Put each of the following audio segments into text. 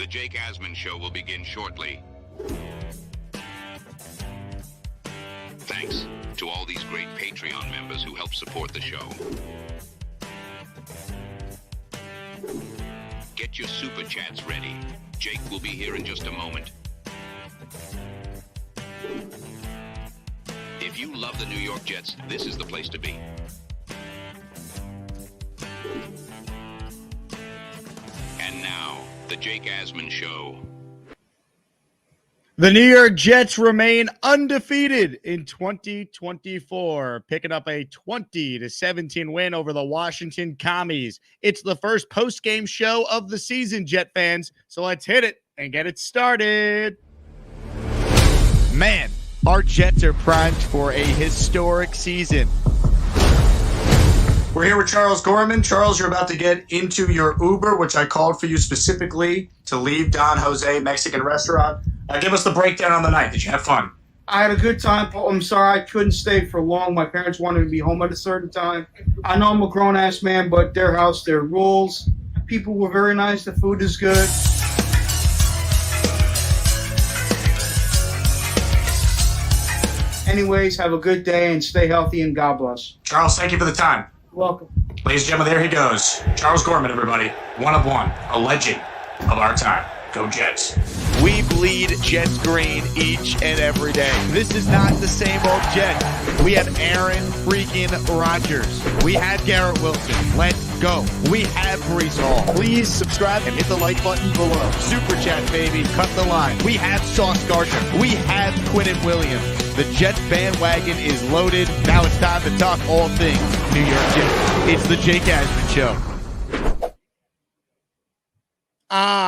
The Jake Asman Show will begin shortly. Thanks to all these great Patreon members who help support the show. Get your super chats ready. Jake will be here in just a moment. If you love the New York Jets, this is the place to be. And now, the Jake Asman Show. The New York Jets remain undefeated in 2024, picking up a 20-17 win over the Washington Commies. It's the first post-game show of the season, Jet fans, so let's hit it and get it started. Man, our Jets are primed for a historic season. We're here with Charles Gorman. Charles, you're about to get into your Uber, which I called for you specifically to leave Don Jose Mexican restaurant. Give us the breakdown on the night. Did you have fun? I had a good time, Paul. I'm sorry I couldn't stay for long. My parents wanted me to be home at a certain time. I know I'm a grown-ass man, but their house, their rules. People were very nice. The food is good. Anyways, have a good day and stay healthy and God bless. Charles, thank you for the time. Welcome. Ladies and gentlemen, there he goes. Charles Gorman, everybody. One of one. A legend of our time. Go Jets. We bleed Jets green each and every day. This is not the same old Jets. We have Aaron freaking Rodgers. We have Garrett Wilson. Let's go. We have Brees Hall. Please subscribe and hit the like button below. Super chat, baby. Cut the line. We have Sauce Gardner. We have Quinnen Williams. The Jets bandwagon is loaded. Now it's time to talk all things New York Jets. It's the Jake Asman Show.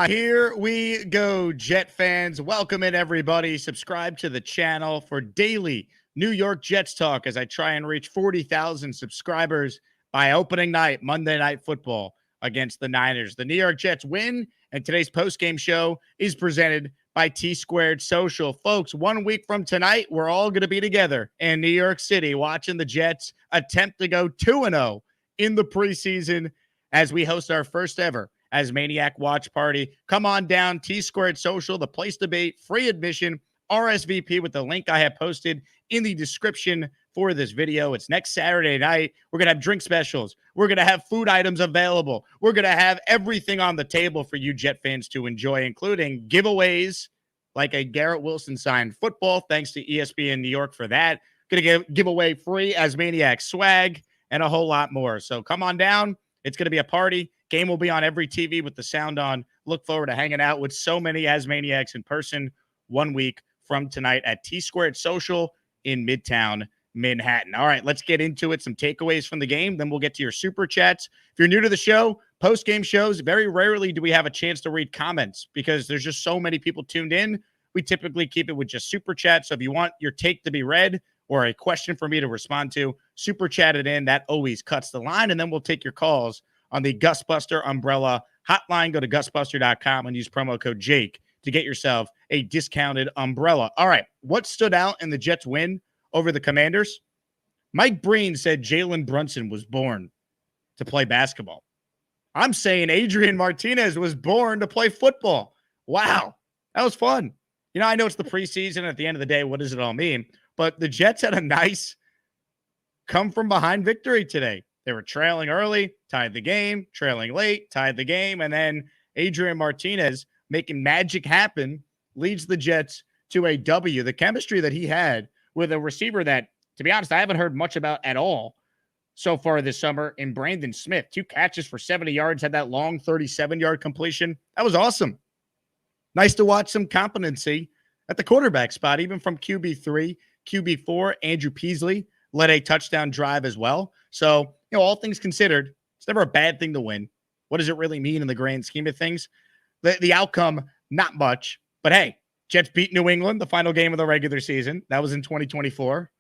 Here we go, Jet fans. Welcome in, everybody. Subscribe to the channel for daily New York Jets talk as I try and reach 40,000 subscribers by opening night, Monday Night Football against the Niners. The New York Jets win, and today's postgame show is presented by T-Squared Social. Folks, 1 week from tonight, we're all going to be together in New York City watching the Jets attempt to go 2-0 in the preseason as we host our first ever as Maniac Watch Party. Come on down, T-Squared Social, the place to be, free admission, RSVP with the link I have posted in the description for this video. It's next Saturday night. We're going to have drink specials. We're going to have food items available. We're going to have everything on the table for you Jet fans to enjoy, including giveaways like a Garrett Wilson signed football. Thanks to ESPN New York for that. Going to give away free as Maniac swag and a whole lot more. So come on down. It's going to be a party. Game will be on every TV with the sound on. Look forward to hanging out with so many Asmaniacs in person 1 week from tonight at T-Squared Social in Midtown Manhattan. All right, let's get into it. Some takeaways from the game. Then we'll get to your super chats. If you're new to the show, post-game shows, very rarely do we have a chance to read comments because there's just so many people tuned in. We typically keep it with just super chat. So if you want your take to be read or a question for me to respond to, super chat it in. That always cuts the line. And then we'll take your calls on the Gusbuster umbrella hotline. Go to gusbuster.com and use promo code Jake to get yourself a discounted umbrella. All right, what stood out in the Jets win over the Commanders? Mike Breen said Jalen Brunson was born to play basketball. I'm saying Adrian Martinez was born to play football. Wow, that was fun. You know, I know it's the preseason. At the end of the day, what does it all mean? But the Jets had a nice come-from-behind victory today. They were trailing early, tied the game, trailing late, tied the game, and then Adrian Martinez making magic happen leads the Jets to a W. The chemistry that he had with a receiver that, to be honest, I haven't heard much about at all so far this summer in Brandon Smith. 2 catches for 70 yards, had that long 37-yard completion. That was awesome. Nice to watch some competency at the quarterback spot, even from QB3, QB4, Andrew Peasley led a touchdown drive as well. So, you know, all things considered, it's never a bad thing to win. What does it really mean in the grand scheme of things? The outcome, not much. But hey, Jets beat New England, the final game of the regular season. That was in 2024.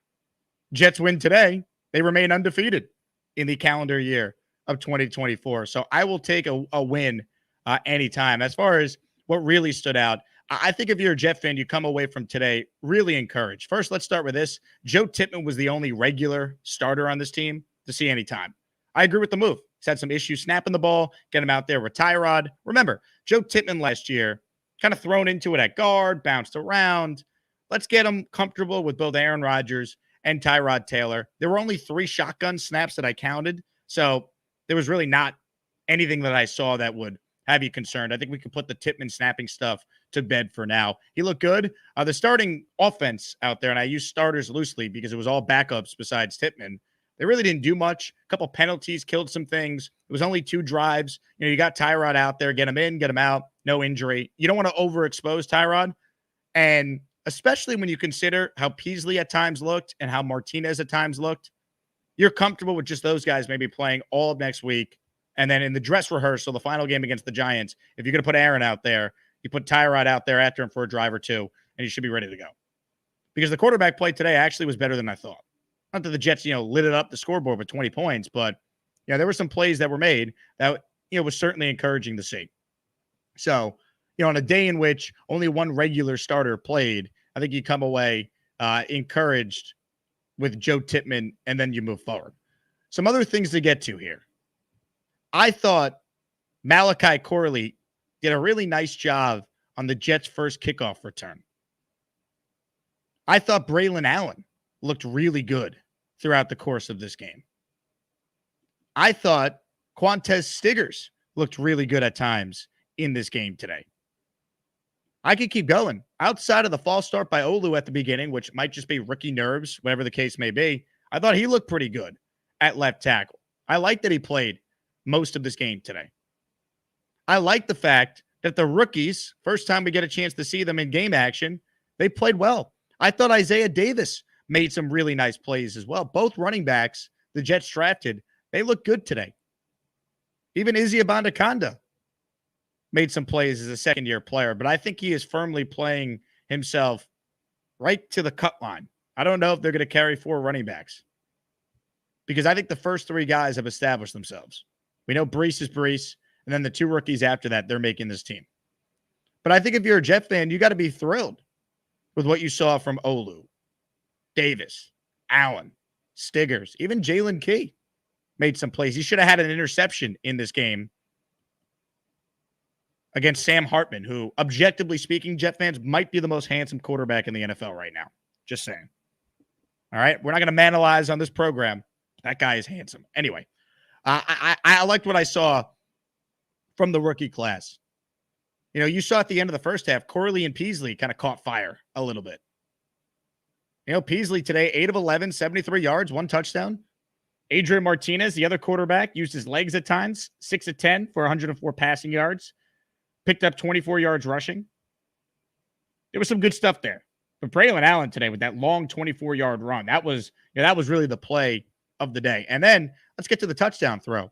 Jets win today. They remain undefeated in the calendar year of 2024. So I will take a win anytime. As far as what really stood out, I think if you're a Jet fan, you come away from today really encouraged. First, let's start with this. Joe Tippmann was the only regular starter on this team to see any time. I agree with the move. He's had some issues snapping the ball. Get him out there with Tyrod. Remember, Joe Tippmann last year, kind of thrown into it at guard, bounced around. Let's get him comfortable with both Aaron Rodgers and Tyrod Taylor. There were only 3 shotgun snaps that I counted, so there was really not anything that I saw that would have you concerned. I think we can put the Tippmann snapping stuff to bed for now. He looked good. The starting offense out there, and I use starters loosely because it was all backups besides Tippmann. They really didn't do much. A couple penalties killed some things. It was only 2 drives. You got Tyrod out there, get him in, get him out, no injury. You don't want to overexpose Tyrod, and especially when you consider how Peasley at times looked and how Martinez at times looked, you're comfortable with just those guys maybe playing all of next week. And then in the dress rehearsal, the final game against the Giants, if you're going to put Aaron out there, you put Tyrod out there after him for a drive or 2, and you should be ready to go. Because the quarterback play today actually was better than I thought. Not that the Jets, lit it up the scoreboard with 20 points, but there were some plays that were made that, was certainly encouraging to see. So, on a day in which only one regular starter played, I think you come away encouraged with Joe Tippmann, and then you move forward. Some other things to get to here. I thought Malachi Corley did a really nice job on the Jets' first kickoff return. I thought Braylon Allen looked really good throughout the course of this game. I thought Quantez Stiggers looked really good at times in this game today. I could keep going. Outside of the false start by Olu at the beginning, which might just be rookie nerves, whatever the case may be, I thought he looked pretty good at left tackle. I like that he played most of this game today. I like the fact that the rookies, first time we get a chance to see them in game action, they played well. I thought Isaiah Davis made some really nice plays as well. Both running backs the Jets drafted, they look good today. Even Izzy Abanikanda made some plays as a second-year player, but I think he is firmly playing himself right to the cut line. I don't know if they're going to carry 4 running backs because I think the first 3 guys have established themselves. We know Brees is Brees, and then the 2 rookies after that, they're making this team. But I think if you're a Jet fan, you got to be thrilled with what you saw from Olu, Davis, Allen, Stiggers, even Jalen Key made some plays. He should have had an interception in this game against Sam Hartman, who, objectively speaking, Jet fans, might be the most handsome quarterback in the NFL right now. Just saying. All right? We're not going to manalize on this program. That guy is handsome. Anyway, I liked what I saw from the rookie class. You saw at the end of the first half, Corley and Peasley kind of caught fire a little bit. Peasley today, 8 of 11, 73 yards, 1 touchdown. Adrian Martinez, the other quarterback, used his legs at times, 6 of 10 for 104 passing yards. Picked up 24 yards rushing. There was some good stuff there. But Braylon Allen today with that long 24-yard run, that was really the play of the day. And then let's get to the touchdown throw.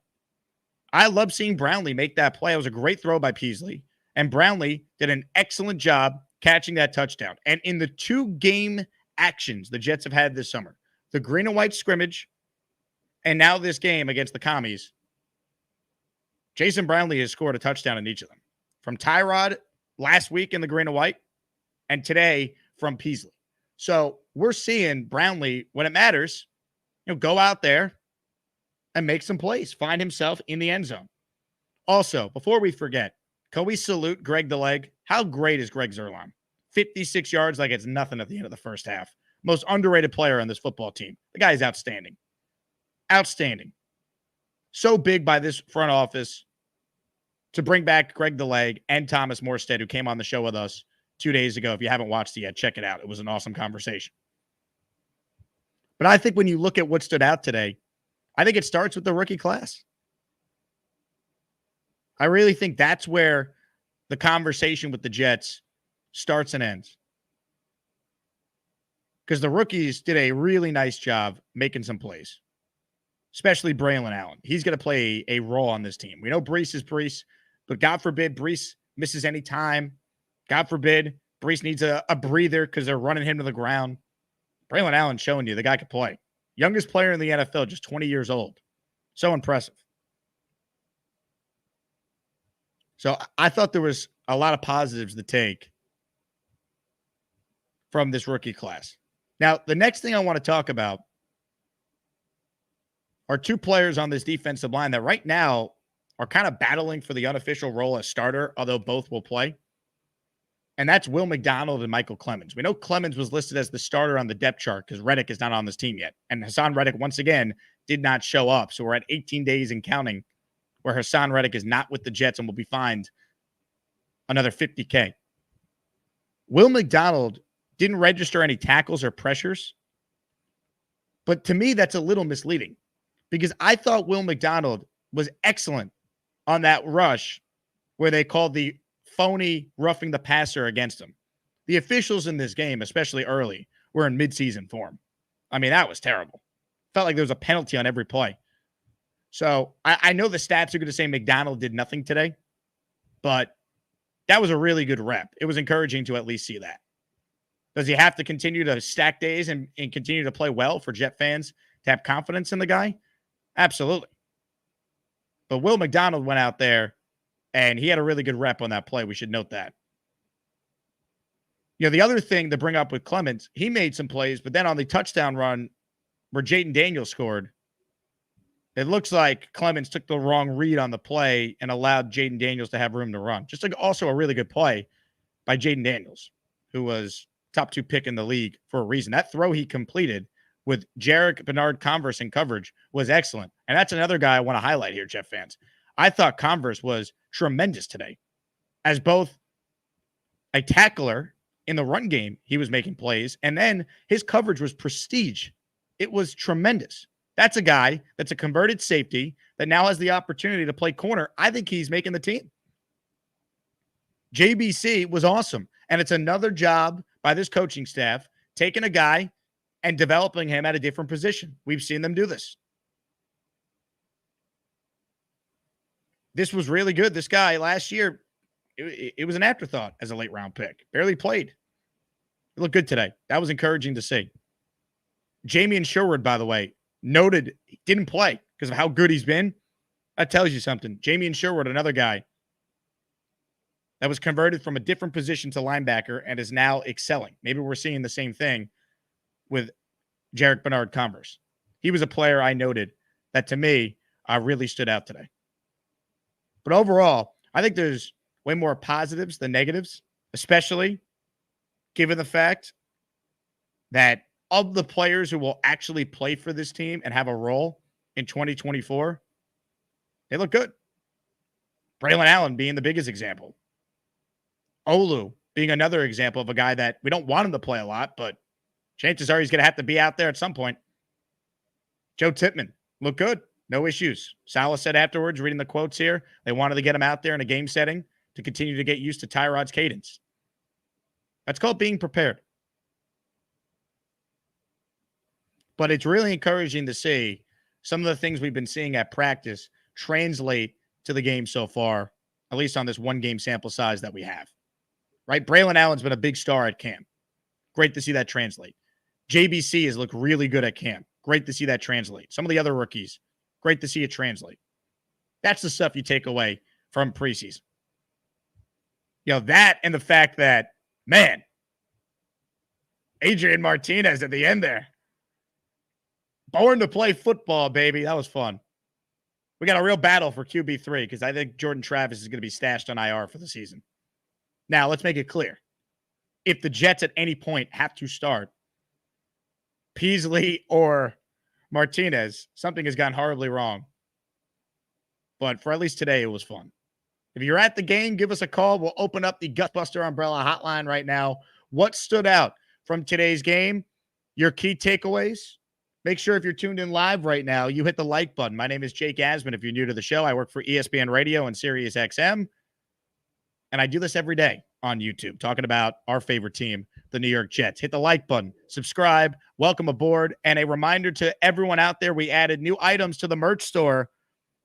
I love seeing Brownlee make that play. It was a great throw by Peasley. And Brownlee did an excellent job catching that touchdown. And in the 2 game actions the Jets have had this summer, the green and white scrimmage, and now this game against the Commies, Jason Brownlee has scored a touchdown in each of them. From Tyrod last week in the green and white, and today from Peasley. So we're seeing Brownlee, when it matters, go out there and make some plays, find himself in the end zone. Also, before we forget, can we salute Greg the Leg? How great is Greg Zerline? 56 yards like it's nothing at the end of the first half. Most underrated player on this football team. The guy is outstanding. Outstanding. So big by this front office to bring back Greg the Leg and Thomas Morstead, who came on the show with us 2 days ago. If you haven't watched it yet, check it out. It was an awesome conversation. But I think when you look at what stood out today, I think it starts with the rookie class. I really think that's where the conversation with the Jets starts and ends. Because the rookies did a really nice job making some plays, especially Braylon Allen. He's going to play a role on this team. We know Brees is Brees, but God forbid Brees misses any time. God forbid Brees needs a breather because they're running him to the ground. Braylon Allen showing you the guy could play. Youngest player in the NFL, just 20 years old. So impressive. So I thought there was a lot of positives to take from this rookie class. Now, the next thing I want to talk about are two players on this defensive line that right now are kind of battling for the unofficial role as starter, although both will play. And that's Will McDonald and Michael Clemens. We know Clemens was listed as the starter on the depth chart because Reddick is not on this team yet. And Hassan Reddick, once again, did not show up. So we're at 18 days and counting where Hassan Reddick is not with the Jets and will be fined another $50K. Will McDonald didn't register any tackles or pressures. But to me, that's a little misleading because I thought Will McDonald was excellent on that rush where they called the phony roughing the passer against him. The officials in this game, especially early, were in midseason form. I mean, that was terrible. Felt like there was a penalty on every play. So I know the stats are going to say McDonald did nothing today, but that was a really good rep. It was encouraging to at least see that. Does he have to continue to stack days and continue to play well for Jet fans to have confidence in the guy? Absolutely. But Will McDonald went out there and he had a really good rep on that play. We should note that. You know, the other thing to bring up with Clemens, he made some plays, but then on the touchdown run where Jaden Daniels scored, it looks like Clemens took the wrong read on the play and allowed Jaden Daniels to have room to run. Just like also a really good play by Jaden Daniels, who was top 2 pick in the league for a reason. That throw he completed with Jarek Bernard Converse in coverage was excellent. And that's another guy I want to highlight here, Jet fans. I thought Converse was tremendous today. As both a tackler in the run game, he was making plays, and then his coverage was prestige. It was tremendous. That's a guy that's a converted safety that now has the opportunity to play corner. I think he's making the team. JBC was awesome. And it's another job by this coaching staff, taking a guy and developing him at a different position. We've seen them do this. This was really good. This guy last year, it was an afterthought as a late round pick. Barely played. He looked good today. That was encouraging to see. Jamian Sherwood, by the way, noted he didn't play because of how good he's been. That tells you something. Jamian Sherwood, another guy that was converted from a different position to linebacker and is now excelling. Maybe we're seeing the same thing with Jarek Bernard Converse. He was a player I noted that to me really stood out today. But overall, I think there's way more positives than negatives, especially given the fact that of the players who will actually play for this team and have a role in 2024, they look good. Braylon Allen being the biggest example. Olu being another example of a guy that we don't want him to play a lot, but chances are he's going to have to be out there at some point. Joe Tippmann looked good. No issues. Salah said afterwards, reading the quotes here, they wanted to get him out there in a game setting to continue to get used to Tyrod's cadence. That's called being prepared. But it's really encouraging to see some of the things we've been seeing at practice translate to the game so far, at least on this one game sample size that we have. Right? Braylon Allen's been a big star at camp. Great to see that translate. JBC has looked really good at camp. Great to see that translate. Some of the other rookies, great to see it translate. That's the stuff you take away from preseason. You know, that and the fact that, man, Adrian Martinez at the end there. Born to play football, baby. That was fun. We got a real battle for QB3 because I think Jordan Travis is going to be stashed on IR for the season. Now, let's make it clear. If the Jets at any point have to start Peasley or Martinez, something has gone horribly wrong. But for at least today, it was fun. If you're at the game, give us a call. We'll open up the Gutbuster Umbrella hotline right now. What stood out from today's game? Your key takeaways? Make sure if you're tuned in live right now, you hit the like button. My name is Jake Asman. If you're new to the show, I work for ESPN Radio and Sirius XM. And I do this every day on YouTube, talking about our favorite team, the New York Jets. Hit the like button, subscribe, welcome aboard. And a reminder to everyone out there, we added new items to the merch store.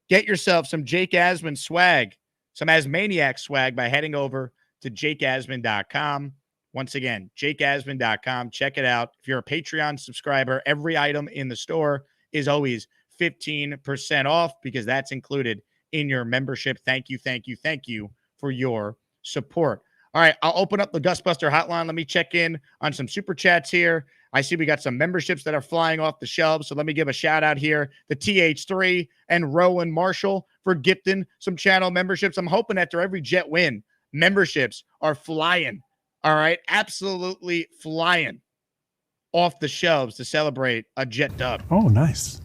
Get yourself some Jake Asman swag, some Asmaniac swag by heading over to jakeasman.com. Once again, jakeasman.com. Check it out. If you're a Patreon subscriber, every item in the store is always 15% off because that's included in your membership. Thank you, thank you, thank you for your support. All right, I'll open up the Gusbuster hotline. Let me check in on some super chats here. I see we got some memberships that are flying off the shelves. So let me give a shout out here to TH3 and Rowan Marshall for gifting some channel memberships. I'm hoping after every Jet win, memberships are flying. All right, absolutely flying off the shelves to celebrate a Jet dub. Oh, nice.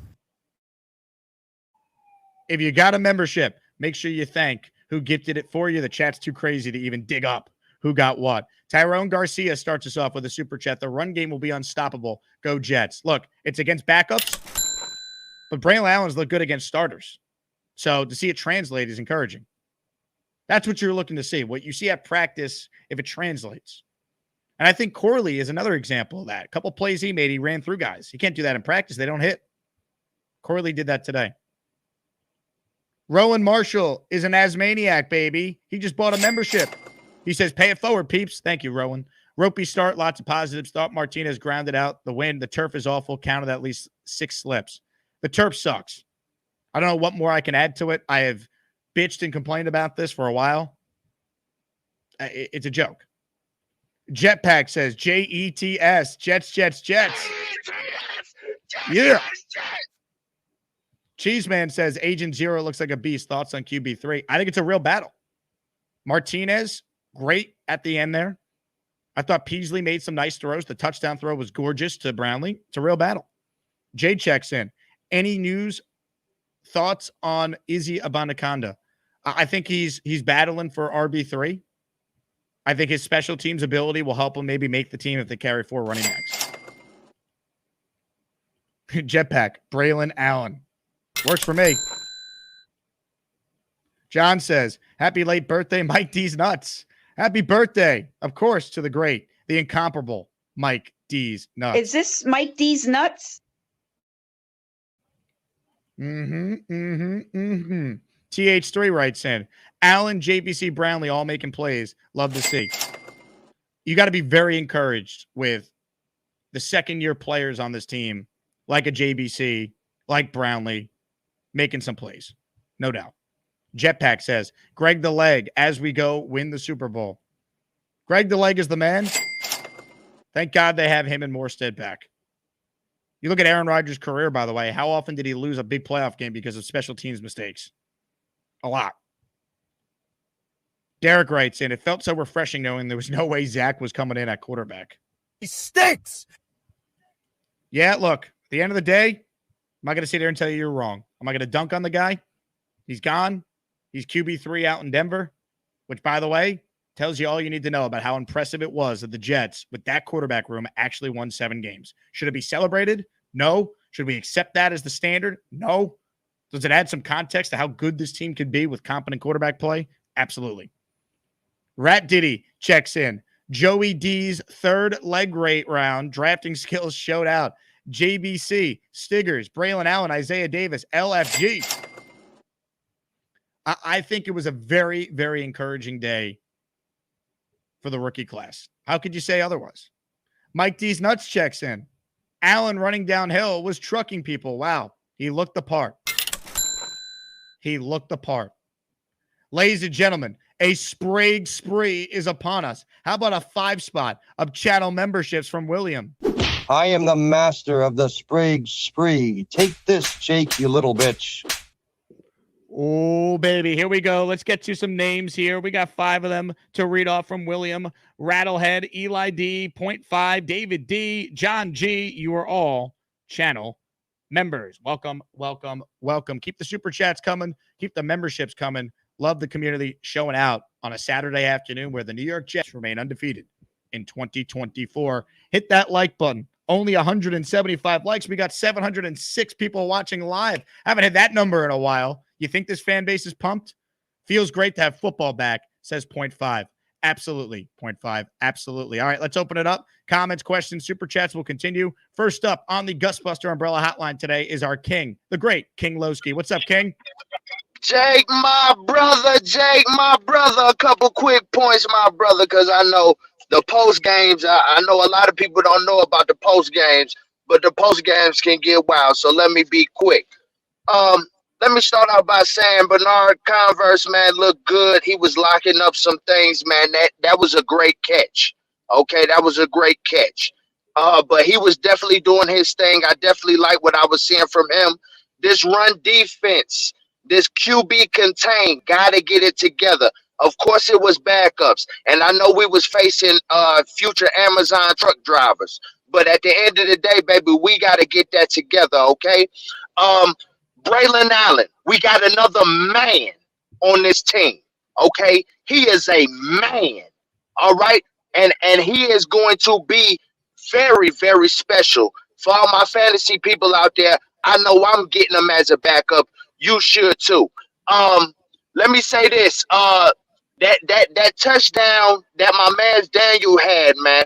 If you got a membership, make sure you thank who gifted it for you. The chat's too crazy to even dig up who got what. Tyrone Garcia starts us off with a super chat. The run game will be unstoppable. Go Jets. Look, it's against backups, but Braylon Allen's look good against starters. So to see it translate is encouraging. That's what you're looking to see. What you see at practice, if it translates. And I think Corley is another example of that. A couple plays he made, he ran through guys. He can't do that in practice. They don't hit. Corley did that today. Rowan Marshall is an Asmaniac, baby. He just bought a membership. He says, pay it forward, peeps. Thank you, Rowan. Ropey start, lots of positives. Thought Martinez grounded out the win. The turf is awful. Counted at least 6 slips. The turf sucks. I don't know what more I can add to it. I have bitched and complained about this for a while. It's a joke. Jetpack says, Jets, Jets, Jets, Jets. Yeah. Cheeseman says, Agent Zero looks like a beast. Thoughts on QB3? I think it's a real battle. Martinez, great at the end there. I thought Peasley made some nice throws. The touchdown throw was gorgeous to Brownlee. It's a real battle. Jay checks in. Any news, thoughts on Izzy Abanikanda? I think he's battling for RB3. I think his special teams ability will help him maybe make the team if they carry 4 running backs. Jetpack, Braylon Allen. Works for me. John says, happy late birthday, Mike D's Nuts. Happy birthday, of course, to the great, the incomparable Mike D's Nuts. Is this Mike D's Nuts? TH3 writes in, Allen, JBC, Brownlee all making plays. Love to see. You got to be very encouraged with the second-year players on this team, like a JBC, like Brownlee, making some plays. No doubt. Jetpack says, Greg the Leg, as we go, win the Super Bowl. Greg the Leg is the man. Thank God they have him and Morstead back. You look at Aaron Rodgers' career, by the way. How often did he lose a big playoff game because of special teams mistakes? A lot. Derek writes in, it felt so refreshing knowing there was no way Zach was coming in at quarterback. He stinks. Yeah, look, at the end of the day, I'm not going to sit there and tell you you're wrong. Am I going to dunk on the guy? He's gone. He's QB3 out in Denver, which, by the way, tells you all you need to know about how impressive it was that the Jets, with that quarterback room, actually won 7 games. Should it be celebrated? No. Should we accept that as the standard? No. Does it add some context to how good this team could be with competent quarterback play? Absolutely. Rat Diddy checks in. Joey D's third leg rate round. Drafting skills showed out. JBC, Stiggers, Braylon Allen, Isaiah Davis, LFG. I think it was a very, very encouraging day for the rookie class. How could you say otherwise? Mike D's Nuts checks in. Allen running downhill was trucking people. Wow. He looked the part. He looked the part. Ladies and gentlemen, a Sprague spree is upon us. How about a 5 spot of channel memberships from William? I am the master of the Sprague spree. Take this, Jake, you little bitch. Oh, baby. Here we go. Let's get to some names here. We got 5 of them to read off from William. Rattlehead, Eli D, 0.5, David D, John G. You are all channel members. Welcome, welcome, welcome. Keep the super chats coming. Keep the memberships coming. Love the community showing out on a Saturday afternoon where the New York Jets remain undefeated in 2024. Hit that like button. Only 175 likes. We got 706 people watching live. Haven't had that number in a while. You think this fan base is pumped? Feels great to have football back, says 0.5. Absolutely, 0.5. Absolutely. All right, let's open it up. Comments, questions, super chats will continue. First up on the Gusbuster Umbrella Hotline today is our king, the great King Lowski. What's up, King? Jake, my brother, a couple quick points, my brother, because I know the post games, I know a lot of people don't know about the post games, but the post games can get wild, so let me be quick. let me start out by saying Bernard Converse, man, looked good. He was locking up some things, man. That was a great catch. Okay, that was a great catch. But he was definitely doing his thing. I definitely like what I was seeing from him. This run defense, this QB contain, gotta get it together. Of course, it was backups, and I know we was facing future Amazon truck drivers. But at the end of the day, baby, we gotta get that together. Okay. Braylon Allen, we got another man on this team. Okay, he is a man. All right, and he is going to be very, very special for all my fantasy people out there. I know I'm getting him as a backup. You should too. Let me say this. That touchdown that my man Daniel had, man.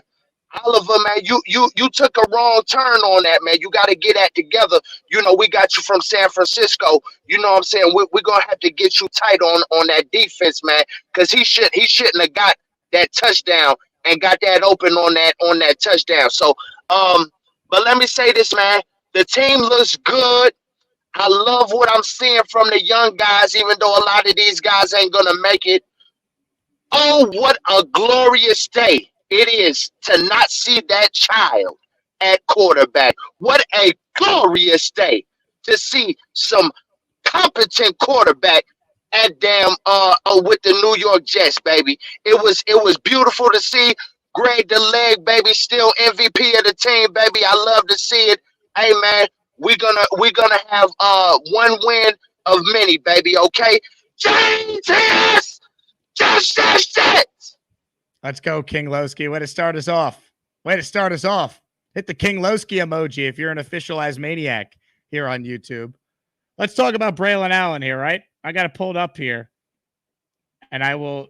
Oliver, man, you took a wrong turn on that, man. You got to get that together. You know, we got you from San Francisco. You know what I'm saying? We're going to have to get you tight on that defense, man, because he shouldn't have got that touchdown and got that open on that touchdown. So, but let me say this, man. The team looks good. I love what I'm seeing from the young guys, even though a lot of these guys ain't going to make it. Oh, what a glorious day it is to not see that child at quarterback. What a glorious day to see some competent quarterback at with the New York Jets, baby. It was beautiful to see. Greg the Leg, baby, still MVP of the team, baby. I love to see it. Hey, man, we're gonna have one win of many, baby. Okay, James, just it. Let's go, King Lowski. Way to start us off. Hit the King Lowski emoji if you're an official Asmaniac here on YouTube. Let's talk about Braylon Allen here, right? I got it pulled up here, and I will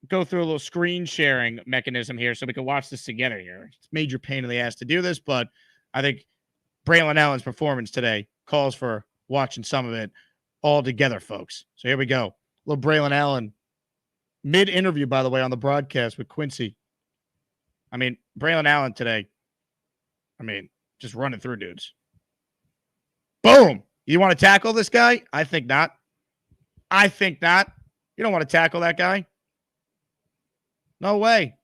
go through a little screen sharing mechanism here so we can watch this together here. It's a major pain in the ass to do this, but I think Braylon Allen's performance today calls for watching some of it all together, folks. So here we go. A little Braylon Allen mid-interview, by the way, on the broadcast with Quincy. I mean, Braylon Allen today, just running through dudes. Boom! You want to tackle this guy? I think not. You don't want to tackle that guy? No way.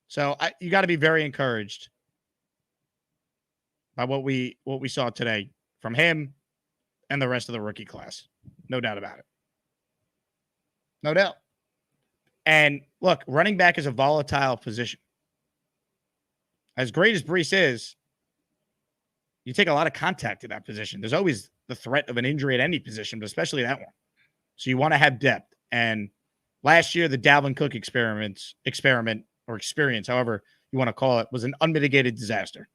So you got to be very encouraged by what we saw today from him and the rest of the rookie class. No doubt about it. No doubt. And look, running back is a volatile position. As great as Brees is, you take a lot of contact in that position. There's always the threat of an injury at any position, but especially that one. So you want to have depth. And last year, the Dalvin Cook experiment or experience, however you want to call it, was an unmitigated disaster.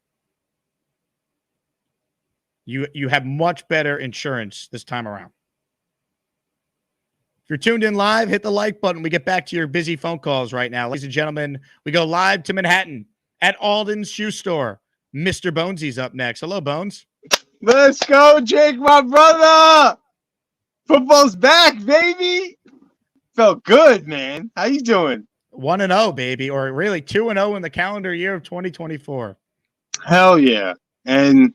You have much better insurance this time around. If you're tuned in live, hit the like button. We get back to your busy phone calls right now. Ladies and gentlemen, we go live to Manhattan at Alden's Shoe Store. Mr. Bonesy's up next. Hello, Bones. Let's go, Jake, my brother. Football's back, baby. Felt good, man. How you doing? 1-0, baby, or really 2-0 in the calendar year of 2024. Hell yeah. And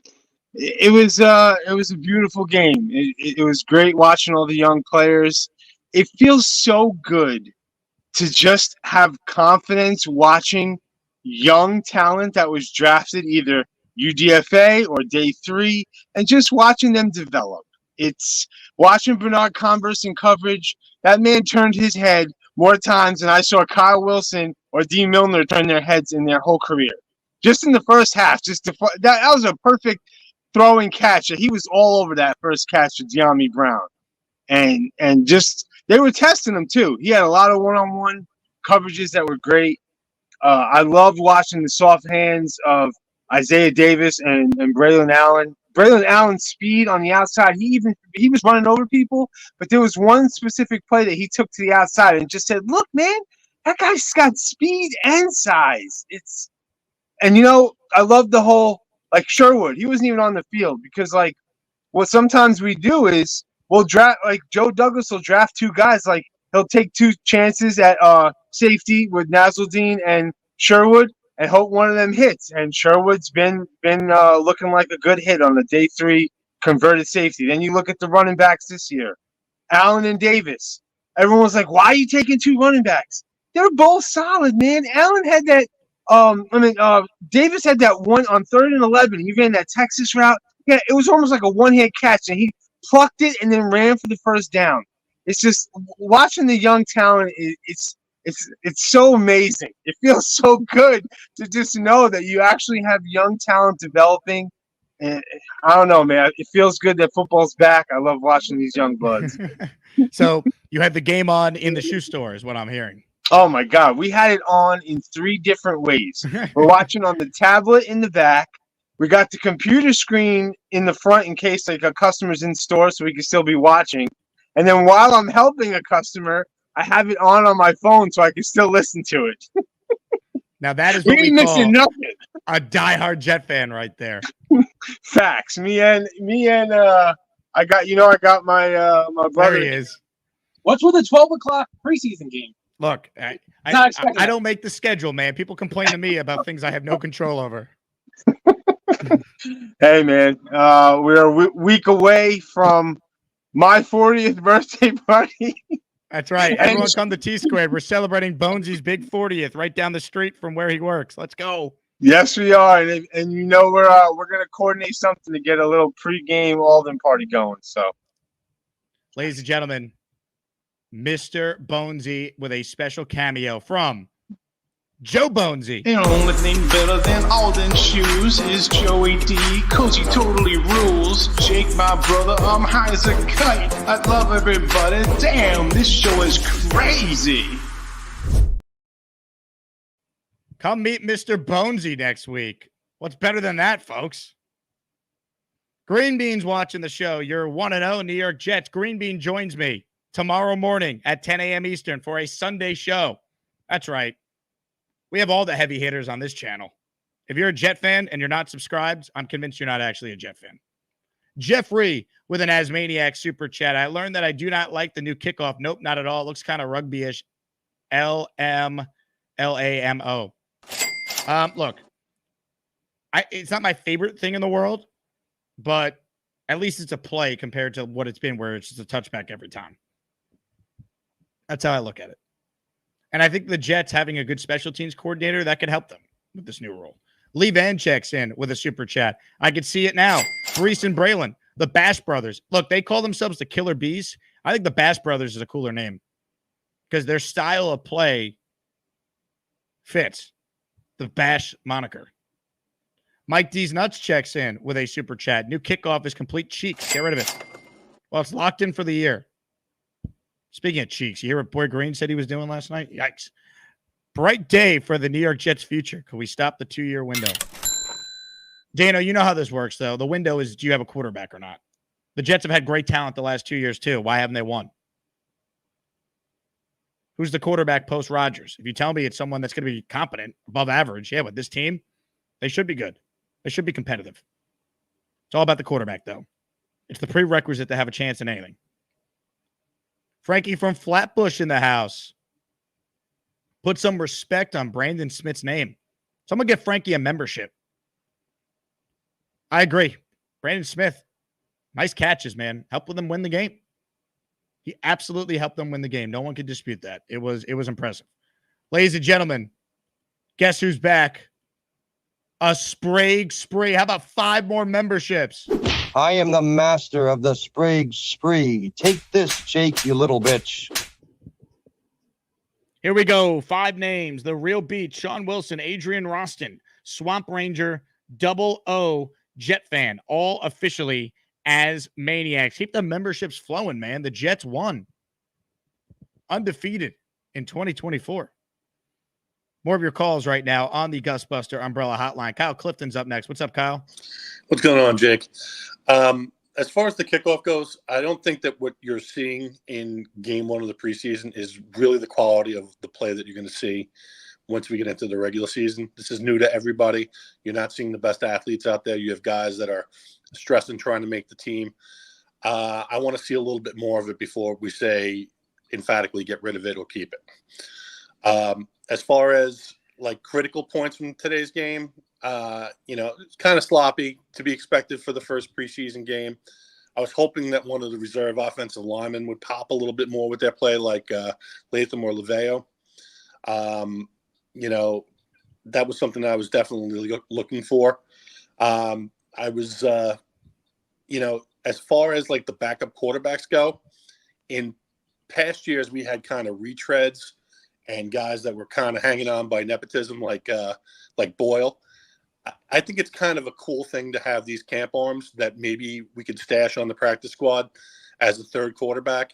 it was a beautiful game. It was great watching all the young players. It feels so good to just have confidence watching young talent that was drafted either UDFA or day 3 and just watching them develop. It's watching Bernard Converse in coverage. That man turned his head more times than I saw Kyle Wilson or Dean Milner turn their heads in their whole career. Just in the first half, that was a perfect throwing catch. He was all over that first catch with De'Ami Brown. And just they were testing him too. He had a lot of one-on-one coverages that were great. I loved watching the soft hands of Isaiah Davis and Braylon Allen. Braylon Allen's speed on the outside, he was running over people, but there was one specific play that he took to the outside and just said, look, man, that guy's got speed and size. And I love the whole, like Sherwood, he wasn't even on the field because like what sometimes we do is we'll draft, like Joe Douglas will draft 2 guys, like he'll take 2 chances at safety with Nasruddin and Sherwood and hope one of them hits. And Sherwood's been looking like a good hit on the day 3 converted safety. Then you look at the running backs this year, Allen and Davis. Everyone was like, why are you taking 2 running backs? They're both solid, man. Allen had that. Davis had that one on 3rd and 11. He ran that Texas route. Yeah, it was almost like a one-hand catch, and he plucked it and then ran for the first down. It's just watching the young talent. It's so amazing. It feels so good to just know that you actually have young talent developing. And I don't know, man. It feels good that football's back. I love watching these young buds. So you had the game on in the shoe store, is what I'm hearing. Oh my God, we had it on in 3 different ways. We're watching on the tablet in the back. We got the computer screen in the front in case like a customer's in store, so we can still be watching. And then while I'm helping a customer, I have it on my phone so I can still listen to it. Now that is what we ain't call missing nothing. a diehard Jet fan right there. Facts. Me and I got my my brother. There he is. What's with the 12 o'clock preseason game? Look, I don't make the schedule, man. People complain to me about things I have no control over. Hey, man, we're a week away from my 40th birthday party. That's right. Everyone come to T-Squared. We're celebrating Bonesy's big 40th right down the street from where he works. Let's go. Yes, we are, and you know we're gonna coordinate something to get a little pregame Alden party going. So, ladies and gentlemen, Mr. Bonesy with a special cameo from Joe Bonesy. The only thing better than Alden shoes is Joey D, cause he totally rules. Jake, my brother, I'm high as a kite. I love everybody. Damn, this show is crazy. Come meet Mr. Bonesy next week. What's better than that, folks? Green Bean's watching the show. You're 1-0 New York Jets. Green Bean joins me tomorrow morning at 10 a.m. Eastern for a Sunday show. That's right. We have all the heavy hitters on this channel. If you're a Jet fan and you're not subscribed, I'm convinced you're not actually a Jet fan. Jeffrey with an Asmaniac super chat. I learned that I do not like the new kickoff. Nope, not at all. It looks kind of rugby-ish. LMLAMO. Look, it's not my favorite thing in the world, but at least it's a play compared to what it's been where it's just a touchback every time. That's how I look at it. And I think the Jets having a good special teams coordinator, that could help them with this new rule. Lee Van checks in with a super chat. I could see it now. Brees and Braylon, the Bash Brothers. Look, they call themselves the Killer Bees. I think the Bash Brothers is a cooler name because their style of play fits the Bash moniker. Mike D's Nuts checks in with a super chat. New kickoff is complete cheeks. Get rid of it. Well, it's locked in for the year. Speaking of cheeks, you hear what Boy Green said he was doing last night? Yikes. Bright day for the New York Jets future. Can we stop the 2-year window? Dano, you know how this works, though. The window is, do you have a quarterback or not? The Jets have had great talent the last 2 years, too. Why haven't they won? Who's the quarterback post Rodgers? If you tell me it's someone that's going to be competent, above average, yeah, with this team, they should be good. They should be competitive. It's all about the quarterback, though. It's the prerequisite to have a chance in anything. Frankie from Flatbush in the house. Put some respect on Brandon Smith's name. Someone get Frankie a membership. I agree. Brandon Smith, nice catches, man. Helped them win the game. He absolutely helped them win the game. No one can dispute that. It was impressive. Ladies and gentlemen, guess who's back? A Sprague spree. How about 5 more memberships? I am the master of the Sprague spree. Take this, Jake, you little bitch. Here we go. 5 names. The Real Beat, Sean Wilson, Adrian Roston, Swamp Ranger, Double O, Jet Fan, all officially as Maniacs. Keep the memberships flowing, man. The Jets won. Undefeated in 2024. More of your calls right now on the Gusbuster Umbrella Hotline. Kyle Clifton's up next. What's up, Kyle? What's going on, Jake? As far as the kickoff goes, I don't think that what you're seeing in game 1 of the preseason is really the quality of the play that you're going to see once we get into the regular season. This is new to everybody. You're not seeing the best athletes out there. You have guys that are stressing trying to make the team. I want to see a little bit more of it before we say emphatically get rid of it or keep it. As far as like critical points from today's game, It's kind of sloppy to be expected for the first preseason game. I was hoping that one of the reserve offensive linemen would pop a little bit more with their play, like Latham or Leveo. That was something that I was definitely looking for. I was, as far as like the backup quarterbacks go, in past years we had kind of retreads and guys that were kind of hanging on by nepotism, like Boyle. I think it's kind of a cool thing to have these camp arms that maybe we could stash on the practice squad as a third quarterback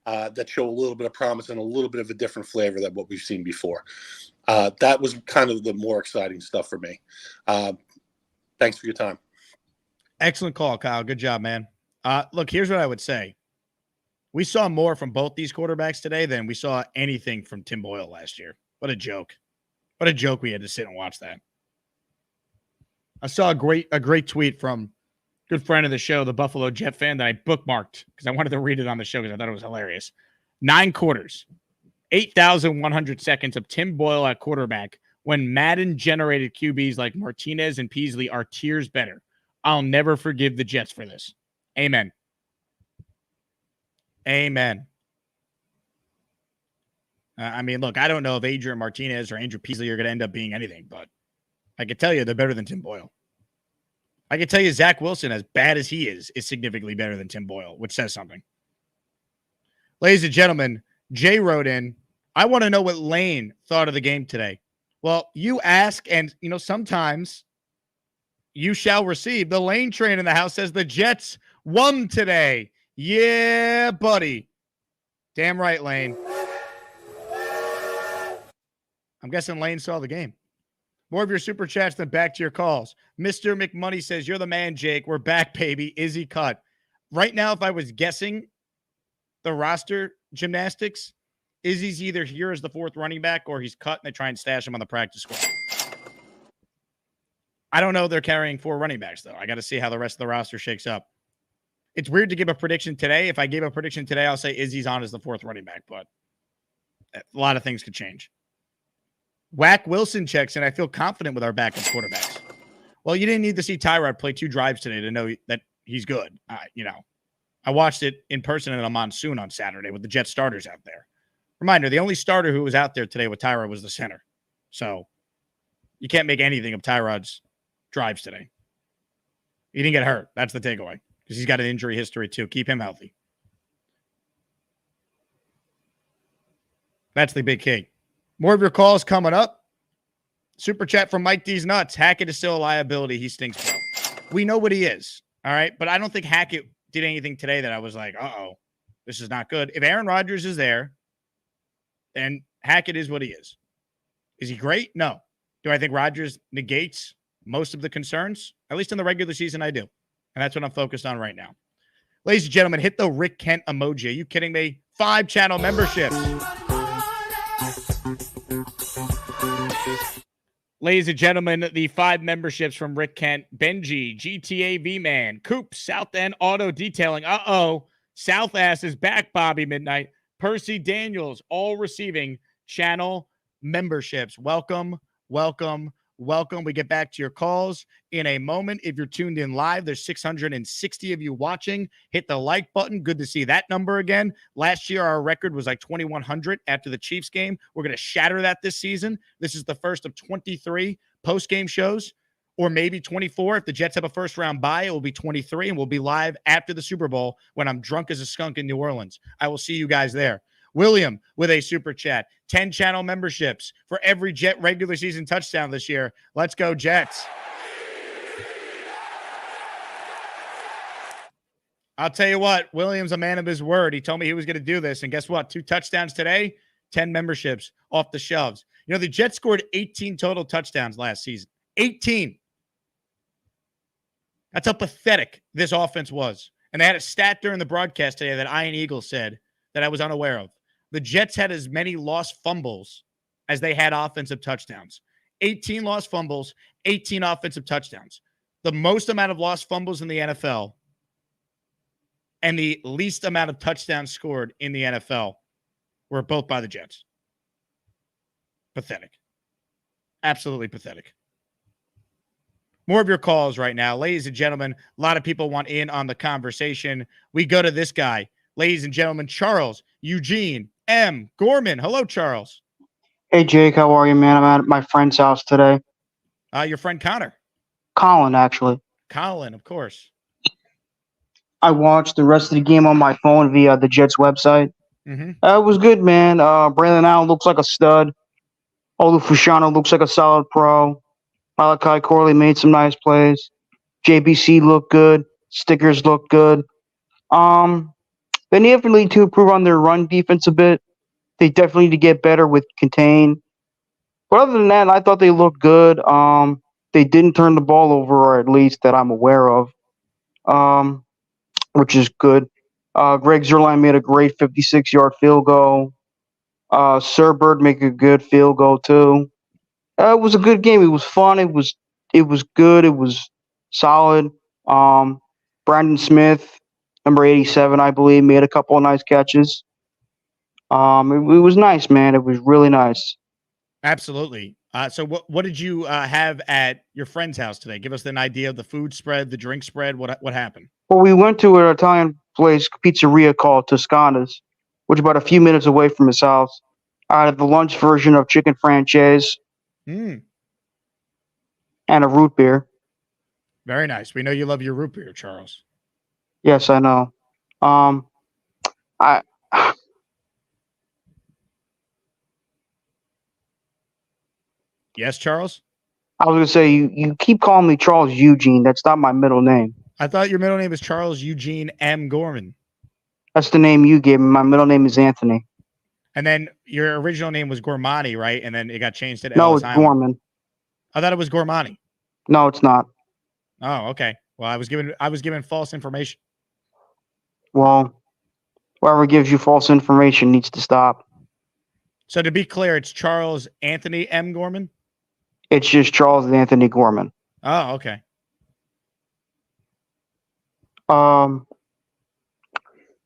that show a little bit of promise and a little bit of a different flavor than what we've seen before. That was kind of the more exciting stuff for me. Thanks for your time. Excellent call, Kyle. Good job, man. Look, here's what I would say. We saw more from both these quarterbacks today than we saw anything from Tim Boyle last year. What a joke. What a joke we had to sit and watch that. I saw a great tweet from a good friend of the show, the Buffalo Jet fan, that I bookmarked because I wanted to read it on the show because I thought it was hilarious. 9 quarters, 8,100 seconds of Tim Boyle at quarterback when Madden-generated QBs like Martinez and Peasley are tiers better. I'll never forgive the Jets for this. Amen. Amen. Look, I don't know if Adrian Martinez or Andrew Peasley are going to end up being anything, but I can tell you they're better than Tim Boyle. I can tell you Zach Wilson, as bad as he is significantly better than Tim Boyle, which says something. Ladies and gentlemen, Jay wrote in, I want to know what Lane thought of the game today. Well, you ask, and, sometimes you shall receive. The Lane train in the house says the Jets won today. Yeah, buddy. Damn right, Lane. I'm guessing Lane saw the game. More of your super chats than back to your calls. Mr. McMoney says, you're the man, Jake. We're back, baby. Izzy cut. Right now, if I was guessing the roster gymnastics, Izzy's either here as the fourth running back or he's cut and they try and stash him on the practice squad. I don't know if they're carrying 4 running backs, though. I got to see how the rest of the roster shakes up. It's weird to give a prediction today. If I gave a prediction today, I'll say Izzy's on as the 4th running back, but a lot of things could change. Whack Wilson checks in. I feel confident with our backup quarterbacks. Well, you didn't need to see Tyrod play 2 drives today to know that he's good. I watched it in person in a monsoon on Saturday with the Jet starters out there. Reminder, the only starter who was out there today with Tyrod was the center. So you can't make anything of Tyrod's drives today. He didn't get hurt. That's the takeaway because he's got an injury history too. Keep him healthy. That's the big key. More of your calls coming up. Super chat from Mike D's Nuts. Hackett is still a liability. He stinks, bro. We know what he is. All right. But I don't think Hackett did anything today that I was like, uh-oh, this is not good. If Aaron Rodgers is there, then Hackett is what he is. Is he great? No. Do I think Rodgers negates most of the concerns? At least in the regular season, I do. And that's what I'm focused on right now. Ladies and gentlemen, hit the Rick Kent emoji. Are you kidding me? 5 channel memberships. Ladies and gentlemen, the 5 memberships from Rick Kent, Benji, GTA V-Man, Coop, South End Auto Detailing. South Ass is back, Bobby Midnight. Percy Daniels, all receiving channel memberships. Welcome, welcome, welcome. We get back to your calls in a moment. If you're tuned in live, there's 660 of you watching. Hit the like button. Good to see that number again. Last year, our record was like 2,100 after the Chiefs game. We're going to shatter that this season. This is the first of 23 post-game shows, or maybe 24. If the Jets have a first-round bye, it will be 23, and we'll be live after the Super Bowl when I'm drunk as a skunk in New Orleans. I will see you guys there. William with a super chat. 10 channel memberships for every Jet regular season touchdown this year. Let's go, Jets. I'll tell you what, William's a man of his word. He told me he was going to do this, and guess what? 2 touchdowns today, 10 memberships off the shelves. The Jets scored 18 total touchdowns last season. 18. That's how pathetic this offense was. And they had a stat during the broadcast today that Ian Eagle said that I was unaware of. The Jets had as many lost fumbles as they had offensive touchdowns. 18 lost fumbles, 18 offensive touchdowns. The most amount of lost fumbles in the NFL and the least amount of touchdowns scored in the NFL were both by the Jets. Pathetic. Absolutely pathetic. More of your calls right now. Ladies and gentlemen, a lot of people want in on the conversation. We go to this guy. Ladies and gentlemen, Charles Eugene M. Gorman. Hello, Charles. Hey, Jake, how are you, man? I'm at my friend's house today. Your friend Connor. Colin, actually. Colin, of course. I watched the rest of the game on my phone via the Jets website. It was good, man. Brandon Allen looks like a stud. Olu Fushano looks like a solid pro. Malachi Corley made some nice plays. JBC looked good. Stickers looked good. They definitely need to improve on their run defense a bit. They definitely need to get better with contain. But other than that, I thought they looked good. They didn't turn the ball over, or at least that I'm aware of, which is good. Greg Zerline made a great 56-yard field goal. Sir Bird made a good field goal too. It was a good game. It was fun. It was good. It was solid. Brandon Smith, number 87, I believe, made a couple of nice catches. It was nice, man. It was really nice. Absolutely. So what did you have at your friend's house today? Give us an idea of the food spread, the drink spread. What happened? Well, we went to an Italian place, pizzeria called Toscana's, which is about a few minutes away from his house. I had the lunch version of chicken franchise and a root beer. Very nice. We know you love your root beer, Charles. Yes, I know. Yes, Charles? I was going to say, you keep calling me Charles Eugene. That's not my middle name. I thought your middle name was Charles Eugene M. Gorman. That's the name you gave me. My middle name is Anthony. And then your original name was Gormani, right? And then it got changed to No, Ellis it's Island. Gorman. I thought it was Gormani. No, it's not. Oh, okay. Well, I was given false information. Well, whoever gives you false information needs to stop. So to be clear, it's Charles Anthony M. Gorman? It's just Charles Anthony Gorman. Oh, okay.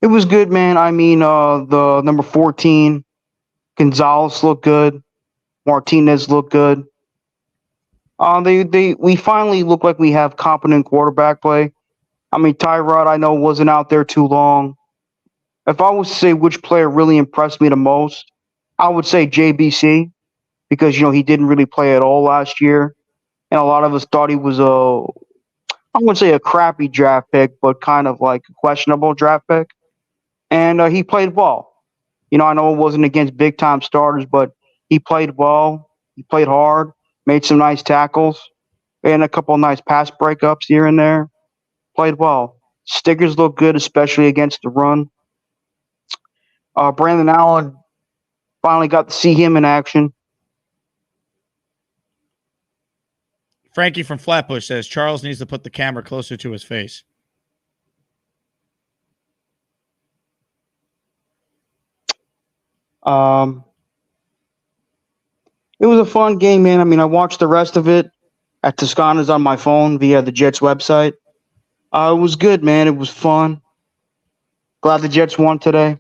It was good, man. I mean, the number 14, Gonzalez looked good. Martinez looked good. We finally look like we have competent quarterback play. I mean, Tyrod, I know, wasn't out there too long. If I was to say which player really impressed me the most, I would say JBC, because, he didn't really play at all last year. And a lot of us thought he was I wouldn't say a crappy draft pick, but kind of like a questionable draft pick. And he played well. I know it wasn't against big-time starters, but he played well. He played hard, made some nice tackles, and a couple of nice pass breakups here and there. Played well. Stickers looked good, especially against the run. Brandon Allen, finally got to see him in action. Frankie from Flatbush says Charles needs to put the camera closer to his face. It was a fun game, man. I mean, I watched the rest of it at Toscana's on my phone via the Jets website. It was good, man. It was fun. Glad the Jets won today.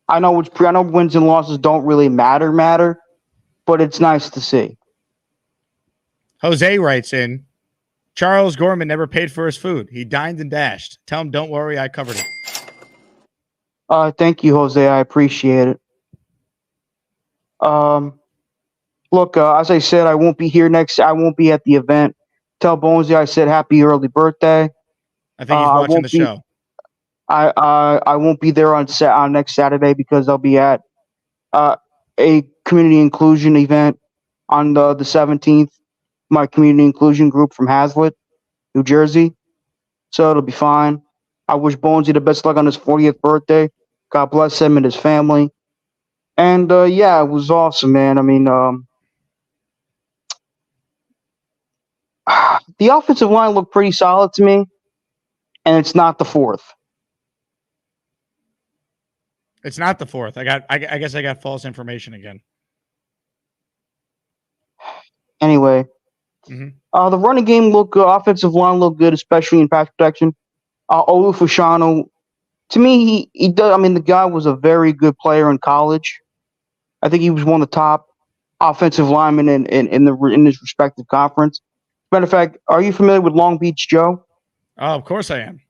I know wins and losses don't really matter, but it's nice to see. Jose writes in, Charles Gorman never paid for his food. He dined and dashed. Tell him, don't worry, I covered it. Thank you, Jose. I appreciate it. Look, as I said, I won't be here I won't be at the event. Tell Bonesy I said happy early birthday. I think he's watching the show. I won't be there on next Saturday because I'll be at a community inclusion event on the 17th. My community inclusion group from Hazlitt, New Jersey. So it'll be fine. I wish Bonesy the best luck on his 40th birthday. God bless him and his family. And yeah, it was awesome, man. I mean, the offensive line looked pretty solid to me, and it's not the fourth. It's not the fourth. I guess I got false information again. Anyway, the running game looked good. Offensive line looked good, especially in pass protection. Olu Fushano, to me, he does. I mean, the guy was a very good player in college. I think he was one of the top offensive linemen in his respective conference. Matter of fact, are you familiar with Long Beach Joe? Oh, of course I am.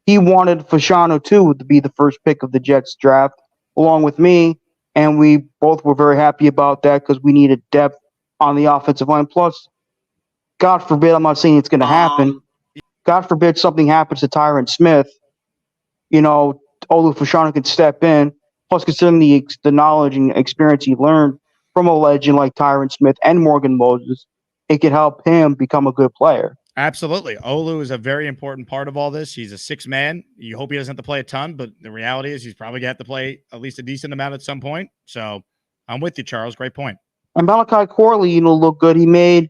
He wanted Fasciano too to be the first pick of the Jets draft, along with me, and we both were very happy about that because we needed depth on the offensive line. Plus, God forbid, I'm not saying it's going to happen. God forbid something happens to Tyron Smith. Olu Fasciano could step in. Plus, considering the knowledge and experience he learned from a legend like Tyron Smith and Morgan Moses, it could help him become a good player. Absolutely. Olu is a very important part of all this. He's a sixth man. You hope he doesn't have to play a ton, but the reality is he's probably going to have to play at least a decent amount at some point. So I'm with you, Charles. Great point. And Malachi Corley, looked good. He made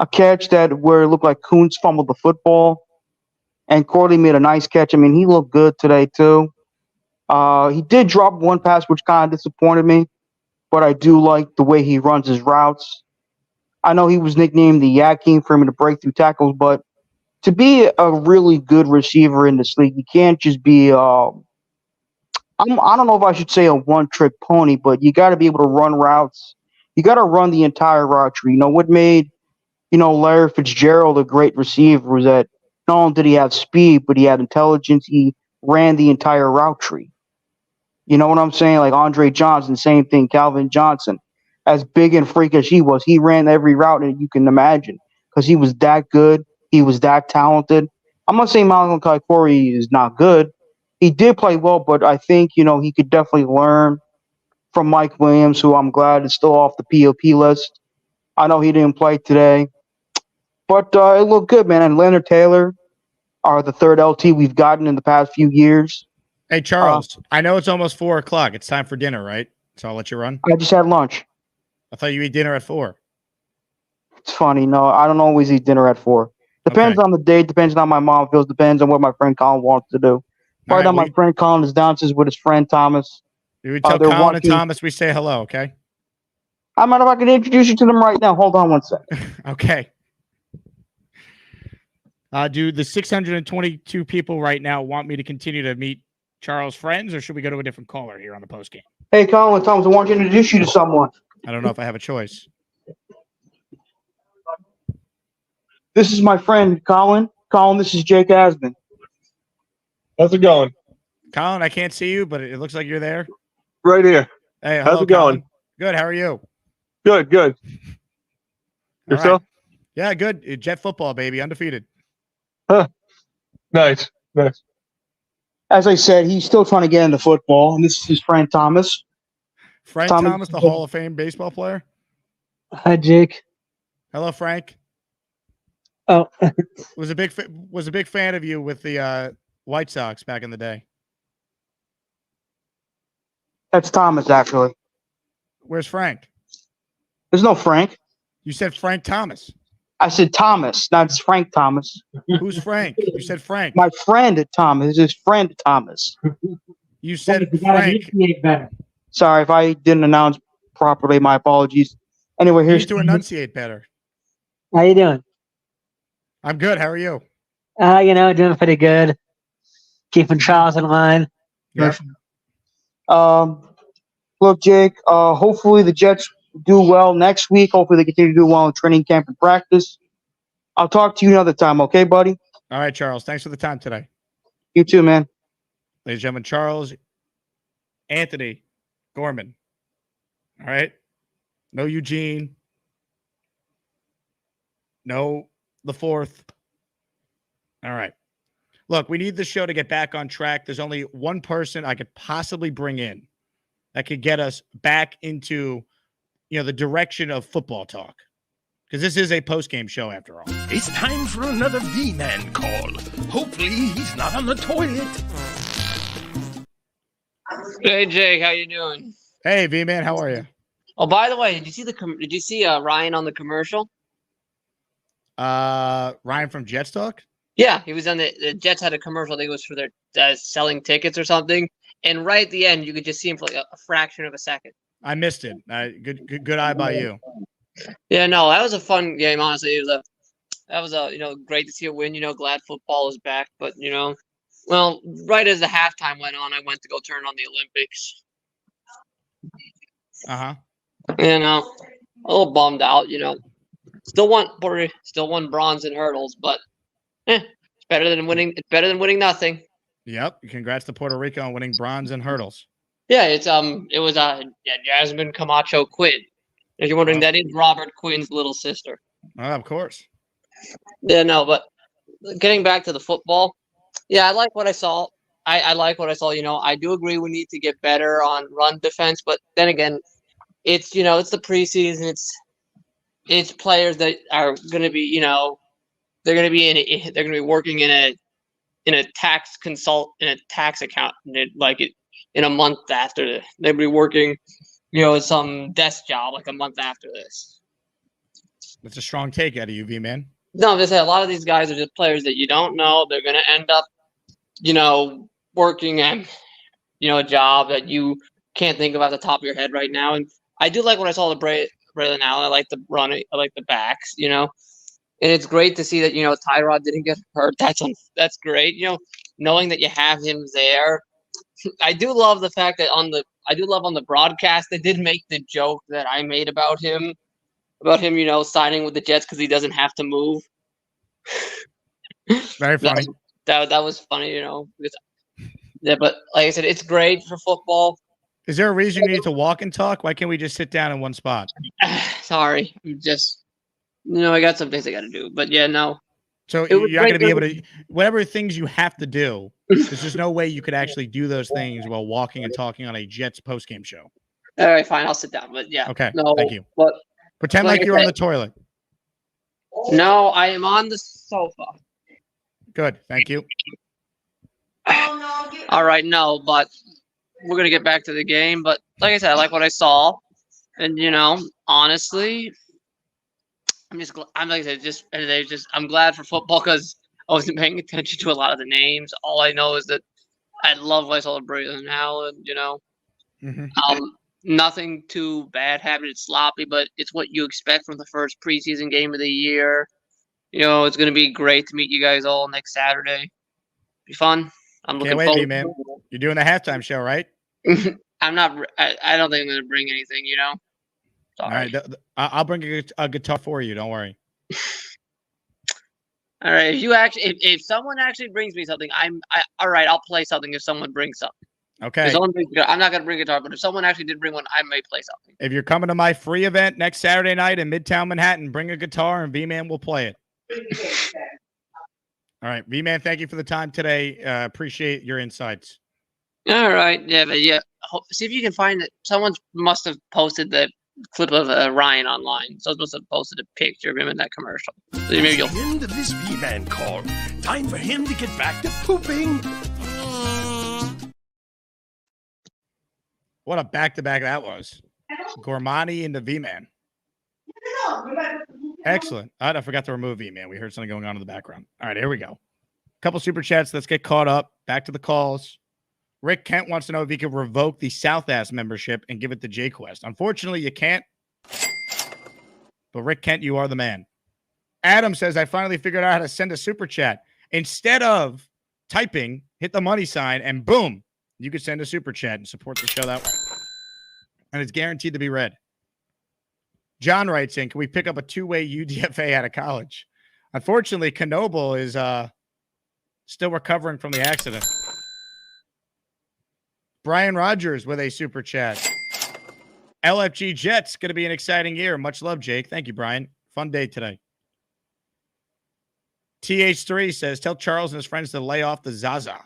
a catch where it looked like Kuntz fumbled the football, and Corley made a nice catch. I mean, he looked good today too. He did drop one pass, which kind of disappointed me, but I do like the way he runs his routes. I know he was nicknamed the Yak King for him to break through tackles, but to be a really good receiver in this league, you can't just be I don't know if I should say a one-trick pony, but you got to be able to run routes. You got to run the entire route tree. What made Larry Fitzgerald a great receiver was that not only did he have speed, but he had intelligence. He ran the entire route tree. You know what I'm saying? Like Andre Johnson, same thing. Calvin Johnson, as big and freak as he ran every route that you can imagine because he was that good. He was that talented. I'm not saying Malachi Corey is not good. He did play well, but I think, he could definitely learn from Mike Williams, who I'm glad is still off the POP list. I know he didn't play today, but it looked good, man. And Leonard Taylor are the third LT we've gotten in the past few years. Hey, Charles, I know it's almost 4 o'clock. It's time for dinner, right? So I'll let you run. I just had lunch. I thought you eat dinner at 4. It's funny. No, I don't always eat dinner at 4. Depends on the day. Depends on how my mom feels. Depends on what my friend Colin wants to do. Right now, my friend Colin is downstairs with his friend Thomas. We tell Colin and Thomas we say hello, okay? I'm not if I can introduce you to them right now. Hold on one second. Okay. Do the 622 people right now want me to continue to meet Charles' friends, or should we go to a different caller here on the postgame? Hey, Colin, Thomas, I want to introduce you to someone. I don't know if I have a choice. This is my friend, Colin. Colin, this is Jake Asman. How's it going? Colin, I can't see you, but it looks like you're there. Right here. Hey, hello, how's it going? Colin. Good. How are you? Good, good. Yourself? Right. Yeah, good. Jet football, baby. Undefeated. Huh. Nice, nice. As I said, he's still trying to get into football, and this is his friend Thomas. Frank Thomas, the Hall of Fame baseball player. Hi, Jake. Hello, Frank. Oh, was a big fan of you with the White Sox back in the day. That's Thomas, actually. Where's Frank? There's no Frank. You said Frank Thomas. I said Thomas, not Frank Thomas. Who's Frank? You said Frank. My friend Thomas. His friend Thomas. You said Frank. Sorry if I didn't announce properly. My apologies. Anyway, You here's need to enunciate better. how you doing? I'm good. How are you? Doing pretty good. Keeping Charles in line. Yep. Look, Jake. Hopefully the Jets do well next week. Hopefully they continue to do well in training camp and practice. I'll talk to you another time, okay, buddy? All right, Charles. Thanks for the time today. You too, man. Ladies and gentlemen, Charles Anthony Gorman. All right. No Eugene. No the fourth. All right. Look, we need the show to get back on track. There's only one person I could possibly bring in that could get us back into, the direction of football talk. Because this is a post-game show after all. It's time for another V-Man call. Hopefully he's not on the toilet. Hey Jake, how you doing? Hey V-Man, how are you? Oh, by the way, did you see Ryan on the commercial? Ryan from Jets Talk? Yeah, he was on the Jets had a commercial. I think it was for their selling tickets or something. And right at the end, you could just see him for like a fraction of a second. I missed it. Good eye by you. Yeah, no, that was a fun game. Honestly, that was great to see a win. Glad football is back. But well, right as the halftime went on, I went to go turn on the Olympics. Uh-huh. A little bummed out. Still won bronze in hurdles, but it's better than winning. It's better than winning nothing. Yep. Congrats to Puerto Rico on winning bronze in hurdles. Yeah, it was Jasmine Camacho Quinn. If you're wondering, that is Robert Quinn's little sister. Oh, of course. Yeah, no, but getting back to the football, yeah, I like what I saw. I like what I saw. I do agree we need to get better on run defense, but then again, it's it's the preseason. It's players that are going to be they're going to be working in a tax account in a month after they'll be working some desk job like a month after this. That's a strong take out of you, V-Man. No, they say a lot of these guys are just players that you don't know. They're going to end up working at a job that you can't think of at the top of your head right now. And I do like what I saw with Braylon Allen. I like the running. I like the backs. And it's great to see that Tyrod didn't get hurt. That's great. Knowing that you have him there. I do love the fact that on the broadcast they did make the joke that I made about him signing with the Jets because he doesn't have to move. Very funny. That was funny, Yeah, but like I said, it's great for football. Is there a reason you need to walk and talk? Why can't we just sit down in one spot? Sorry, I'm just I got some things I got to do. But yeah, no. So you're not going to be able to whatever things you have to do. There's just no way you could actually do those things while walking and talking on a Jets postgame show. All right, fine, I'll sit down. But yeah, okay, no, thank you. But pretend like you're on the toilet. No, I am on the sofa. Good, thank you. All right, no, but we're gonna get back to the game. But like I said, I like what I saw, and honestly, I'm glad for football because I wasn't paying attention to a lot of the names. All I know is that I love what I saw with Braylon Allen. Nothing too bad happened. It's sloppy, but it's what you expect from the first preseason game of the year. It's going to be great to meet you guys all next Saturday. Be fun. I'm looking forward. Can't wait, man. You're doing the halftime show, right? I'm not. I don't think I'm going to bring anything. Sorry. All right, I'll bring a guitar for you. Don't worry. All right. If someone actually brings me something, all right. I'll play something if someone brings something. Okay. I'm not going to bring a guitar, but if someone actually did bring one, I may play something. If you're coming to my free event next Saturday night in Midtown Manhattan, bring a guitar and V-Man will play it. All right, V-Man, thank you for the time today. Appreciate your insights. All right. Yeah, but yeah. See if you can find it. Someone must have posted the clip of Ryan online. So must have posted a picture of him in that commercial. So maybe you'll... End of this V-Man call. Time for him to get back to pooping. What a back-to-back that was. Gormani into V-Man. Excellent. I forgot to remove V-Man. We heard something going on in the background. All right, here we go. Couple super chats. Let's get caught up. Back to the calls. Rick Kent wants to know if he could revoke the South Ass membership and give it to J-Quest. Unfortunately, you can't. But Rick Kent, you are the man. Adam says, I finally figured out how to send a super chat. Instead of typing, hit the money sign, and boom, you could send a super chat and support the show that way. And it's guaranteed to be read. John writes in, can we pick up a two-way UDFA out of college? Unfortunately, Knoble is still recovering from the accident. Brian Rogers with a super chat. LFG Jets, going to be an exciting year. Much love, Jake. Thank you, Brian. Fun day today. TH3 says, tell Charles and his friends to lay off the Zaza.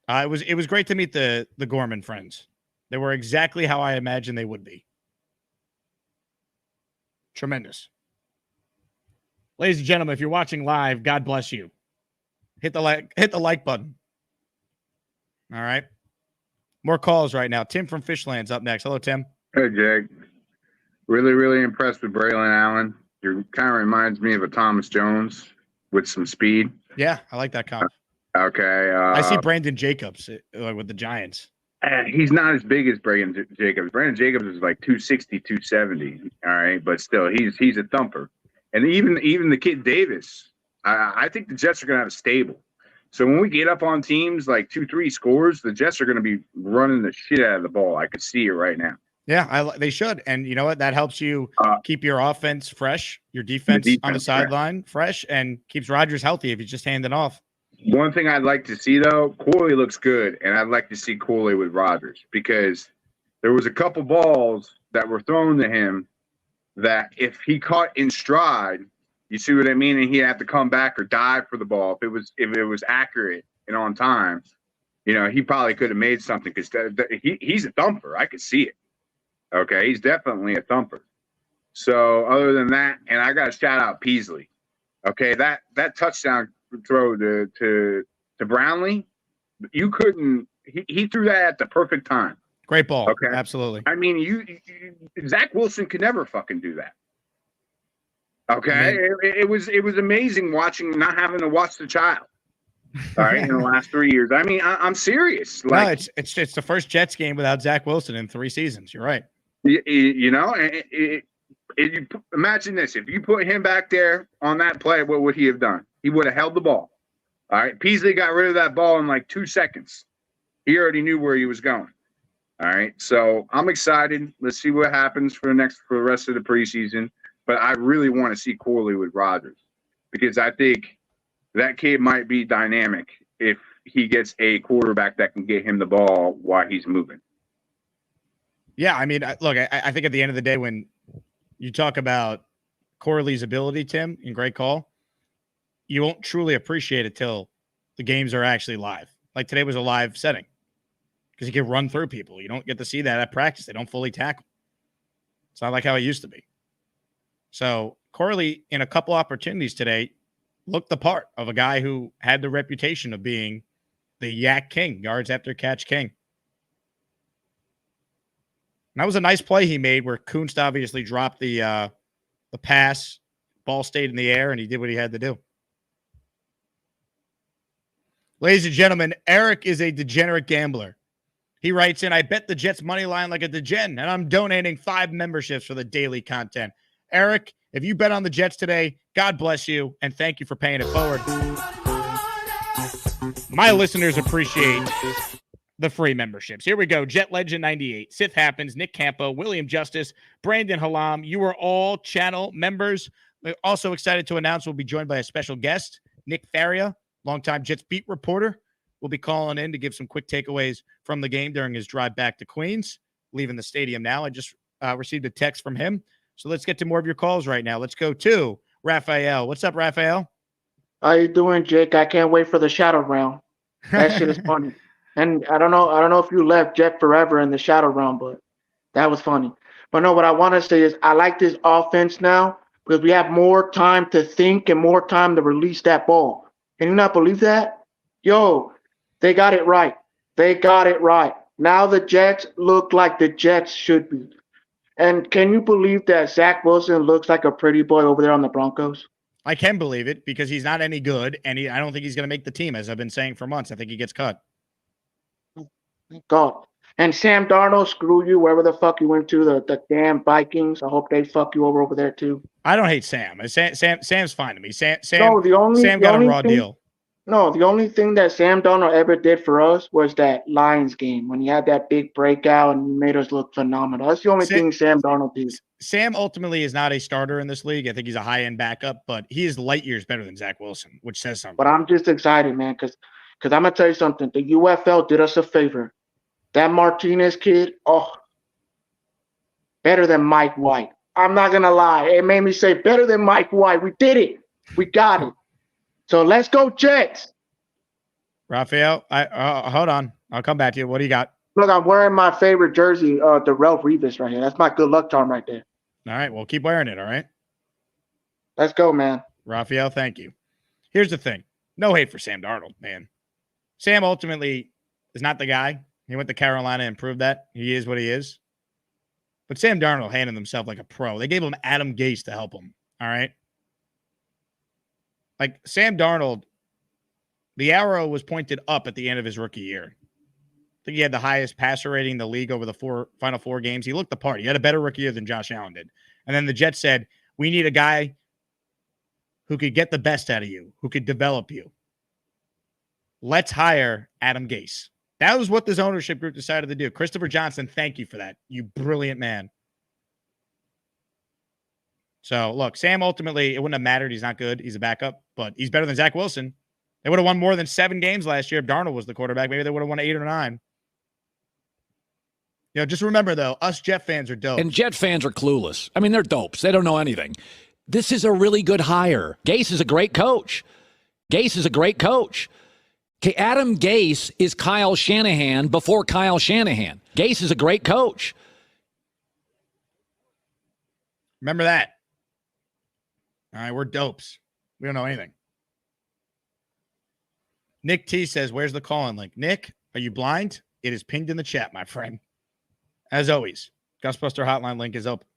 It was great to meet the Gorman friends. They were exactly how I imagined they would be. Tremendous. Ladies and gentlemen, if you're watching live, God bless you. Hit the like button. All right. More calls right now. Tim from Fishland's up next. Hello, Tim. Hey, Jake. Really, really impressed with Braylon Allen. You kind of reminds me of a Thomas Jones with some speed. Yeah, I like that comp. Okay. I see Brandon Jacobs with the Giants. He's not as big as Brandon Jacobs. Brandon Jacobs is like 260, 270. All right, but still, he's a thumper. And even the kid Davis, I think the Jets are going to have a stable. So when we get up on teams like 2-3 scores, the Jets are going to be running the shit out of the ball. I could see it right now. Yeah, they should. And you know what? That helps you keep your offense fresh, your defense on the sideline fresh, and keeps Rodgers healthy if you just hand it off. One thing I'd like to see, though, Corley looks good, and I'd like to see Corley with Rodgers because there was a couple balls that were thrown to him that if he caught in stride, you see what I mean, and he had to come back or dive for the ball. If it was accurate and on time, you know, he probably could have made something because he's a thumper. I could see it. Okay, he's definitely a thumper. So other than that, and I got to shout out Peasley. Okay, that touchdown throw to Brownlee, you couldn't. He threw that at the perfect time. Great ball. Okay, Absolutely. I mean, Zach Wilson could never fucking do that. Okay, it was amazing watching, not having to watch the child. All right, in the last 3 years. I mean, I'm serious. Like, no, it's the first Jets game without Zach Wilson in 3 seasons. You're right. You know, imagine this: if you put him back there on that play, what would he have done? He would have held the ball. All right, Peasley got rid of that ball in like 2 seconds. He already knew where he was going. All right, so I'm excited. Let's see what happens for the rest of the preseason. But I really want to see Corley with Rodgers because I think that kid might be dynamic if he gets a quarterback that can get him the ball while he's moving. Yeah, I mean, look, I think at the end of the day, when you talk about Corley's ability, Tim, and great call, you won't truly appreciate it till the games are actually live. Like today was a live setting because he can run through people. You don't get to see that at practice. They don't fully tackle. It's not like how it used to be. So Corley, in a couple opportunities today, looked the part of a guy who had the reputation of being the yak king, yards after catch king. And that was a nice play he made where Kunst obviously dropped the pass, ball stayed in the air, and he did what he had to do. Ladies and gentlemen, Eric is a degenerate gambler. He writes in, I bet the Jets money line like a degen, and I'm donating 5 memberships for the daily content. Eric, if you bet on the Jets today, God bless you, and thank you for paying it forward. My listeners appreciate the free memberships. Here we go. Jet Legend 98, Sith Happens, Nick Campo, William Justice, Brandon Halam. You are all channel members. We're also excited to announce we'll be joined by a special guest, Nick Faria, longtime Jets beat reporter. Will be calling in to give some quick takeaways from the game during his drive back to Queens. Leaving the stadium now. I just received a text from him. So let's get to more of your calls right now. Let's go to Raphael. What's up, Raphael? How you doing, Jake? I can't wait for the shadow realm. That shit is funny. And I don't know if you left Jet forever in the shadow realm, but that was funny. But no, what I want to say is I like this offense now because we have more time to think and more time to release that ball. Can you not believe that? Yo, they got it right. They got it right. Now the Jets look like the Jets should be. And can you believe that Zach Wilson looks like a pretty boy over there on the Broncos? I can believe it because he's not any good, and I don't think he's going to make the team, as I've been saying for months. I think he gets cut. Thank God. And Sam Darnold, screw you wherever the fuck you went to, the damn Vikings. I hope they fuck you over there too. I don't hate Sam. Sam's fine to me. Sam got a raw deal. No, the only thing that Sam Darnold ever did for us was that Lions game when he had that big breakout and he made us look phenomenal. That's the only thing Sam Darnold did. Sam ultimately is not a starter in this league. I think he's a high-end backup, but he is light years better than Zach Wilson, which says something. But I'm just excited, man, because I'm going to tell you something. The UFL did us a favor. That Martinez kid, better than Mike White. I'm not going to lie. It made me say better than Mike White. We did it. We got it. So let's go Jets. Raphael, hold on. I'll come back to you. What do you got? Look, I'm wearing my favorite jersey, the Ralph Revis right here. That's my good luck charm right there. All right. Well, keep wearing it. All right. Let's go, man. Raphael, thank you. Here's the thing. No hate for Sam Darnold, man. Sam ultimately is not the guy. He went to Carolina and proved that. He is what he is. But Sam Darnold handled himself like a pro. They gave him Adam Gase to help him. All right. Like Sam Darnold, the arrow was pointed up at the end of his rookie year. I think he had the highest passer rating in the league over the final 4 games. He looked the part. He had a better rookie year than Josh Allen did. And then the Jets said, we need a guy who could get the best out of you, who could develop you. Let's hire Adam Gase. That was what this ownership group decided to do. Christopher Johnson, thank you for that. You brilliant man. So, look, Sam ultimately, it wouldn't have mattered. He's not good. He's a backup, but he's better than Zach Wilson. They would have won more than 7 games last year if Darnold was the quarterback. Maybe they would have won 8 or 9. Just remember, though, us Jet fans are dope. And Jet fans are clueless. I mean, they're dopes. They don't know anything. This is a really good hire. Gase is a great coach. Okay, Adam Gase is Kyle Shanahan before Kyle Shanahan. Gase is a great coach. Remember that. All right, we're dopes. We don't know anything. Nick T says, where's the call-in link? Nick, are you blind? It is pinged in the chat, my friend. As always, Gusbuster Hotline link is open.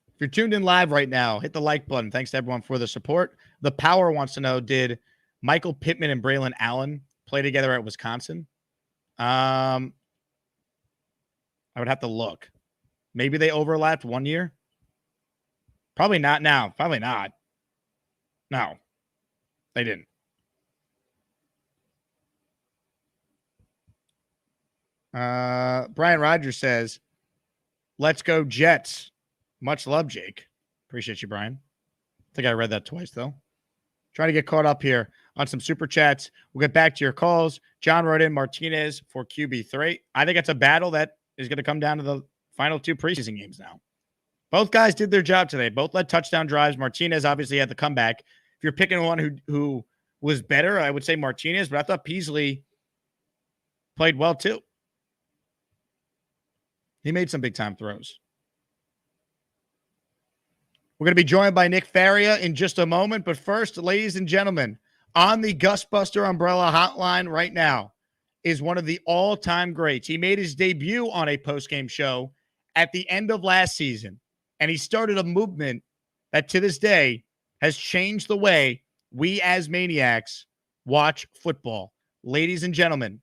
If you're tuned in live right now, hit the like button. Thanks to everyone for the support. The Power wants to know, did Michael Pittman and Braylon Allen play together at Wisconsin? I would have to look. Maybe they overlapped 1 year. Probably not now. Probably not. No, they didn't. Brian Rogers says, let's go Jets. Much love, Jake. Appreciate you, Brian. I think I read that twice, though. Trying to get caught up here on some super chats. We'll get back to your calls. John wrote in Martinez for QB3. I think it's a battle that is going to come down to the final 2 preseason games now. Both guys did their job today. Both led touchdown drives. Martinez obviously had the comeback. If you're picking one who was better, I would say Martinez, but I thought Peasley played well too. He made some big-time throws. We're going to be joined by Nick Faria in just a moment, but first, ladies and gentlemen, on the Gusbuster Umbrella Hotline right now is one of the all-time greats. He made his debut on a postgame show at the end of last season, and he started a movement that to this day has changed the way we as maniacs watch football. Ladies and gentlemen,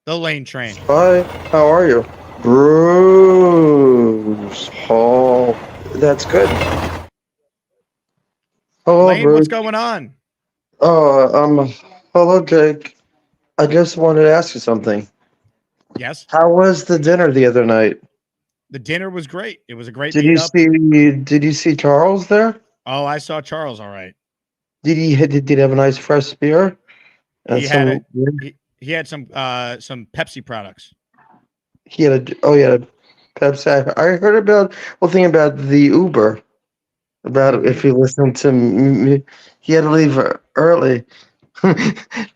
the Lane Train. Hi, how are you? Bruce Hall. That's good. Hello, Lane, Bruce. what's going on? Hello, Jake. I just wanted to ask you something. Yes. How was the dinner the other night? The dinner was great. It was a great Did you meetup. Did you see Charles there? Oh, I saw Charles. All right. Did he have a nice fresh beer? And He had he had some Pepsi products. He had a Pepsi. I heard about thing about the Uber. About if you listen to me, he had to leave early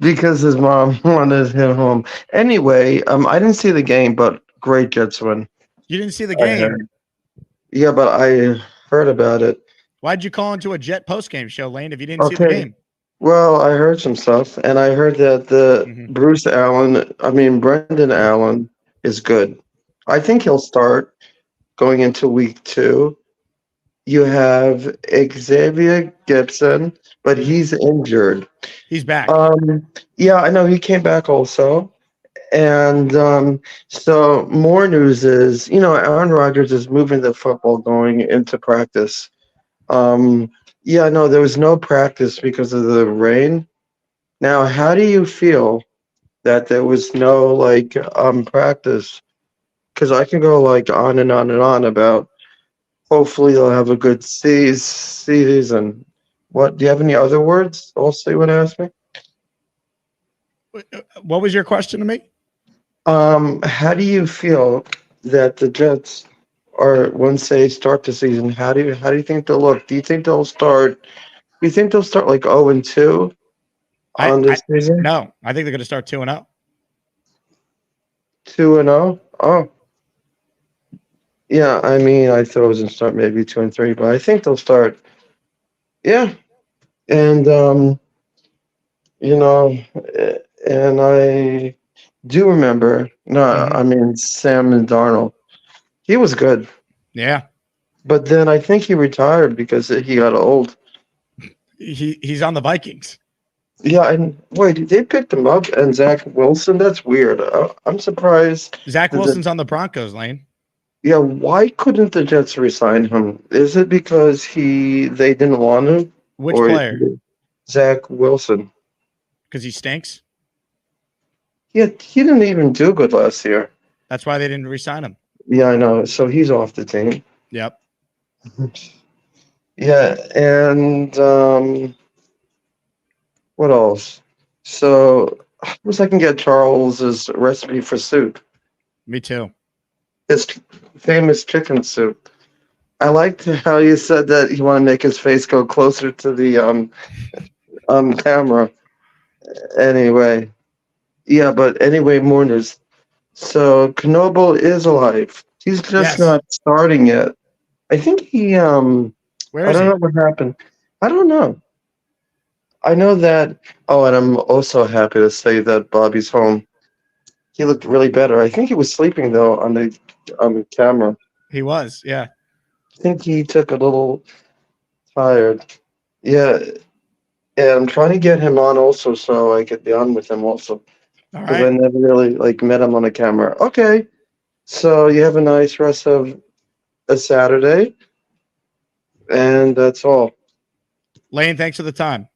because his mom wanted him home. Anyway, I didn't see the game, but great Jets win. You didn't see the game? Yeah, but I heard about it. Why'd you call into a Jet postgame show, Lane, if you didn't see the game? Well, I heard some stuff, and I heard that Brendan Allen is good. I think he'll start going into week 2. You have Xavier Gibson, but he's injured. He's back. Yeah, I know he came back also. And so more news is, Aaron Rodgers is moving the football going into practice. Yeah, no, there was no practice because of the rain. Now, how do you feel that there was no practice? Because I can go on and on and on about hopefully they'll have a good season. What do you have any other words also you want to ask me? What was your question to me? How do you feel that the Jets are once they start the season? How do you think they'll look? Do you think they'll start? Do you think they'll start 0-2 on this season? No, I think they're going to start 2-0. 2-0. Oh, yeah. I mean, I thought it was going to start maybe 2-3, but I think they'll start. Yeah, and and I do remember. No, I mean Sam and Darnold. He was good. Yeah. But then I think he retired because he got old. He's on the Vikings. Yeah, and wait, they picked him up and Zach Wilson? That's weird. I'm surprised. Zach Wilson's on the Broncos, Lane. Yeah, why couldn't the Jets re-sign him? Is it because they didn't want him? Which player? Zach Wilson. Because he stinks? he didn't even do good last year. That's why they didn't re-sign him. Yeah, I know. So he's off the team. Yep. Yeah, and what else? So I wish I can get Charles's recipe for soup. Me too. His famous chicken soup. I liked how you said that you want to make his face go closer to the camera. Anyway, yeah, but anyway, more news. So Knoble is alive. He's just not starting yet. I think he Where I is don't he? know what happened. I don't know. I know that. Oh, and I'm also happy to say that Bobby's home. He looked really better. I think he was sleeping though on the camera. He was, yeah. I think he took a little tired. Yeah, and I'm trying to get him on also so I could be on with him also. All Because right. I never really met him on the camera. Okay, so you have a nice rest of a Saturday, and that's all. Lane, thanks for the time.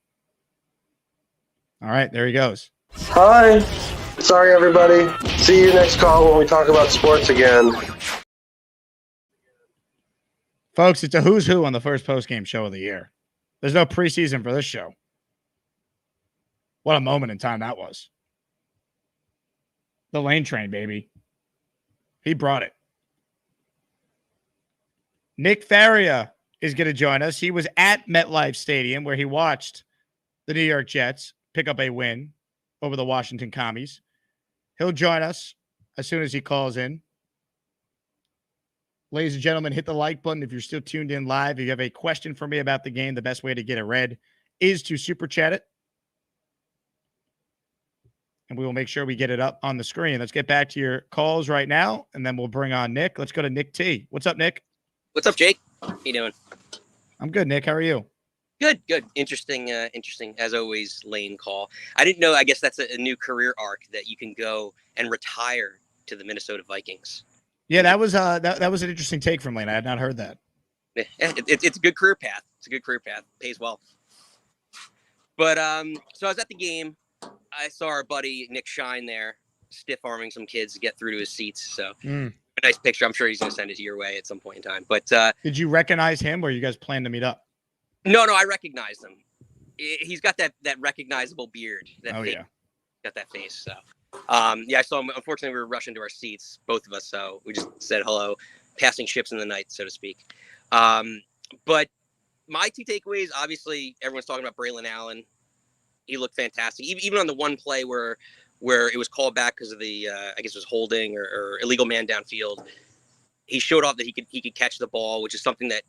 All right, there he goes. Hi. Sorry, everybody. See you next call when we talk about sports again. Folks, it's a who's who on the first post-game show of the year. There's no preseason for this show. What a moment in time that was. The Lane train, baby. He brought it. Nick Faria is going to join us. He was at MetLife Stadium where he watched the New York Jets pick up a win over the Washington Commies. He'll join us as soon as he calls in. Ladies and gentlemen, hit the like button if you're still tuned in live. If you have a question for me about the game, the best way to get it read is to super chat it. And we will make sure we get it up on the screen. Let's get back to your calls right now, and then we'll bring on Nick. Let's go to Nick T. What's up, Nick? What's up, Jake? How you doing? I'm good, Nick. How are you? Good. Interesting as always. Lane call. I didn't know. I guess that's a new career arc that you can go and retire to the Minnesota Vikings. Yeah, that was that was an interesting take from Lane. I had not heard that. It's a good career path. It's a good career path. Pays well. But so I was at the game. I saw our buddy Nick Shine there, stiff arming some kids to get through to his seats. So a nice picture. I'm sure he's going to send it to your way at some point in time. But did you recognize him, or you guys plan to meet up? No, I recognized him. He's got that recognizable beard. Yeah, got that face. So yeah, I saw him. Unfortunately, we were rushing to our seats, both of us. So we just said hello, passing ships in the night, so to speak. But my two takeaways, obviously, everyone's talking about Braylon Allen. He looked fantastic, even on the one play where it was called back because of the I guess it was holding or illegal man downfield. He showed off that he could catch the ball, which is something that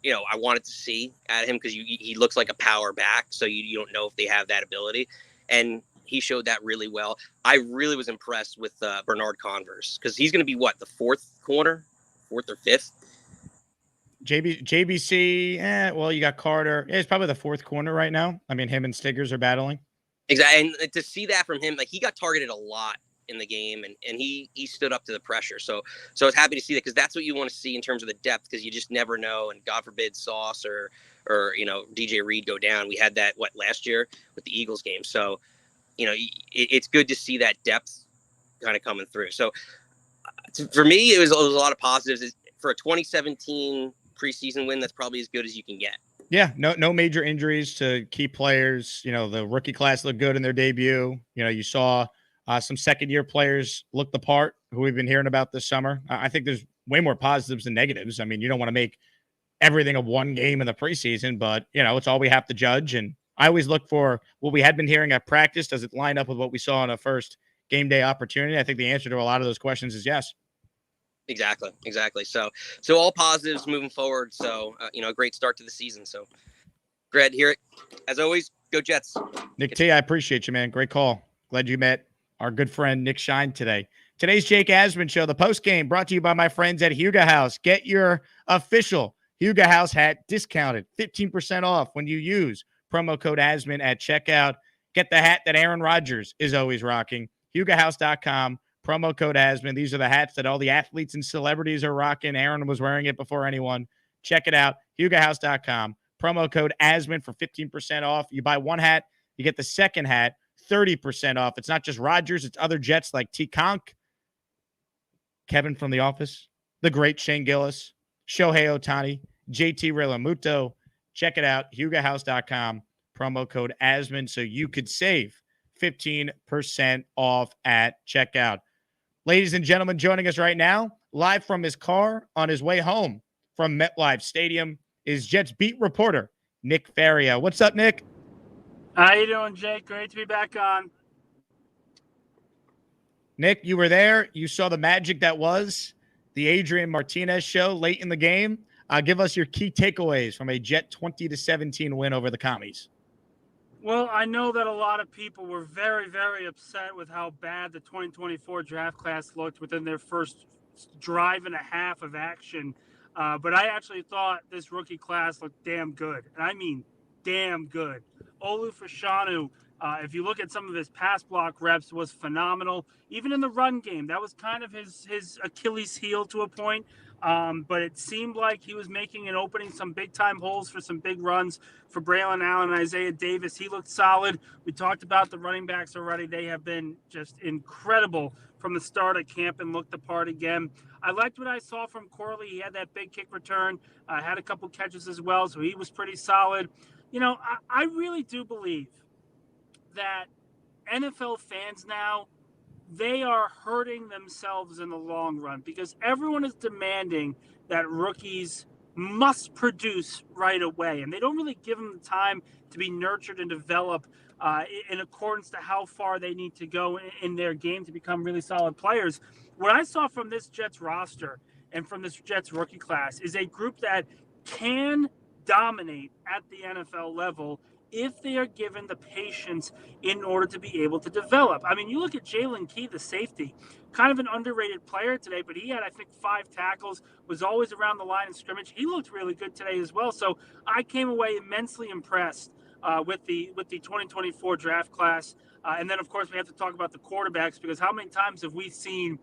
I wanted to see at him because he looks like a power back, so you don't know if they have that ability, and he showed that really well. I really was impressed with Bernard Converse because he's going to be the fourth or fifth. JBC, well, you got Carter. Yeah, he's probably the fourth corner right now. I mean, him and Stiggers are battling. Exactly, and to see that from him, he got targeted a lot in the game, and he stood up to the pressure. So I was happy to see that because that's what you want to see in terms of the depth because you just never know. And God forbid Sauce or DJ Reed go down. We had that last year with the Eagles game. So it's good to see that depth kind of coming through. So for me, it was a lot of positives. For a 2017 preseason win, that's probably as good as you can get. Yeah, no major injuries to key players. The rookie class looked good in their debut. You saw some second-year players look the part who we've been hearing about this summer. I think there's way more positives than negatives. I mean, you don't want to make everything a one game in the preseason, but, it's all we have to judge. And I always look for what we had been hearing at practice. Does it line up with what we saw in a first game day opportunity? I think the answer to a lot of those questions is yes. Exactly. So all positives moving forward. So, a great start to the season. So glad to hear it. As always, go Jets. Nick T, I appreciate you, man. Great call. Glad you met our good friend Nick Shine today. Today's Jake Asman Show, the post game brought to you by my friends at Huga House. Get your official Huga House hat discounted, 15% off when you use promo code Asman at checkout. Get the hat that Aaron Rodgers is always rocking. HugaHouse.com. Promo code Asman. These are the hats that all the athletes and celebrities are rocking. Aaron was wearing it before anyone. Check it out. HugaHouse.com. Promo code Asman for 15% off. You buy one hat, you get the second hat 30% off. It's not just Rodgers, it's other Jets like T. Conk, Kevin from The Office, the great Shane Gillis, Shohei Ohtani, JT Realmuto. Check it out, HugaHouse.com, promo code Asman, so you could save 15% off at checkout. Ladies and gentlemen, joining us right now, live from his car on his way home from MetLife Stadium, is Jets beat reporter Nick Faria. What's up, Nick? How you doing, Jake? Great to be back on. Nick, you were there. You saw the magic that was the Adrian Martinez show late in the game. Give us your key takeaways from a Jet 20-17 win over the Commies. Well, I know that a lot of people were very, very upset with how bad the 2024 draft class looked within their first drive and a half of action. But I actually thought this rookie class looked damn good. And I mean damn good. Olu Fashanu, if you look at some of his pass block reps, was phenomenal. Even in the run game, that was kind of his Achilles heel to a point. But it seemed like he was making and opening some big-time holes for some big runs for Braylon Allen and Isaiah Davis. He looked solid. We talked about the running backs already. They have been just incredible from the start of camp and looked the part again. I liked what I saw from Corley. He had that big kick return, had a couple catches as well, so he was pretty solid. You know, I really do believe that NFL fans now, they are hurting themselves in the long run because everyone is demanding that rookies must produce right away. And they don't really give them the time to be nurtured and develop in accordance to how far they need to go in their game to become really solid players. What I saw from this Jets roster and from this Jets rookie class is a group that can dominate at the NFL level if they are given the patience in order to be able to develop. I mean, you look at Jalen Key, the safety, kind of an underrated player today, but he had, I think, 5 tackles, was always around the line of scrimmage. He looked really good today as well. So I came away immensely impressed with the 2024 draft class. And then, of course, we have to talk about the quarterbacks because how many times have we seen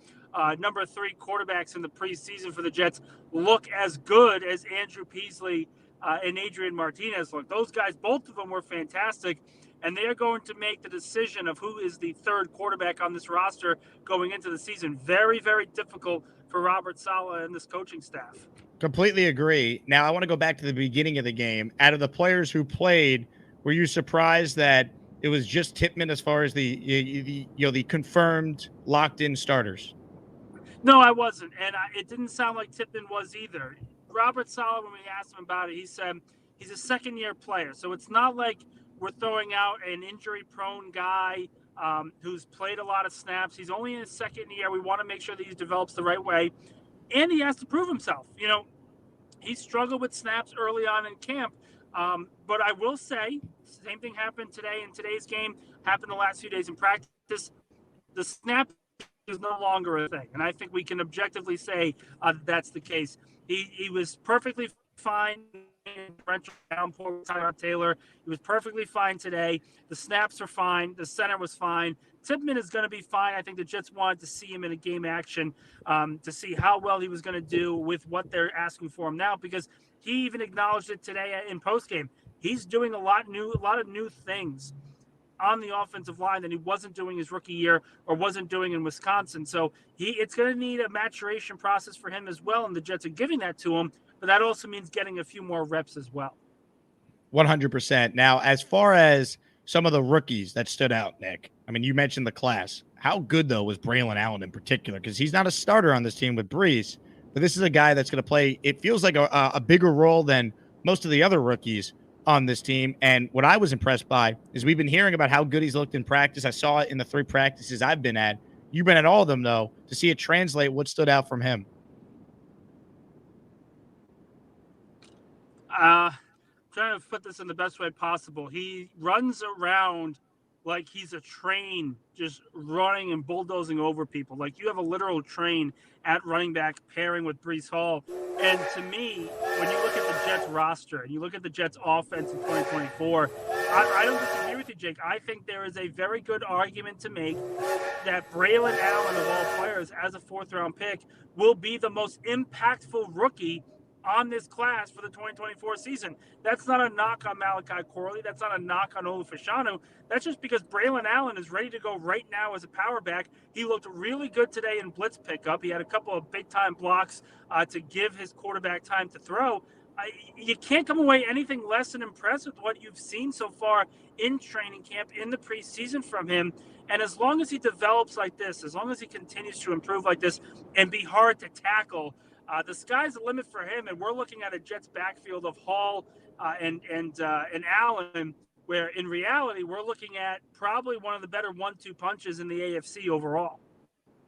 number 3 quarterbacks in the preseason for the Jets look as good as Andrew Peasley and Adrian Martinez look? Those guys, both of them were fantastic, and they are going to make the decision of who is the 3rd quarterback on this roster going into the season. Very, very difficult for Robert Saleh and this coaching staff. Completely agree. Now, I want to go back to the beginning of the game. Out of the players who played, were you surprised that it was just Tippmann as far as the confirmed locked-in starters? No, I wasn't, and it didn't sound like Tippmann was either. Robert Saleh, when we asked him about it, he said he's a second-year player. So it's not like we're throwing out an injury-prone guy who's played a lot of snaps. He's only in his second year. We want to make sure that he develops the right way. And he has to prove himself. You know, he struggled with snaps early on in camp. But I will say, same thing happened today in today's game, happened the last few days in practice. The snap is no longer a thing. And I think we can objectively say that's the case. He was perfectly fine in torrential downpour with Tyrod Taylor. He was perfectly fine today. The snaps are fine. The center was fine. Tippmann is going to be fine. I think the Jets wanted to see him in a game action to see how well he was going to do with what they're asking for him now, because he even acknowledged it today in postgame. He's doing a lot of new things on the offensive line that he wasn't doing his rookie year or wasn't doing in Wisconsin. So it's going to need a maturation process for him as well, and the Jets are giving that to him, but that also means getting a few more reps as well. 100%. Now, as far as some of the rookies that stood out, Nick, I mean, you mentioned the class. How good, though, was Braylon Allen in particular? Because he's not a starter on this team with Brees, but this is a guy that's going to play, it feels like a bigger role than most of the other rookies on this team. And what I was impressed by is we've been hearing about how good he's looked in practice. I saw it in the 3 practices I've been at. You've been at all of them, though, to see it translate. What stood out from him? Trying to put this in the best way possible. He runs around like he's a train, just running and bulldozing over people. Like you have a literal train at running back pairing with Breece Hall. And to me, when you look at the Jets roster and you look at the Jets offense in 2024, I don't disagree with you, Jake. I think there is a very good argument to make that Braylon Allen, of all players, as a 4th-round pick, will be the most impactful rookie on this class for the 2024 season. That's not a knock on Malachi Corley. That's not a knock on Olu Fashanu. That's just because Braylon Allen is ready to go right now as a power back. He looked really good today in blitz pickup. He had a couple of big-time blocks to give his quarterback time to throw. You can't come away anything less than impressed with what you've seen so far in training camp, in the preseason from him. And as long as he develops like this, as long as he continues to improve like this and be hard to tackle, the sky's the limit for him. And we're looking at a Jets backfield of Hall and Allen, where in reality, we're looking at probably one of the better 1-2 punches in the AFC overall.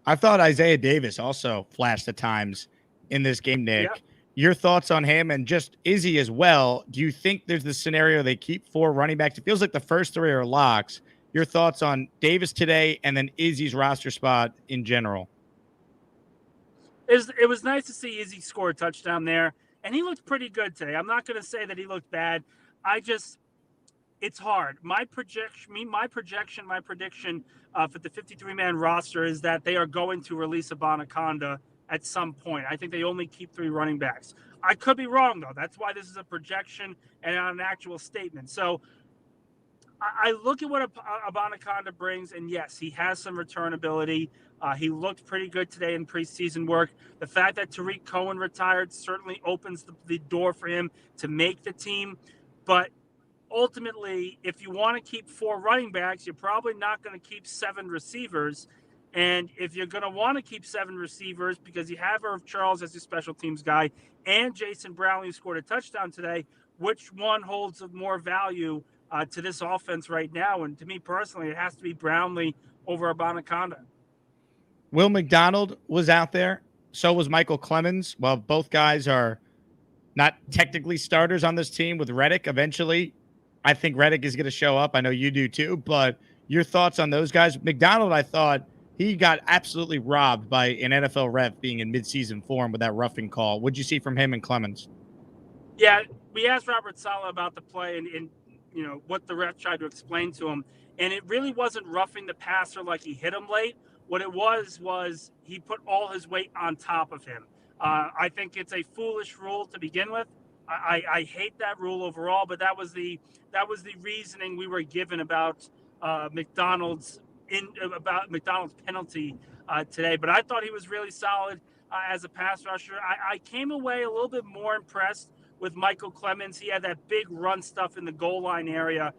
I thought Isaiah Davis also flashed at times in this game, Nick. Yeah. Your thoughts on him and just Izzy as well. Do you think there's the scenario they keep 4 running backs? It feels like the first 3 are locks. Your thoughts on Davis today and then Izzy's roster spot in general? It was nice to see Izzy score a touchdown there, and he looked pretty good today. I'm not going to say that he looked bad. It's hard. My prediction for the 53-man roster is that they are going to release Abanaconda at some point. I think they only keep 3 running backs. I could be wrong, though. That's why this is a projection and not an actual statement. So I look at what Abanaconda brings, and yes, he has some return ability. He looked pretty good today in preseason work. The fact that Tariq Cohen retired certainly opens the door for him to make the team. But ultimately, if you want to keep 4 running backs, you're probably not going to keep 7 receivers. And if you're going to want to keep 7 receivers because you have Irv Charles as your special teams guy and Jason Brownlee, who scored a touchdown today, which one holds more value to this offense right now? And to me personally, it has to be Brownlee over Abanaconda. Will McDonald was out there. So was Michael Clemens. Well, both guys are not technically starters on this team with Reddick. Eventually, I think Reddick is going to show up. I know you do too. But your thoughts on those guys? McDonald, I thought he got absolutely robbed by an NFL ref being in midseason form with that roughing call. What'd you see from him and Clemens? Yeah, we asked Robert Saleh about the play and what the ref tried to explain to him. And it really wasn't roughing the passer like he hit him late. What it was he put all his weight on top of him. I think it's a foolish rule to begin with. I hate that rule overall, but that was the reasoning we were given about McDonald's penalty today. But I thought he was really solid as a pass rusher. I came away a little bit more impressed with Michael Clemens. He had that big run stuff in the goal line area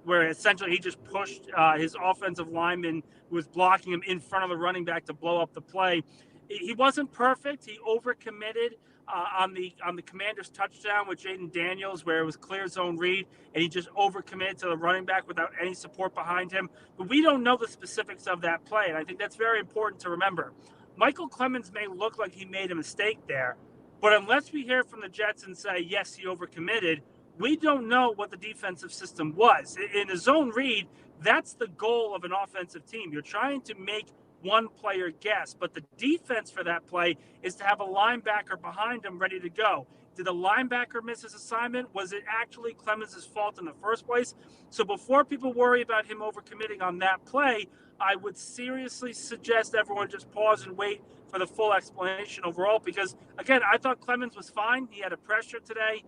where essentially he just pushed his offensive lineman who was blocking him in front of the running back to blow up the play. He wasn't perfect. He overcommitted on the Commanders' touchdown with Jaden Daniels, where it was clear zone read, and he just overcommitted to the running back without any support behind him. But we don't know the specifics of that play, and I think that's very important to remember. Michael Clemens may look like he made a mistake there, but unless we hear from the Jets and say, yes, he overcommitted, we don't know what the defensive system was. In a zone read, that's the goal of an offensive team. You're trying to make one player guess, but the defense for that play is to have a linebacker behind him ready to go. Did the linebacker miss his assignment? Was it actually Clemens' fault in the first place? So before people worry about him overcommitting on that play, I would seriously suggest everyone just pause and wait for the full explanation overall, because again, I thought Clemens was fine. He had a pressure today,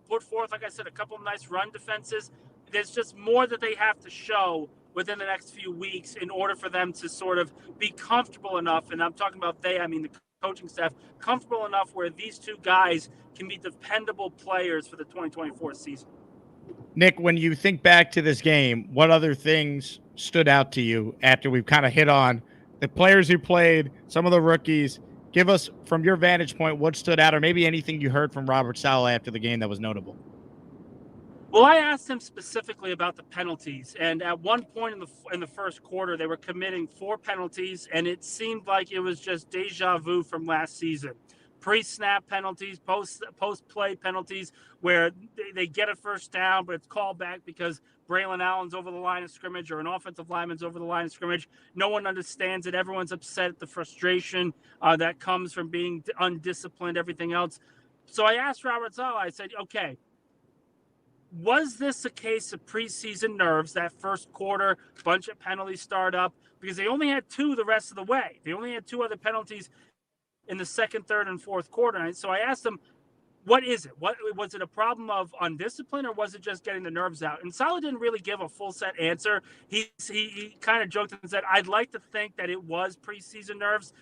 put forth, like I said, a couple of nice run defenses. There's just more that they have to show within the next few weeks in order for them to sort of be comfortable enough, and I'm talking about they, I mean the coaching staff, comfortable enough where these 2 guys can be dependable players for the 2024 season. Nick, when you think back to this game, what other things stood out to you after we've kind of hit on the players who played, some of the rookies? Give us, from your vantage point, what stood out, or maybe anything you heard from Robert Saleh after the game that was notable. Well, I asked him specifically about the penalties, and at one point in the first quarter, they were committing 4 penalties, and it seemed like it was just deja vu from last season. Pre-snap penalties, post-play penalties, where they get a first down, but it's called back because Braylon Allen's over the line of scrimmage or an offensive lineman's over the line of scrimmage. No one understands it. Everyone's upset at the frustration that comes from being undisciplined, everything else. So I asked Robert Saleh, I said, okay, was this a case of preseason nerves, that first quarter, bunch of penalties start up? Because they only had 2 the rest of the way. They only had 2 other penalties in the second, third, and fourth quarter. And so I asked him, what is it? What was it, a problem of undiscipline, or was it just getting the nerves out? And Saleh didn't really give a full set answer. He kind of joked and said, I'd like to think that it was preseason nerves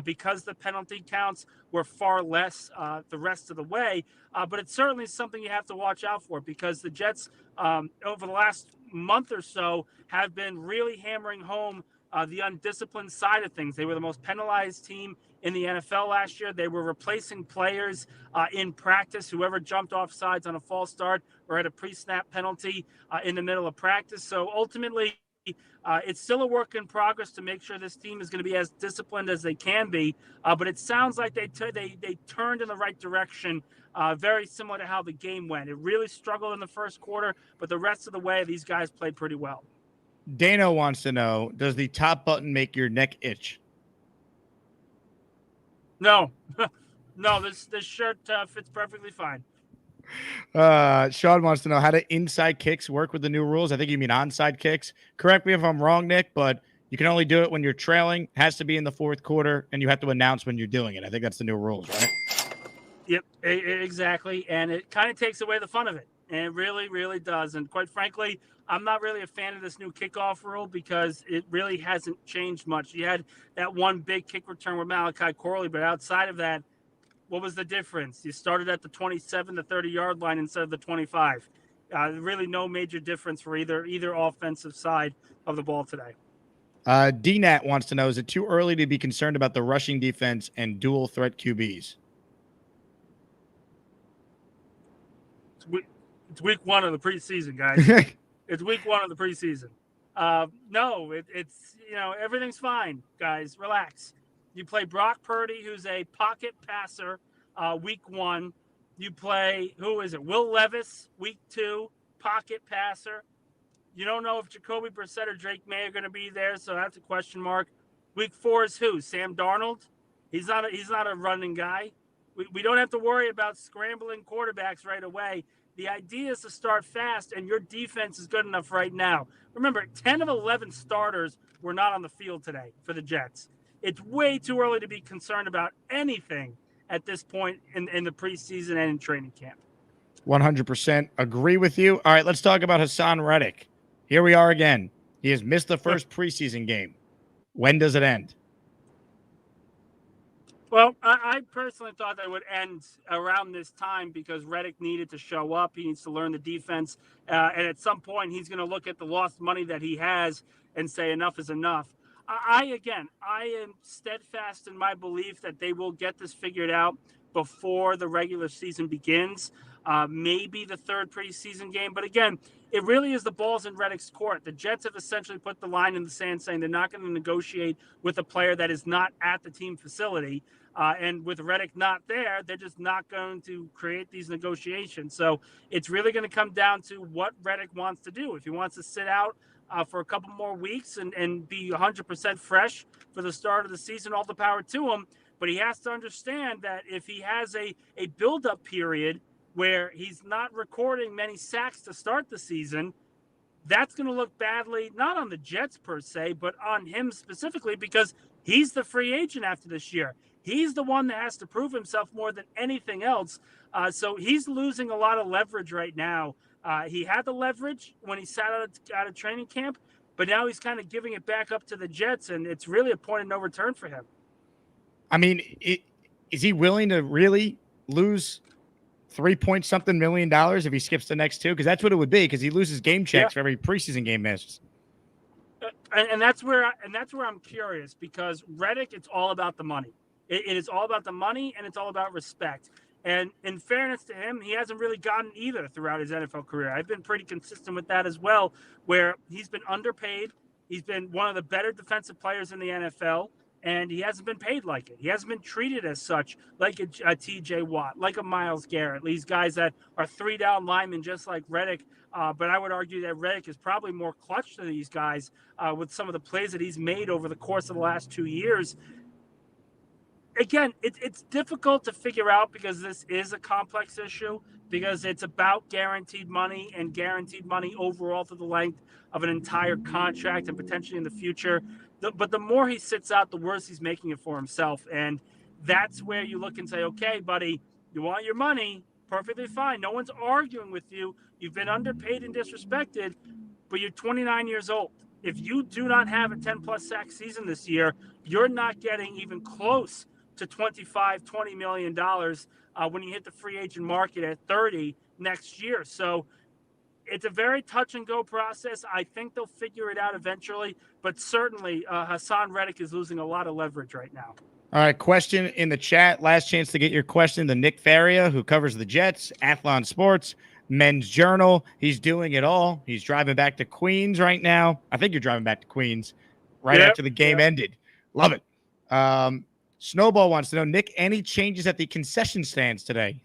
because the penalty counts were far less the rest of the way. But it's certainly something you have to watch out for, because the Jets over the last month or so have been really hammering home the undisciplined side of things. They were the most penalized team in the NFL last year. They were replacing players in practice, whoever jumped off sides on a false start or had a pre-snap penalty in the middle of practice. So ultimately, it's still a work in progress to make sure this team is going to be as disciplined as they can be. But it sounds like they turned in the right direction, very similar to how the game went. It really struggled in the first quarter, but the rest of the way, these guys played pretty well. Dano wants to know, does the top button make your neck itch? No, no, this shirt fits perfectly fine. Sean wants to know, how do inside kicks work with the new rules? I think you mean onside kicks. Correct me if I'm wrong, Nick, but you can only do it when you're trailing, has to be in the fourth quarter, and you have to announce when you're doing it. I think that's the new rules, right? Yep, exactly. And it kind of takes away the fun of it. And it really, really does. And quite frankly, I'm not really a fan of this new kickoff rule because it really hasn't changed much. You had that one big kick return with Malachi Corley, but outside of that, what was the difference? You started at the 27 to 30-yard line instead of the 25. Really no major difference for either offensive side of the ball today. DNAT wants to know, is it too early to be concerned about the rushing defense and dual threat QBs? It's week one of the preseason, guys. It's week one of the preseason. No, it's, everything's fine, guys. Relax. You play Brock Purdy, who's a pocket passer, week one. You play, who is it? Will Levis, week two, pocket passer. You don't know if Jacoby Brissett or Drake May are going to be there, so that's a question mark. Week four is who? Sam Darnold? He's not a running guy. We don't have to worry about scrambling quarterbacks right away. The idea is to start fast, and your defense is good enough right now. Remember, 10 of 11 starters were not on the field today for the Jets. It's way too early to be concerned about anything at this point in the preseason and in training camp. 100% agree with you. All right, let's talk about Hassan Reddick. Here we are again. He has missed the first preseason game. When does it end? Well, I personally thought that would end around this time because Reddick needed to show up. He needs to learn the defense. And at some point, he's going to look at the lost money that he has and say enough is enough. I am steadfast in my belief that they will get this figured out before the regular season begins. Maybe the third preseason game. But again, it really is the ball's in Reddick's court. The Jets have essentially put the line in the sand saying they're not going to negotiate with a player that is not at the team facility. And with Reddick not there, they're just not going to create these negotiations. So it's really going to come down to what Reddick wants to do. If he wants to sit out for a couple more weeks and be 100% fresh for the start of the season, all the power to him. But he has to understand that if he has a build-up period where he's not recording many sacks to start the season, that's going to look badly, not on the Jets per se, but on him specifically because he's the free agent after this year. He's the one that has to prove himself more than anything else. So he's losing a lot of leverage right now. He had the leverage when he sat out of training camp, but now he's kind of giving it back up to the Jets, and it's really a point of no return for him. I mean, is he willing to really lose $3-point-something million if he skips the next two? Because that's what it would be, because he loses game checks for every preseason game missed. And that's where I'm curious, because Reddick, it's all about the money. It is all about the money, and it's all about respect. And in fairness to him, he hasn't really gotten either throughout his NFL career. I've been pretty consistent with that as well, where he's been underpaid. He's been one of the better defensive players in the NFL, and he hasn't been paid like it. He hasn't been treated as such, like a T.J. Watt, like a Myles Garrett, these guys that are three-down linemen just like Reddick. But I would argue that Reddick is probably more clutch to these guys with some of the plays that he's made over the course of the last 2 years. Again, it's difficult to figure out because this is a complex issue, because it's about guaranteed money and guaranteed money overall for the length of an entire contract and potentially in the future. But the more he sits out, the worse he's making it for himself. And that's where you look and say, okay, buddy, you want your money, perfectly fine. No one's arguing with you. You've been underpaid and disrespected, but you're 29 years old. If you do not have a 10-plus sack season this year, you're not getting even close to $20 million when you hit the free agent market at 30 next year. So it's a very touch and go process. I think they'll figure it out eventually, but certainly Hassan Reddick is losing a lot of leverage right now. All right, question in the chat. Last chance to get your question. The Nick Faria, who covers the Jets, Athlon Sports, Men's Journal. He's doing it all. He's driving back to Queens right now. I think you're driving back to Queens right after the game ended. Love it. Snowball wants to know, Nick, any changes at the concession stands today?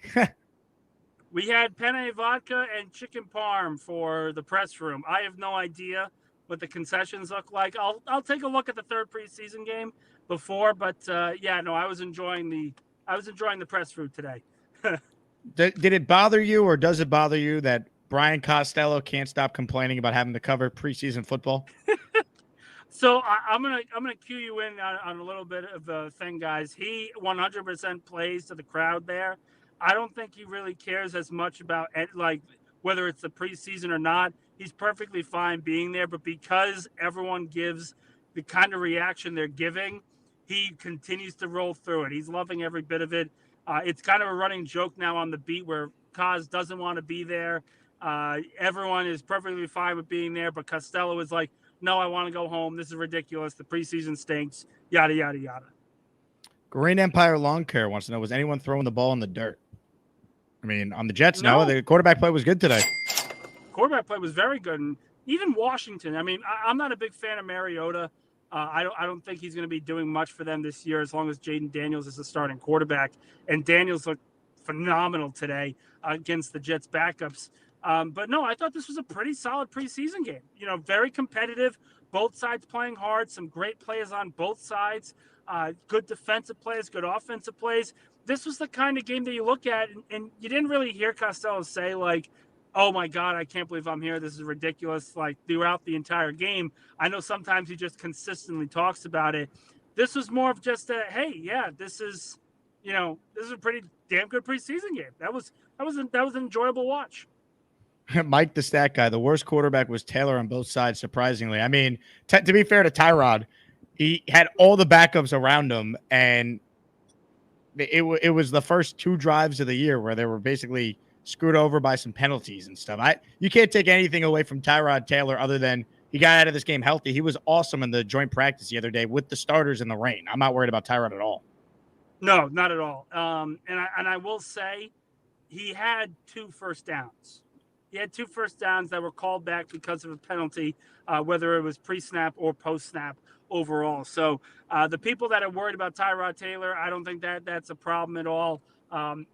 We had penne vodka and chicken parm for the press room. I have no idea what the concessions look like. I'll take a look at the third preseason game before, but I was enjoying the press room today. Did it bother you, or does it bother you that Brian Costello can't stop complaining about having to cover preseason football? So I'm gonna cue you in on a little bit of a thing, guys. He 100% plays to the crowd there. I don't think he really cares as much about like whether it's the preseason or not. He's perfectly fine being there, but because everyone gives the kind of reaction they're giving, he continues to roll through it. He's loving every bit of it. It's kind of a running joke now on the beat where Kaz doesn't want to be there. Everyone is perfectly fine with being there, but Costello is like, no, I want to go home. This is ridiculous. The preseason stinks. Yada, yada, yada. Green Empire Lawn Care wants to know, was anyone throwing the ball in the dirt? I mean, on the Jets, no. The quarterback play was good today. Quarterback play was very good. And even Washington, I mean, I'm not a big fan of Mariota. I don't think he's going to be doing much for them this year as long as Jaden Daniels is the starting quarterback. And Daniels looked phenomenal today against the Jets backups. But no, I thought this was a pretty solid preseason game. You know, very competitive, both sides playing hard, some great players on both sides, good defensive plays, good offensive plays. This was the kind of game that you look at, and you didn't really hear Costello say, like, oh my God, I can't believe I'm here. This is ridiculous. Like throughout the entire game, I know sometimes he just consistently talks about it. This was more of just a, hey, yeah, this is a pretty damn good preseason game. That was an enjoyable watch. Mike, the stat guy, the worst quarterback was Taylor on both sides, surprisingly. I mean, to be fair to Tyrod, he had all the backups around him, and it was the first two drives of the year where they were basically screwed over by some penalties and stuff. You can't take anything away from Tyrod Taylor other than he got out of this game healthy. He was awesome in the joint practice the other day with the starters in the rain. I'm not worried about Tyrod at all. No, not at all. And I will say he had 2 first downs. He had 2 first downs that were called back because of a penalty, whether it was pre-snap or post-snap overall. So the people that are worried about Tyrod Taylor, I don't think that's a problem at all.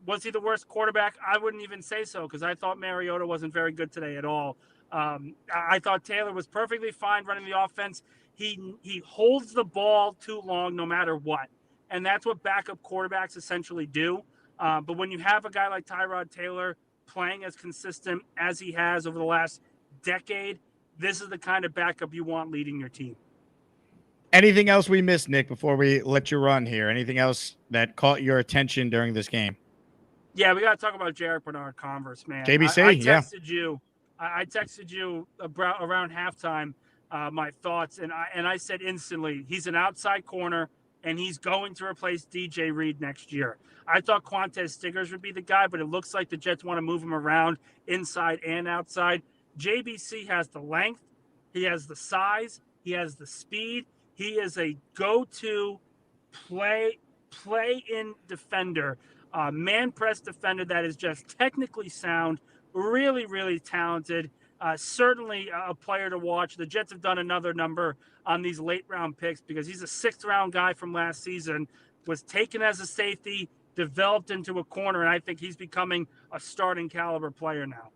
Was he the worst quarterback? I wouldn't even say so because I thought Mariota wasn't very good today at all. I thought Taylor was perfectly fine running the offense. He holds the ball too long no matter what, and that's what backup quarterbacks essentially do. But when you have a guy like Tyrod Taylor playing as consistent as he has over the last decade, this is the kind of backup you want leading your team. Anything else we missed, Nick, before we let you run here? Anything else that caught your attention during this game? Yeah, we got to talk about Jarek Bernard Converse, man. JBC, I texted you around halftime my thoughts, and I said instantly, he's an outside corner, and he's going to replace DJ Reed next year. I thought Quantez Stiggers would be the guy, but it looks like the Jets want to move him around inside and outside. JBC has the length. He has the size. He has the speed. He is a go-to play-in defender, man-press defender that is just technically sound, really, really talented, certainly a player to watch. The Jets have done another number on these late-round picks because he's a 6th-round guy from last season, was taken as a safety, developed into a corner, and I think he's becoming a starting caliber player now.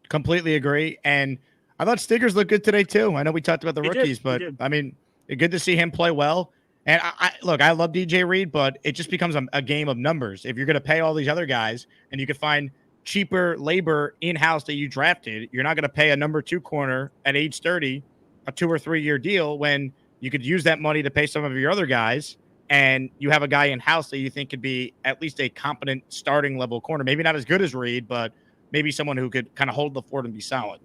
Completely agree. And I thought Stiggers looked good today, too. I know we talked about the rookies, but, I mean, good to see him play well. And I love DJ Reed, but it just becomes a game of numbers. If you're going to pay all these other guys and you can find cheaper labor in-house that you drafted, you're not going to pay a number 2 corner at age 30 a 2 or 3 year deal when you could use that money to pay some of your other guys and you have a guy in house that you think could be at least a competent starting level corner. Maybe not as good as Reed, but maybe someone who could kind of hold the fort and be solid.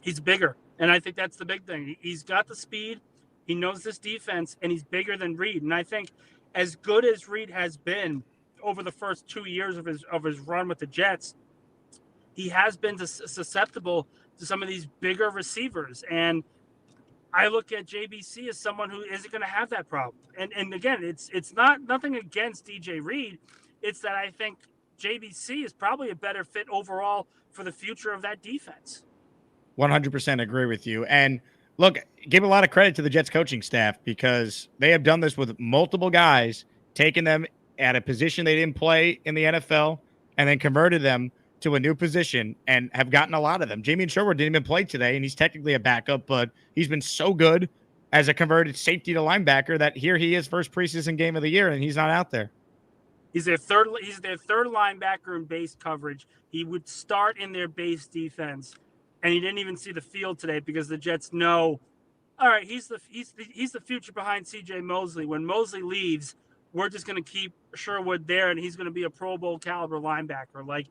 He's bigger, and I think that's the big thing. He's got the speed, he knows this defense, and he's bigger than Reed. And I think as good as Reed has been over the first 2 years of his run with the Jets, he has been susceptible to some of these bigger receivers. And I look at JBC as someone who isn't going to have that problem. And again, it's not nothing against DJ Reed. It's that I think JBC is probably a better fit overall for the future of that defense. 100% agree with you. And look, give a lot of credit to the Jets coaching staff because they have done this with multiple guys, taking them at a position they didn't play in the NFL and then converted them to a new position and have gotten a lot of them. Jamie Sherwood didn't even play today, and he's technically a backup, but he's been so good as a converted safety to linebacker that here he is, first preseason game of the year, and he's not out there. He's their third linebacker in base coverage. He would start in their base defense, and he didn't even see the field today because the Jets know, all right, he's the future behind C.J. Mosley. When Mosley leaves, we're just going to keep Sherwood there, and he's going to be a Pro Bowl caliber linebacker. Like,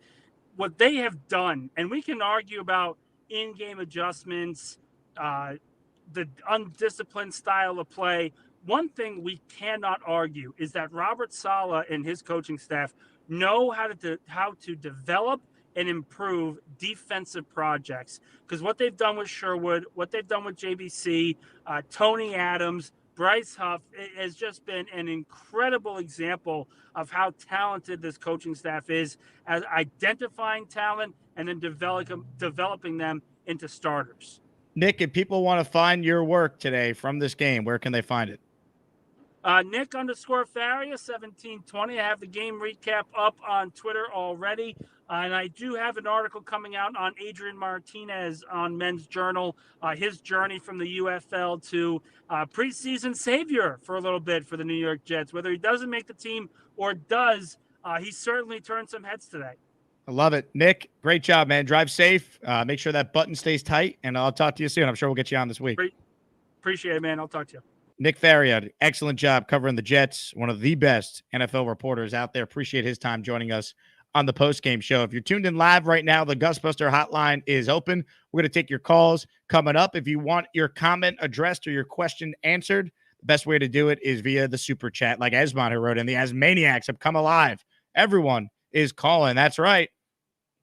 what they have done, and we can argue about in-game adjustments, the undisciplined style of play. One thing we cannot argue is that Robert Saleh and his coaching staff know how to develop and improve defensive projects. Because what they've done with Sherwood, what they've done with JBC, Tony Adams, Bryce Huff, it has just been an incredible example of how talented this coaching staff is at identifying talent and then developing them into starters. Nick, if people want to find your work today from this game, where can they find it? Nick_Faria 1720. I have the game recap up on Twitter already. And I do have an article coming out on Adrian Martinez on Men's Journal, his journey from the UFL to preseason savior for a little bit for the New York Jets. Whether he doesn't make the team or does, he certainly turned some heads today. I love it. Nick, great job, man. Drive safe. Make sure that button stays tight, and I'll talk to you soon. I'm sure we'll get you on this week. Appreciate it, man. I'll talk to you. Nick Faria, excellent job covering the Jets. One of the best NFL reporters out there. Appreciate his time joining us on the postgame show. If you're tuned in live right now, the Gusbuster hotline is open. We're going to take your calls coming up. If you want your comment addressed or your question answered, the best way to do it is via the super chat, like Asman, who wrote in. The Asmaniacs have come alive. Everyone is calling. That's right.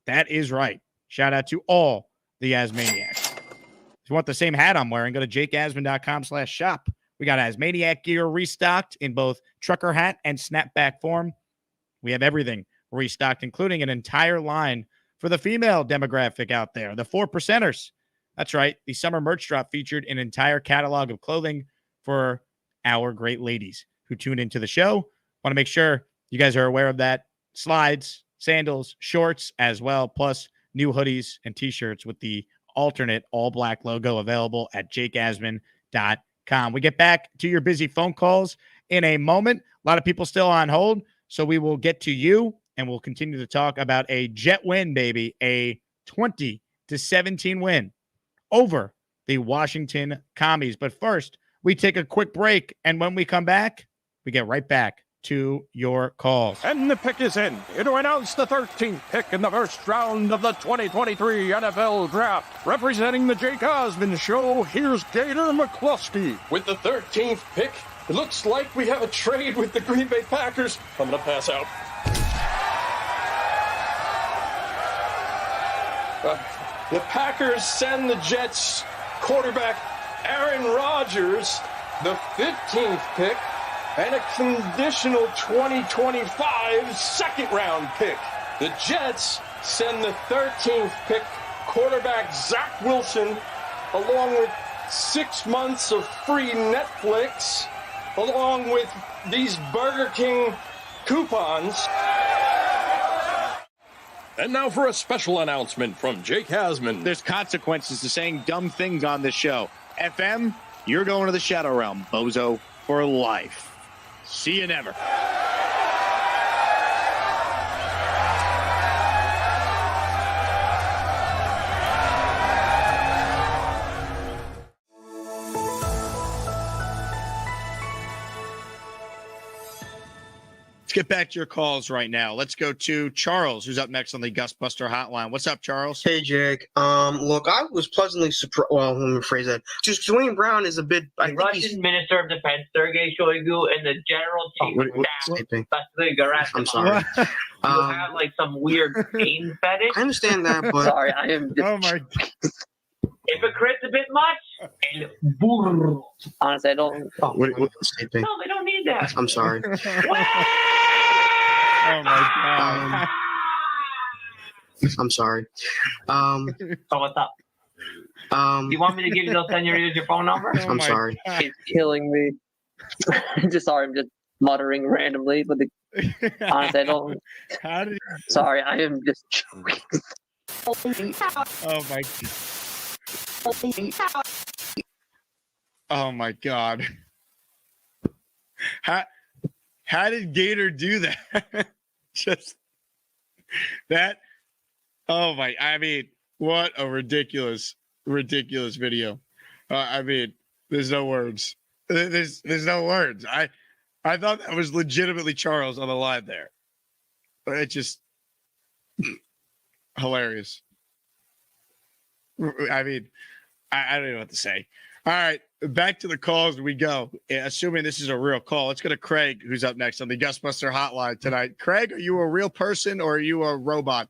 That is right. Shout out to all the Asmaniacs. If you want the same hat I'm wearing, go to jakeasman.com/shop. We got Asmaniac gear restocked in both trucker hat and snapback form. We have everything restocked, including an entire line for the female demographic out there, the 4%ers. That's right. The summer merch drop featured an entire catalog of clothing for our great ladies who tune into the show. Want to make sure you guys are aware of that. Slides, sandals, shorts as well, plus new hoodies and t-shirts with the alternate all-black logo available at jakeasman.com. We get back to your busy phone calls in a moment. A lot of people still on hold, so we will get to you, and we'll continue to talk about a Jet win, baby, a 20-17 win over the Washington Commies. But first, we take a quick break, and when we come back, we get right back to your calls. And the pick is in. Here to announce the 13th pick in the first round of the 2023 NFL Draft. Representing the Jake Osmond Show, here's Gator McCluskey. With the 13th pick, it looks like we have a trade with the Green Bay Packers. I'm going to pass out. The Packers send the Jets quarterback Aaron Rodgers the 15th pick and a conditional 2025 second-round pick. The Jets send the 13th pick quarterback Zach Wilson along with 6 months of free Netflix along with these Burger King coupons. And now for a special announcement from Jake Asman. There's consequences to saying dumb things on this show. FM, you're going to the Shadow Realm, bozo, for life. See you never. get back to your calls right now. Let's go to Charles, who's up next on the Gusbuster hotline. What's up, Charles? Hey, Jake. Look, I was pleasantly surprised. Well, let me rephrase that. Just Dwayne Brown is a bit. The Russian Minister of Defense, Sergei Shoigu, and the General Chief of Staff, Vasily Gerasimov. I'm sorry. You have like some weird pain fetish. I understand that, but sorry, I am. Oh my. Hypocrite's a bit much. And honestly, I don't. What No, they don't need that. I'm sorry. Oh my God. I'm sorry. So what's up? You want me to give you those senoritas your phone number? I'm sorry. It's killing me. I'm just muttering randomly, but honestly, I don't. How did Sorry, I am just joking. Oh my. Oh my God. How did Gator do that? Just that. Oh my. I mean, what a ridiculous video. I mean, there's no words. There's no words. I thought that was legitimately Charles on the line there. It just hilarious. I mean, I don't know what to say. All right, back to the calls we go. Assuming this is a real call, let's go to Craig, who's up next on the Gusbuster hotline tonight. Craig, are you a real person or are you a robot?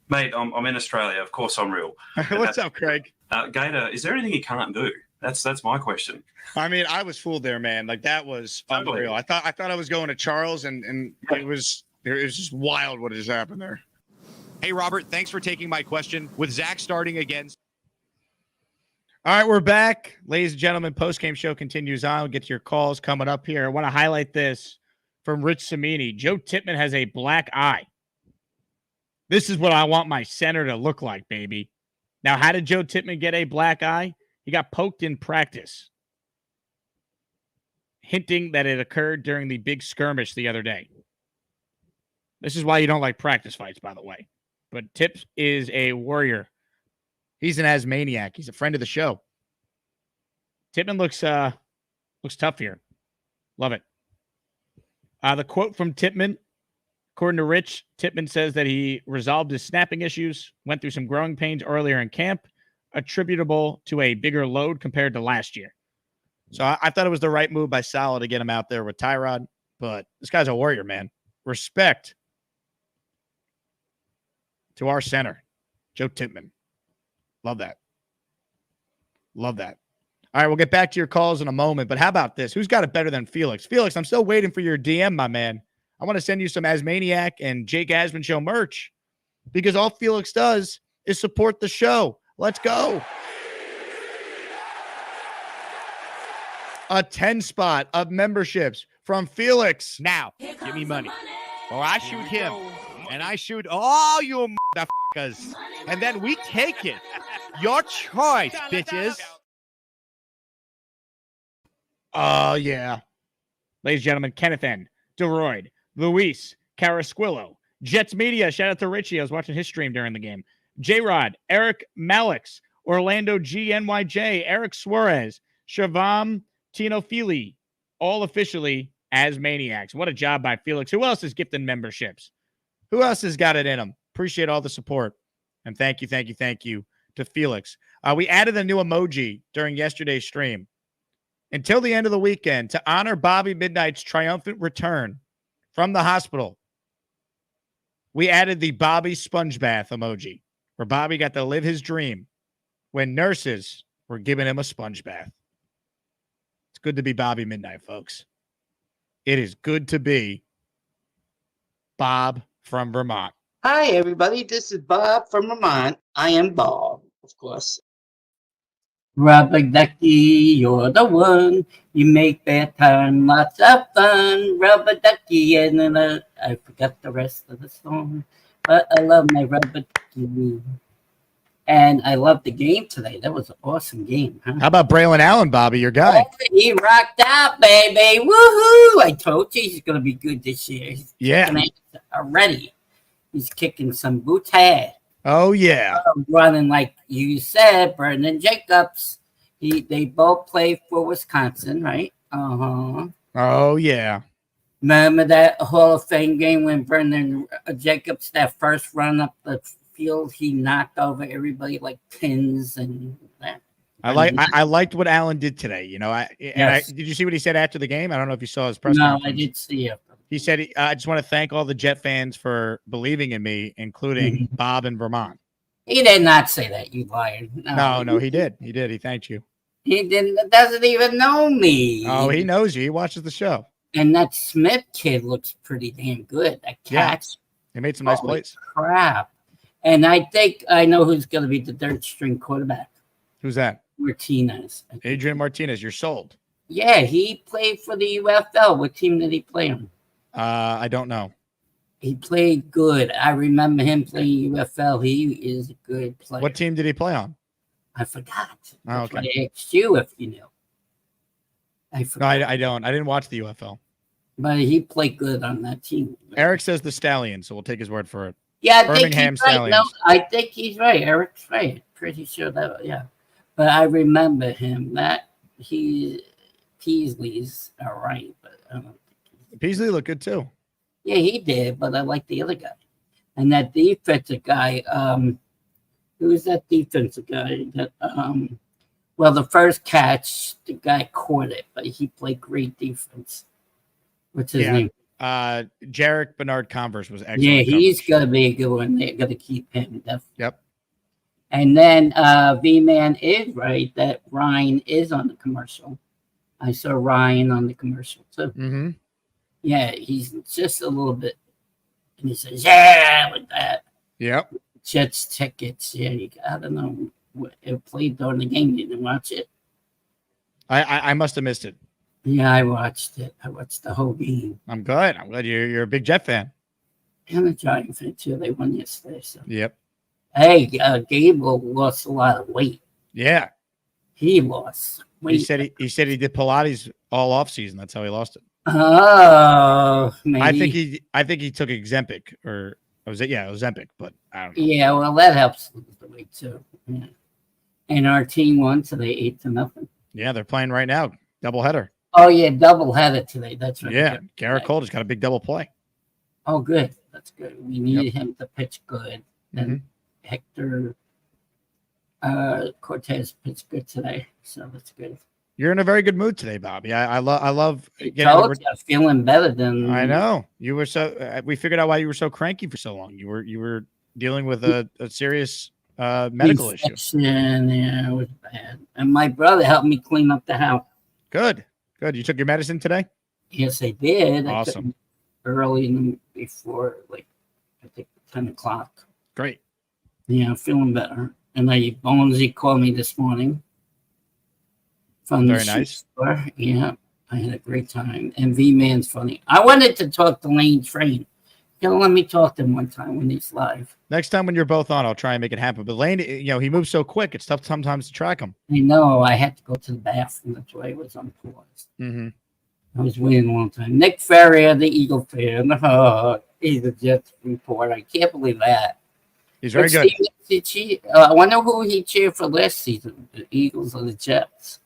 Mate, I'm in Australia. Of course I'm real. What's up, Craig? Gator, is there anything he can't do? That's my question. I mean, I was fooled there, man. Like, that was unreal. I thought I was going to Charles, and it was just wild what just happened there. Hey, Robert, thanks for taking my question. With Zach starting again. All right, we're back. Ladies and gentlemen, postgame show continues on. We'll get to your calls coming up here. I want to highlight this from Rich Samini. Joe Tippmann has a black eye. This is what I want my center to look like, baby. Now, how did Joe Tippmann get a black eye? He got poked in practice, hinting that it occurred during the big skirmish the other day. This is why you don't like practice fights, by the way. But Tips is a warrior. He's an Asmaniac. He's a friend of the show. Tippmann looks tough here. Love it. The quote from Tippmann, according to Rich, Tippmann says that he resolved his snapping issues, went through some growing pains earlier in camp, attributable to a bigger load compared to last year. So I thought it was the right move by Sala to get him out there with Tyrod, but this guy's a warrior, man. Respect to our center, Joe Tippmann. Love that. Love that. All right, we'll get back to your calls in a moment, but how about this? Who's got it better than Felix? Felix, I'm still waiting for your DM, my man. I want to send you some Asmaniac and Jake Asman Show merch because all Felix does is support the show. Let's go. A 10 spot of memberships from Felix. Now, give me money. Or I shoot him. And I shoot all you motherfuckers. And then we take it. Your choice, bitches. Oh, yeah. Ladies and gentlemen, Kenneth N., DeRoyd, Luis, Carasquillo, Jets Media. Shout out to Richie. I was watching his stream during the game. J-Rod, Eric Malix, Orlando GNYJ, Eric Suarez, Shavam Tinofili, all officially as Maniacs. What a job by Felix. Who else is gifting memberships? Who else has got it in them? Appreciate all the support. And thank you to Felix. We added a new emoji during yesterday's stream. Until the end of the weekend, to honor Bobby Midnight's triumphant return from the hospital, we added the Bobby sponge bath emoji, where Bobby got to live his dream when nurses were giving him a sponge bath. It's good to be Bobby Midnight, folks. It is good to be Bob from Vermont. Hi, everybody. This is Bob from Vermont. I am Bob, of course. Rubber ducky, you're the one. You make bad time lots of fun. Rubber ducky, and I forgot the rest of the song. But I love my rubber ducky. And I love the game today. That was an awesome game. Huh? How about Braylon Allen, Bobby, your guy? Oh, he rocked out, baby. Woohoo! I told you he's going to be good this year. Yeah. Already. He's kicking some boots head. Oh, yeah. Running like you said, Brendan Jacobs. They both play for Wisconsin, right? Uh-huh. Oh, yeah. Remember that Hall of Fame game when Brendan Jacobs, that first run up the field, he knocked over everybody like pins and that. I liked what Allen did today. You know, did you see what he said after the game? I don't know if you saw his press conference. No, I did see it. He said, I just want to thank all the Jet fans for believing in me, including Bob in Vermont. He did not say that, you liar. No, he did. He did. He thanked you. He doesn't even know me. Oh, he knows you. He watches the show. And that Smith kid looks pretty damn good. That catch. He made some nice plays. Crap. And I think I know who's going to be the third string quarterback. Who's that? Martinez. Adrian Martinez. You're sold. Yeah, he played for the UFL. What team did he play on? I don't know. He played good. I remember him playing UFL. He is a good player. What team did he play on? I forgot. Oh, okay. I asked you if you knew. I forgot. No, I don't. I didn't watch the UFL. But he played good on that team. Eric says the Stallions, so we'll take his word for it. Yeah, I Birmingham think he's right. Stallions. No, I think he's right. Eric's right. Pretty sure that, yeah. But I remember him. That Peasley's all right, but I don't think Peasley looked good too. Yeah, he did, but I like the other guy. And that defensive guy, who's that defensive guy? That well, the first catch, the guy caught it, but he played great defense. What's his name? Jarek Bernard Converse was excellent. Yeah, he's gonna be a good one. They're gonna keep him. Definitely. Yep. And then V-Man is right that Ryan is on the commercial. I saw Ryan on the commercial too. Mm-hmm. Yeah, he's just a little bit, and he says, "Yeah," like that. Yep. Jets tickets. Yeah, I don't know. It played during the game. You didn't watch it? I must have missed it. Yeah, I watched it. I watched the whole game. I'm good. I'm glad you're a big Jet fan. I'm a Giant fan too. They won yesterday. So. Yep. Hey, Gable lost a lot of weight. Yeah. He lost weight. He said he did Pilates all off season. That's how he lost it. Oh, maybe. I think he took Ozempic or Ozempic, but I don't know. Yeah, well, that helps lose the weight too. Yeah. And our team won today, 8-0. Yeah, they're playing right now. Doubleheader. Oh yeah, double header today. That's right. Yeah, Garrett Cole just got a big double play. Oh, good. That's good. We needed him to pitch good. And Hector Cortez pitched good today, so that's good. You're in a very good mood today, Bobby. I love getting feeling better than I know. You were so we figured out why you were so cranky for so long. You were dealing with a serious medical issue. Yeah, it was bad. And my brother helped me clean up the house. Good. You took your medicine today? Yes, I did. Awesome. Early before, like, I think 10 o'clock. Great. Yeah, I'm feeling better. And Bonesy called me this morning from the shoe store. Yeah, I had a great time. And V-Man's funny. I wanted to talk to Lane Train. He'll let me talk to him one time when he's live. Next time when you're both on, I'll try and make it happen. But Lane, he moves so quick, it's tough sometimes to track him. I know. I had to go to the bathroom. That's why I was on pause. Mm-hmm. I was waiting a long time. Nick Ferrier, the Eagle fan. He's a Jets reporter. I can't believe that. He's very good. I wonder who he cheered for last season, the Eagles or the Jets.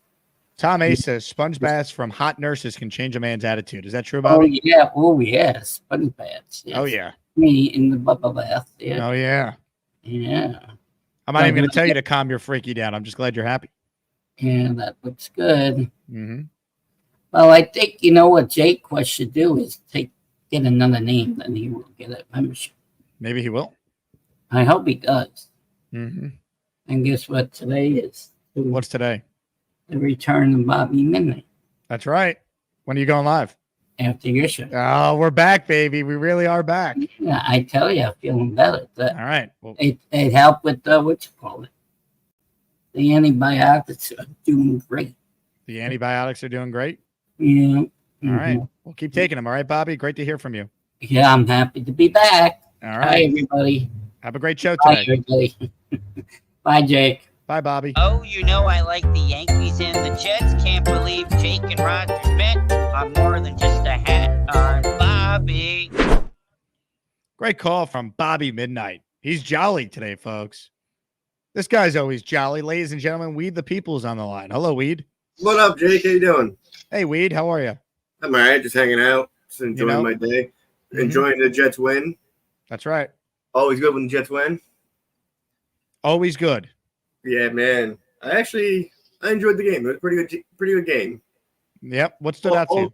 Tom A says sponge baths from hot nurses can change a man's attitude. Is that true, Bobby? Oh yeah, sponge baths. Yes. Oh yeah. Me in the bubble bath. Yeah. Oh yeah. Yeah. I'm not even going to tell you to calm your freaky down. I'm just glad you're happy. Yeah, that looks good. Mm-hmm. Well, I think what Jake Quest should do is get another name, then he will get a membership. Maybe he will. I hope he does. Mm-hmm. And guess what today is? What's today? The return of Bobby Midnight. That's right. When are you going live? After your show. Oh, we're back, baby. We really are back. Yeah, I tell you, I'm feeling better. All right. Well, it helped with what you call it. The antibiotics are doing great. The antibiotics are doing great? Yeah. All right. We'll keep taking them. All right, Bobby? Great to hear from you. Yeah, I'm happy to be back. All right. Bye, everybody. Have a great show Bye, today. everybody. Bye, Jake. Bye, Bobby. Oh, I like the Yankees and the Jets. Can't believe Jake and Rogers met on more than just a hat on Bobby. Great call from Bobby Midnight. He's jolly today, folks. This guy's always jolly. Ladies and gentlemen, Weed the People is on the line. Hello, Weed. What up, Jake? How you doing? Hey, Weed. How are you? I'm all right. Just hanging out. Just enjoying my day. Enjoying the Jets win. That's right. Always good when the Jets win. Always good. Yeah, man. I enjoyed the game. It was a pretty good game. Yep. What stood out to you?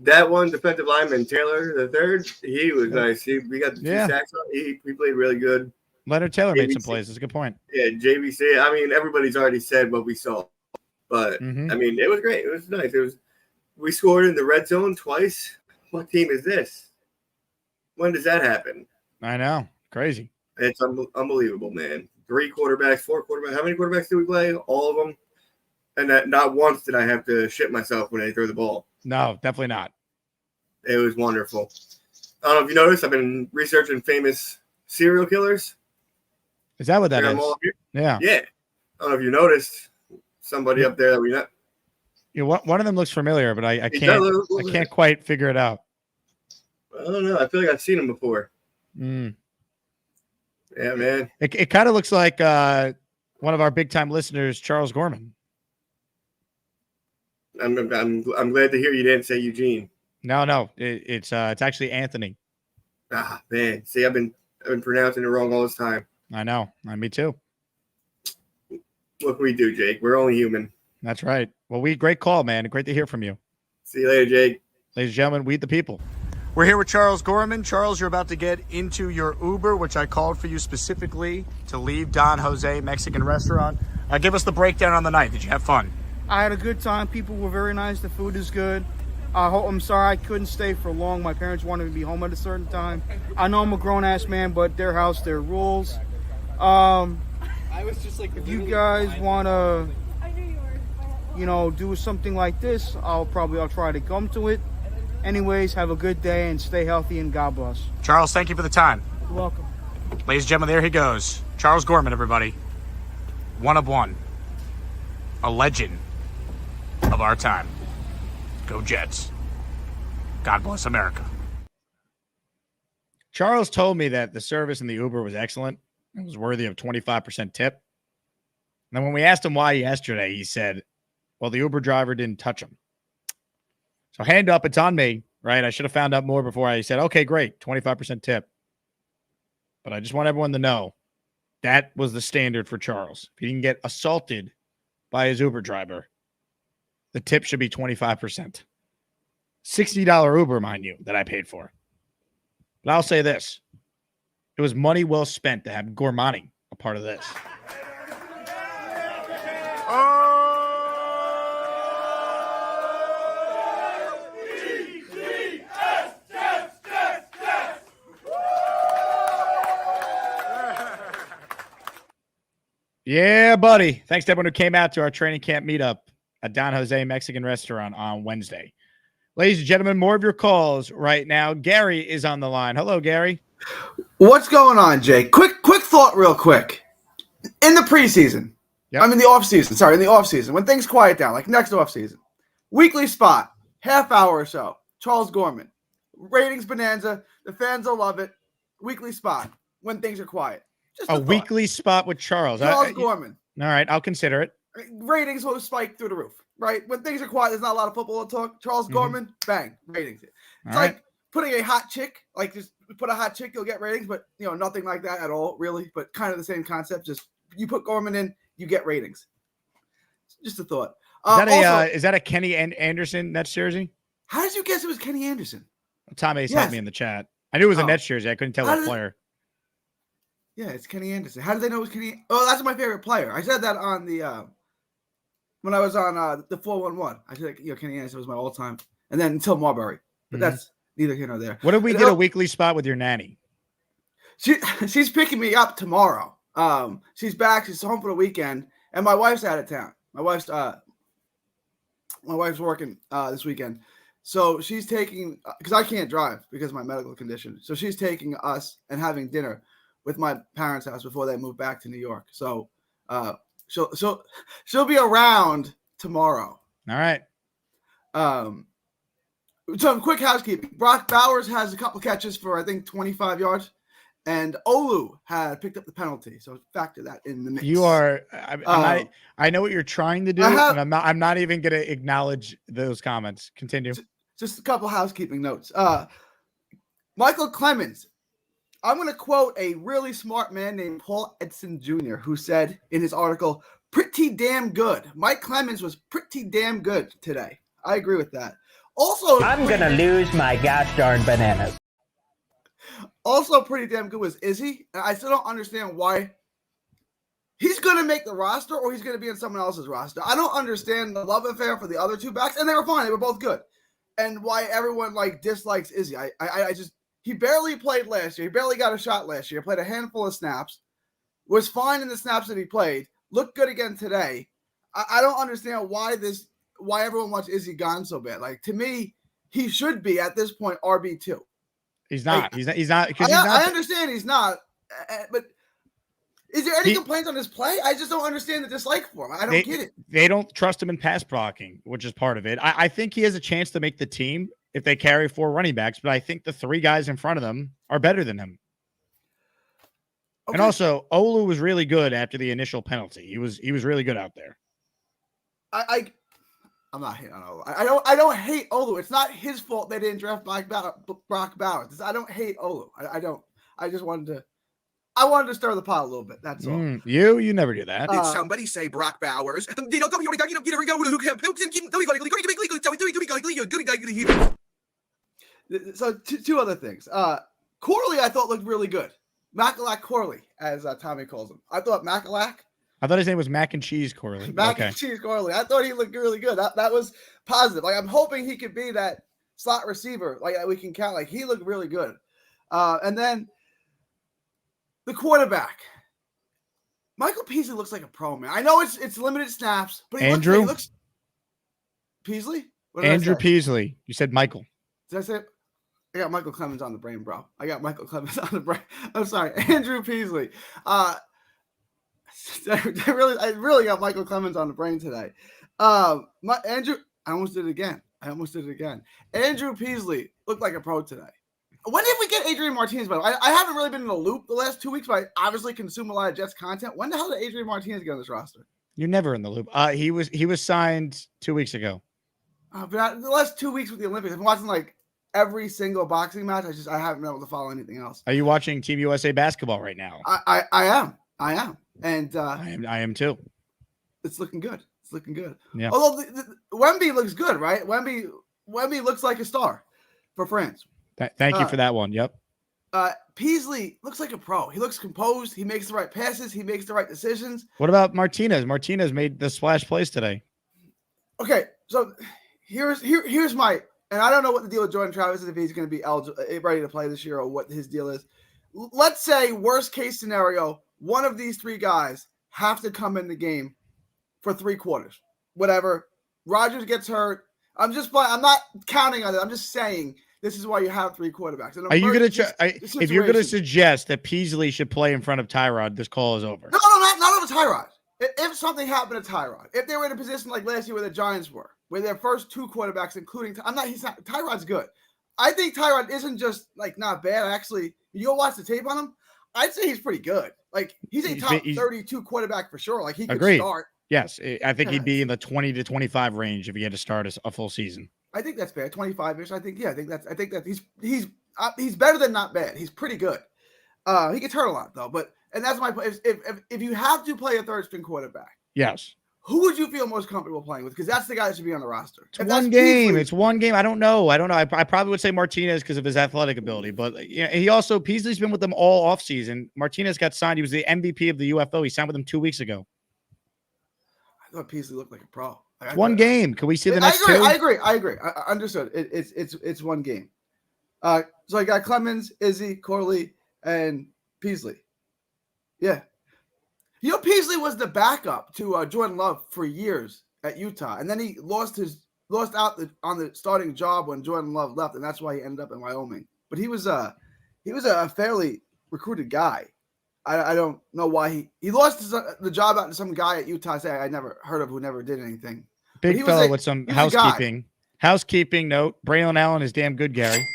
That one defensive lineman, Taylor the third, he was nice. We got the 2 sacks on. He played really good. Leonard Taylor made some plays. That's a good point. Yeah, JVC. I mean, everybody's already said what we saw, but I mean, it was great. It was nice. We scored in the red zone twice. What team is this? When does that happen? I know, crazy. It's unbelievable, man. 3 quarterbacks, 4 quarterbacks. How many quarterbacks did we play? All of them. And not once did I have to shit myself when they throw the ball. No, definitely not. It was wonderful. I don't know if you noticed, I've been researching famous serial killers. Is that what that is? Yeah. Yeah. I don't know if you noticed somebody up there that we know. You know, one of them looks familiar, but I can't quite figure it out. I don't know. I feel like I've seen him before. Mm. Yeah, man. It kind of looks like one of our big time listeners, Charles Gorman. I'm glad to hear you didn't say Eugene. No, it's actually Anthony. Ah, man. See, I've been pronouncing it wrong all this time. I know. Me too. What can we do, Jake? We're only human. That's right. Well, great call, man. Great to hear from you. See you later, Jake. Ladies and gentlemen, we the people. We're here with Charles Gorman. Charles, you're about to get into your Uber, which I called for you specifically to leave Don Jose Mexican restaurant. Give us the breakdown on the night. Did you have fun? I had a good time. People were very nice. The food is good. I'm sorry I couldn't stay for long. My parents wanted me to be home at a certain time. I know I'm a grown-ass man, but their house, their rules. If you guys want to, do something like this, I'll try to come to it. Anyways, have a good day and stay healthy and God bless. Charles, thank you for the time. You're welcome. Ladies and gentlemen, there he goes. Charles Gorman, everybody. One of one. A legend of our time. Go Jets. God bless America. Charles told me that the service in the Uber was excellent. It was worthy of 25% tip. And then when we asked him why yesterday, he said, well, the Uber driver didn't touch him. So hand up, it's on me, right? I should have found out more before I said, okay, great, 25% tip. But I just want everyone to know that was the standard for Charles. If he didn't get assaulted by his Uber driver, the tip should be 25%. $60 Uber, mind you, that I paid for. But I'll say this. It was money well spent to have Gormani a part of this. Yeah, buddy. Thanks to everyone who came out to our training camp meetup at Don Jose Mexican Restaurant on Wednesday. Ladies and gentlemen, more of your calls right now. Gary is on the line. Hello, Gary. What's going on, Jake? Quick thought real quick. In the preseason, I'm in the offseason, when things quiet down, like next offseason, weekly spot, half hour or so, Charles Gorman. Ratings bonanza. The fans will love it. Weekly spot when things are quiet. Just a weekly spot with Charles. Charles Gorman. All right, I'll consider it. Ratings will spike through the roof, right? When things are quiet, there's not a lot of football to talk. Charles Gorman, bang, ratings. It's like putting a hot chick, like just put a hot chick, you'll get ratings, but nothing like that at all, really. But kind of the same concept. Just you put Gorman in, you get ratings. Just a thought. Is that a Kenny Anderson Nets jersey? How did you guess it was Kenny Anderson? Tom Ace helped me in the chat. I knew it was a Nets jersey. I couldn't tell what player. Yeah, it's Kenny Anderson. How did they know it was Kenny? Oh, that's my favorite player. I said that on the when I was on the 411. I said Kenny Anderson was my all-time, and then until Marbury. But that's neither here nor there. What if we did a weekly spot with your nanny? She's picking me up tomorrow. She's back. She's home for the weekend, and my wife's out of town. My wife's working this weekend, so she's taking because I can't drive because of my medical condition. So she's taking us and having dinner with my parents' house before they move back to New York. So she'll be around tomorrow. All right. Some quick housekeeping. Brock Bowers has a couple catches for I think 25 yards, and Olu had picked up the penalty, so factor that in the mix. You are. I know what you're trying to do, and I'm not even going to acknowledge those comments. Continue. Just a couple housekeeping notes. Michael Clemens. I'm going to quote a really smart man named Paul Edson Jr., who said in his article, "Pretty damn good." Mike Clemens was pretty damn good today. I agree with that. Also, I'm going to lose my gosh darn bananas. Also pretty damn good was Izzy. And I still don't understand why he's going to make the roster or he's going to be in someone else's roster. I don't understand the love affair for the other two backs, and they were fine. They were both good. And why everyone dislikes Izzy. I just, he barely played last year. He barely got a shot last year. Played a handful of snaps. Was fine in the snaps that he played. Looked good again today. I don't understand why everyone wants Izzy gone so bad. To me, he should be at this point RB2. He's not. He's not. I understand he's not. But is there any complaints on his play? I just don't understand the dislike for him. I don't get it. They don't trust him in pass blocking, which is part of it. I think he has a chance to make the team if they carry 4 running backs, but I think the 3 guys in front of them are better than him. Okay. And also, Olu was really good after the initial penalty. He was really good out there. I'm not hating on Olu. I don't hate Olu. It's not his fault they didn't draft Brock Bowers. I don't hate Olu. I don't. I just wanted to stir the pot a little bit. That's all. You never do that. Did somebody say Brock Bowers? So two other things. Corley, I thought looked really good. Macalac Corley, as Tommy calls him. I thought Macalac. I thought his name was Mac and Cheese Corley. And Cheese Corley. I thought he looked really good. That was positive. I'm hoping he could be that slot receiver that we can count. He looked really good. And then the quarterback. Michael Peasley looks like a pro, man. I know it's limited snaps, but he looks Peasley? Andrew Peasley. You said Michael. Did I say it? I got Michael Clemens on the brain, bro. I got Michael Clemens on the brain. I'm sorry. Andrew Peasley. I really got Michael Clemens on the brain today. I almost did it again. Andrew Peasley looked like a pro today. When did we get Adrian Martinez? I haven't really been in the loop the last 2 weeks, but I obviously consume a lot of Jets content. When the hell did Adrian Martinez get on this roster? You're never in the loop. He was signed 2 weeks ago. But the last 2 weeks with the Olympics, I've been watching every single boxing match. I haven't been able to follow anything else. Are you watching Team USA basketball right now? I am. And I am too. It's looking good. Yeah. Although Wemby looks good, right? Wemby looks like a star for France. Thank you for that one. Yep. Peasley looks like a pro. He looks composed. He makes the right passes. He makes the right decisions. What about Martinez? Martinez made the splash plays today. Okay, so here's my, and I don't know what the deal with Jordan Travis is, if he's going to be ready to play this year or what his deal is. Let's say worst case scenario, one of these 3 guys have to come in the game for 3 quarters. Whatever. Rodgers gets hurt. I'm not counting on it. I'm just saying this is why you have 3 quarterbacks. Are you going to if you're going to suggest that Peasley should play in front of Tyrod, this call is over? No, not over Tyrod. If something happened to Tyrod, if they were in a position like last year where the Giants were, where their first 2 quarterbacks, including Tyrod's good. I think Tyrod isn't just not bad. Actually, you go watch the tape on him. I'd say he's pretty good. He's a top 32 quarterback for sure. He could start. Yes, I think he'd be in the 20 to 25 range if he had to start a full season. I think that's fair. 25-ish. I think that he's better than not bad. He's pretty good. He gets hurt a lot though, and that's my point. If you have to play a 3rd string quarterback, yes, who would you feel most comfortable playing with? Because that's the guy that should be on the roster. It's one game. It's one game. I don't know. I probably would say Martinez because of his athletic ability, but Peasley's been with them all offseason. Martinez got signed. He was the MVP of the UFO. He signed with them 2 weeks ago. I thought Peasley looked like a pro. One game. Can we see the next 2? I agree. I understood. It's one game. So I got Clemens, Izzy, Corley, and Peasley. Yeah. Peasley was the backup to Jordan Love for years at Utah, and then he lost out on the starting job when Jordan Love left, and that's why he ended up in Wyoming. But he was a fairly recruited guy. I don't know why he lost the job out to some guy at Utah. I never heard of, who never did anything. Big fellow with some housekeeping. Housekeeping note: Braylon Allen is damn good, Gary.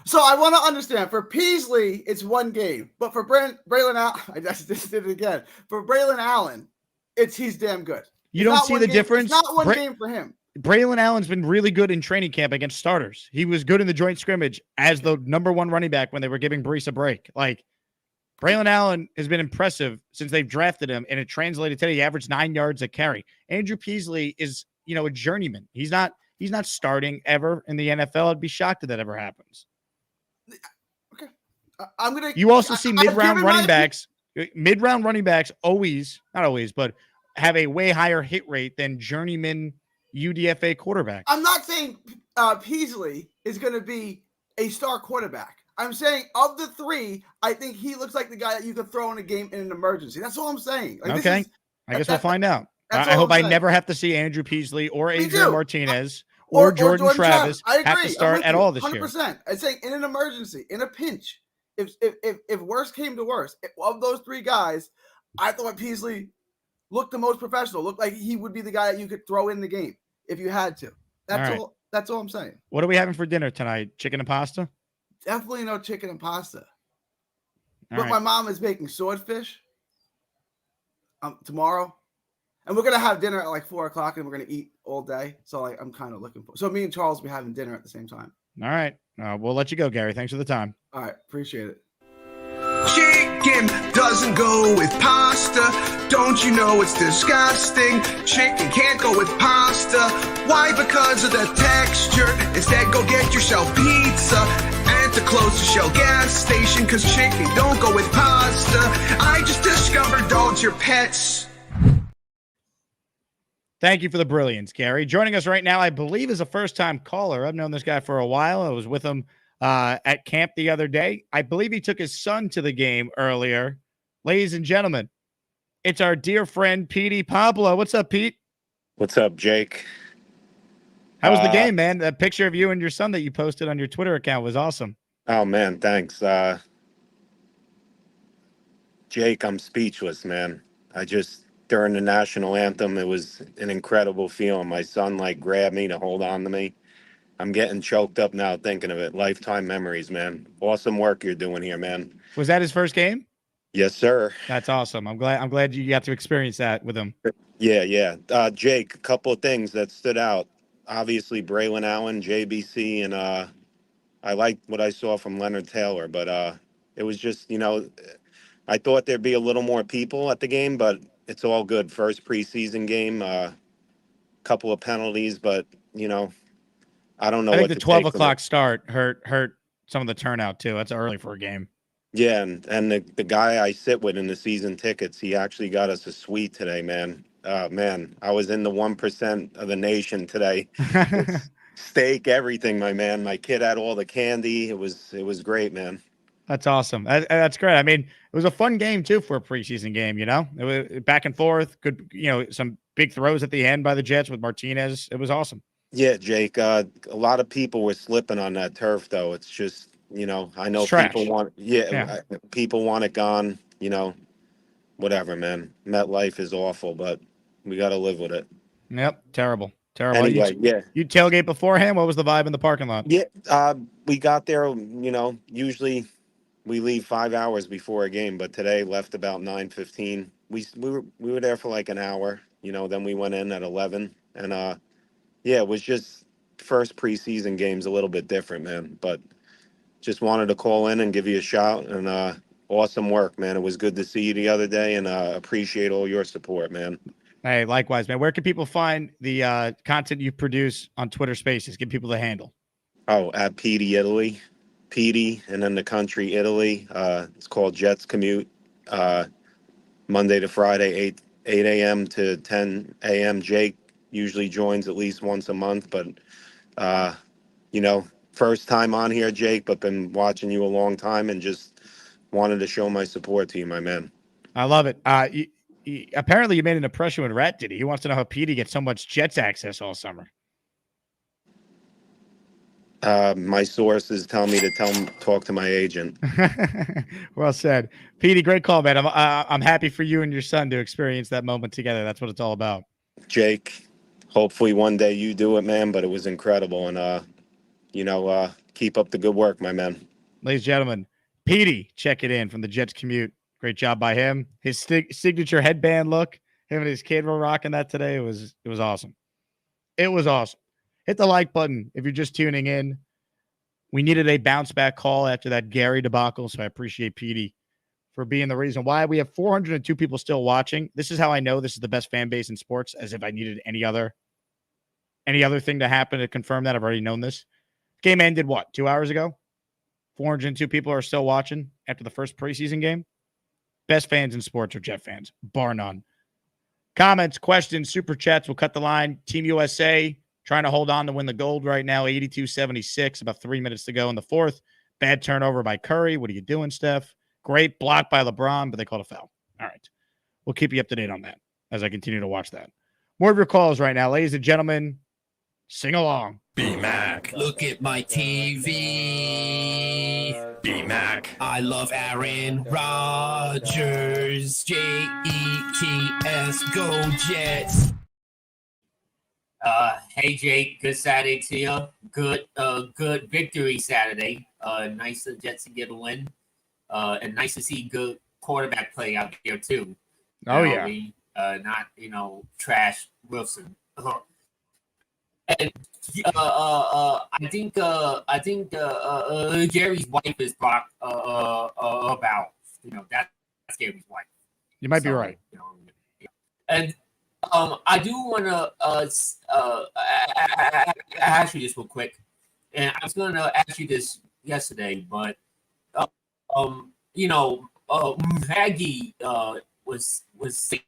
So I want to understand. For Peasley, it's one game, but for Braylon Allen, I just did it again. For Braylon Allen, he's damn good. You don't see the difference. It's not one game for him. Braylon Allen's been really good in training camp against starters. He was good in the joint scrimmage as the number 1 running back when they were giving Brees a break. Like, Braylon Allen has been impressive since they've drafted him, and it translated today. He averaged 9 yards a carry. Andrew Peasley is, a journeyman. He's not starting ever in the NFL. I'd be shocked if that ever happens. Okay. You also see mid-round running backs. Mid-round running backs always, not always, but have a way higher hit rate than journeyman UDFA quarterbacks. I'm not saying Peasley is going to be a star quarterback. I'm saying of the 3, I think he looks like the guy that you could throw in a game in an emergency. That's all I'm saying. Like, okay. I guess we'll find out. I hope I never have to see Andrew Peasley or Adrian Martinez or Jordan Travis have to start at all this 100%. Year. 100%. I'd say in an emergency, in a pinch, if worse came to worse, of those 3 guys, I thought Peasley looked the most professional. Looked like he would be the guy that you could throw in the game if you had to. That's all I'm saying. What are we having for dinner tonight? Chicken and pasta? Definitely no chicken and pasta. My mom is making swordfish tomorrow. And we're going to have dinner at like 4 o'clock and we're going to eat all day. So I'm kind of looking for. So me and Charles will be having dinner at the same time. All right. We'll let you go, Gary. Thanks for the time. All right. Appreciate it. Chicken doesn't go with pasta. Don't you know it's disgusting? Chicken can't go with pasta. Why? Because of the texture. Instead, go get yourself pizza at the closest Shell gas station. Cause chicken don't go with pasta. I just discovered dogs are pets. Thank you for the brilliance, Gary. Joining us right now, I believe, is a first-time caller. I've known this guy for a while. I was with him at camp the other day. I believe he took his son to the game earlier. Ladies and gentlemen, it's our dear friend, Petey Pablo. What's up, Pete? What's up, Jake? How was the game, man? That picture of you and your son that you posted on your Twitter account was awesome. Oh, man, thanks. Jake, I'm speechless, man. During the national anthem, it was an incredible feeling. My son, grabbed me to hold on to me. I'm getting choked up now thinking of it. Lifetime memories, man. Awesome work you're doing here, man. Was that his first game? Yes, sir. That's awesome. I'm glad you got to experience that with him. Yeah. Jake, a couple of things that stood out. Obviously, Braylon Allen, JBC, and I liked what I saw from Leonard Taylor, but it was just, I thought there'd be a little more people at the game, but it's all good. First preseason game, couple of penalties, but, I don't know. I think the 12 o'clock start hurt some of the turnout, too. That's early for a game. Yeah, and the guy I sit with in the season tickets, he actually got us a suite today, man. Man, I was in the 1% of the nation today. Steak, everything, my man. My kid had all the candy. It was great, man. That's awesome. That's great. I mean, it was a fun game too for a preseason game. It was back and forth. Good, some big throws at the end by the Jets with Martinez. It was awesome. Yeah, Jake. A lot of people were slipping on that turf, though. It's just, I know people want. Yeah, people want it gone. Whatever, man. MetLife is awful, but we got to live with it. Yep, terrible. Anyway, You tailgate beforehand? What was the vibe in the parking lot? Yeah, we got there. Usually we leave 5 hours before a game, but today left about 9:15. We were there for like an hour. Then we went in at 11, and it was just first preseason game's a little bit different, man. But just wanted to call in and give you a shout, and awesome work, man. It was good to see you the other day, and appreciate all your support, man. Hey, likewise, man. Where can people find the content you produce on Twitter Spaces? Give people the handle. Oh, at PD Italy. PD, and then the country Italy. It's called Jets Commute. Monday to Friday, 8 a.m. to 10 a.m. Jake usually joins at least once a month, but first time on here, Jake, but been watching you a long time and just wanted to show my support to you, my man. I love it. Apparently you made an impression with Rat Diddy. He wants to know how Petey gets so much Jets access all summer. My sources tell me to talk to my agent. Well said. Petey, great call, man. I'm happy for you and your son to experience that moment together. That's what it's all about. Jake, Hopefully one day you do it, man, but it was incredible. And, Keep up the good work, my man. Ladies and gentlemen, Petey, check it in from the Jets commute. Great job by him. His signature headband look, him and his kid were rocking that today. It was awesome. It was awesome. Hit the like button if you're just tuning in. We needed a bounce back call after that Gary debacle, so I appreciate Petey for being the reason why. We have 402 people still watching. This is how I know this is the best fan base in sports, as if I needed any other thing to happen to confirm that. I've already known this. Game ended, what, 2 hours ago? 402 people are still watching after the first preseason game. Best fans in sports are Jet fans, bar none. Comments, questions, super chats. We'll cut the line. Team USA trying to hold on to win the gold right now, 82-76, about 3 minutes to go in the fourth. Bad turnover by Curry. What are you doing, Steph? Great block by LeBron, but they called a foul. All right. We'll keep you up to date on that as I continue to watch that. More of your calls right now. Ladies and gentlemen, sing along. B-Mac, look at my TV. B-Mac, I love Aaron Rodgers. Jets, go Jets. Hey Jake, good Saturday to you. Good victory Saturday. Nice for the Jets to get a win. And nice to see good quarterback play out there too. Yeah. Not trash Wilson. And I think Jerry's wife is about that's Jerry's wife. You might be right. And I do want to ask you this real quick, and I was going to ask you this yesterday, but Maggie was saying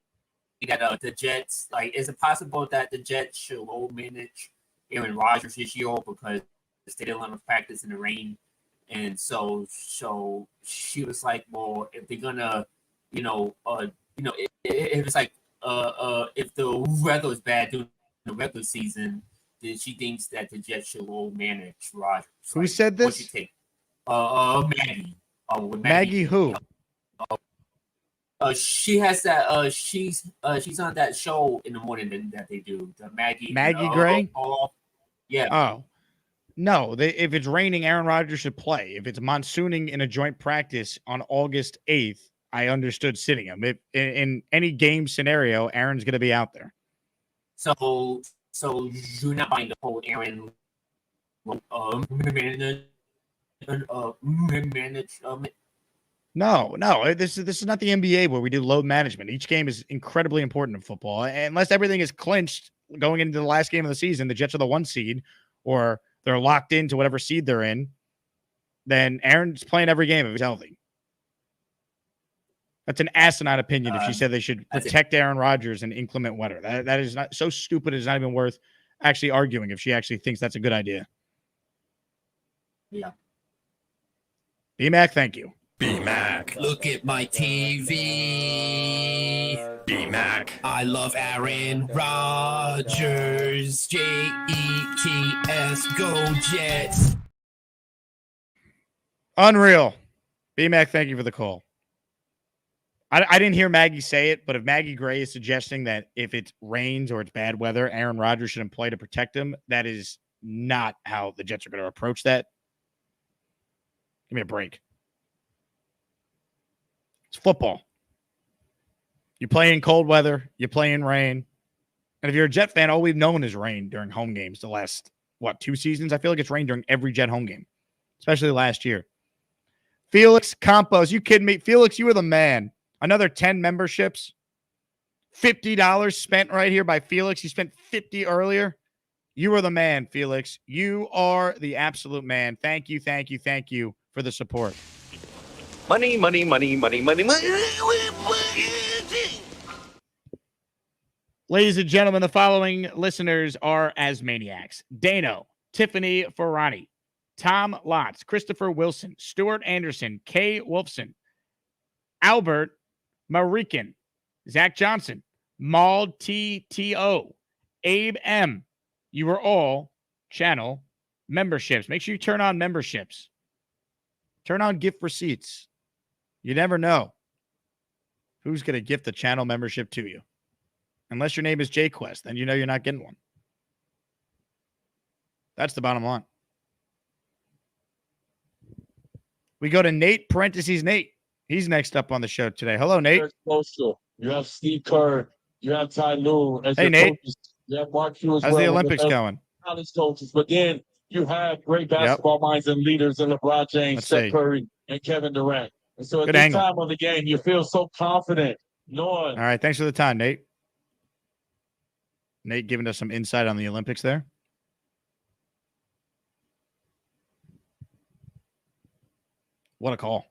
that the Jets, like, is it possible that the Jets should low manage Aaron Rodgers this year because they didn't let him practice in the rain? And so she was like, well, if they're gonna, if it's like, if the weather is bad during the regular season, then she thinks that the Jets should low manage Rodgers. Who said this? What you think? Maggie. Maggie who? She has that. She's on that show in the morning that they do. The Maggie Gray. Yeah. Oh no! If it's raining, Aaron Rodgers should play. If it's monsooning in a joint practice on August 8th, I understood sitting him. In any game scenario, Aaron's going to be out there. So you're not buying the whole Aaron management. No. This is not the NBA where we do load management. Each game is incredibly important in football. Unless everything is clinched going into the last game of the season, the Jets are the 1 seed, or they're locked into whatever seed they're in, then Aaron's playing every game if he's healthy. That's an asinine opinion if she said they should protect Aaron Rodgers in inclement weather. That is not so stupid. It's not even worth actually arguing if she actually thinks that's a good idea. Yeah. B-Mac, thank you. B-Mac, look at my TV. B-Mac, I love Aaron Rodgers. Jets, go Jets. Unreal. B-Mac, thank you for the call. I didn't hear Maggie say it, but if Maggie Gray is suggesting that if it rains or it's bad weather, Aaron Rodgers shouldn't play to protect him, that is not how the Jets are going to approach that. Give me a break. It's football. You play in cold weather. You play in rain. And if you're a Jet fan, all we've known is rain during home games the last, 2 seasons? I feel like it's rained during every Jet home game, especially last year. Felix Campos, you kidding me? Felix, you were the man. Another 10 memberships. $50 spent right here by Felix. You spent $50 earlier. You are the man, Felix. You are the absolute man. Thank you for the support. Money. Ladies and gentlemen, the following listeners are Asmaniacs. Dano, Tiffany Ferrani, Tom Lotz, Christopher Wilson, Stuart Anderson, Kay Wolfson, Albert Marikin, Zach Johnson, Maud TTO, Abe M. You are all channel memberships. Make sure you turn on memberships. Turn on gift receipts. You never know who's going to gift the channel membership to you. Unless your name is JQuest, then you know you're not getting one. That's the bottom line. We go to Nate, parentheses Nate. He's next up on the show today. Hello, Nate. Social. You have Steve Kerr. You have Ty Lue as Hey, your Nate. coaches. You have Mark Hughes as How's well. the Olympics going? College coaches. But then you have great basketball minds and leaders in LeBron James, Let's Steph see. Curry, and Kevin Durant. And so at Good this angle. time of the game, you feel so confident knowing. All right. Thanks for the time, Nate. Nate giving us some insight on the Olympics there. What a call.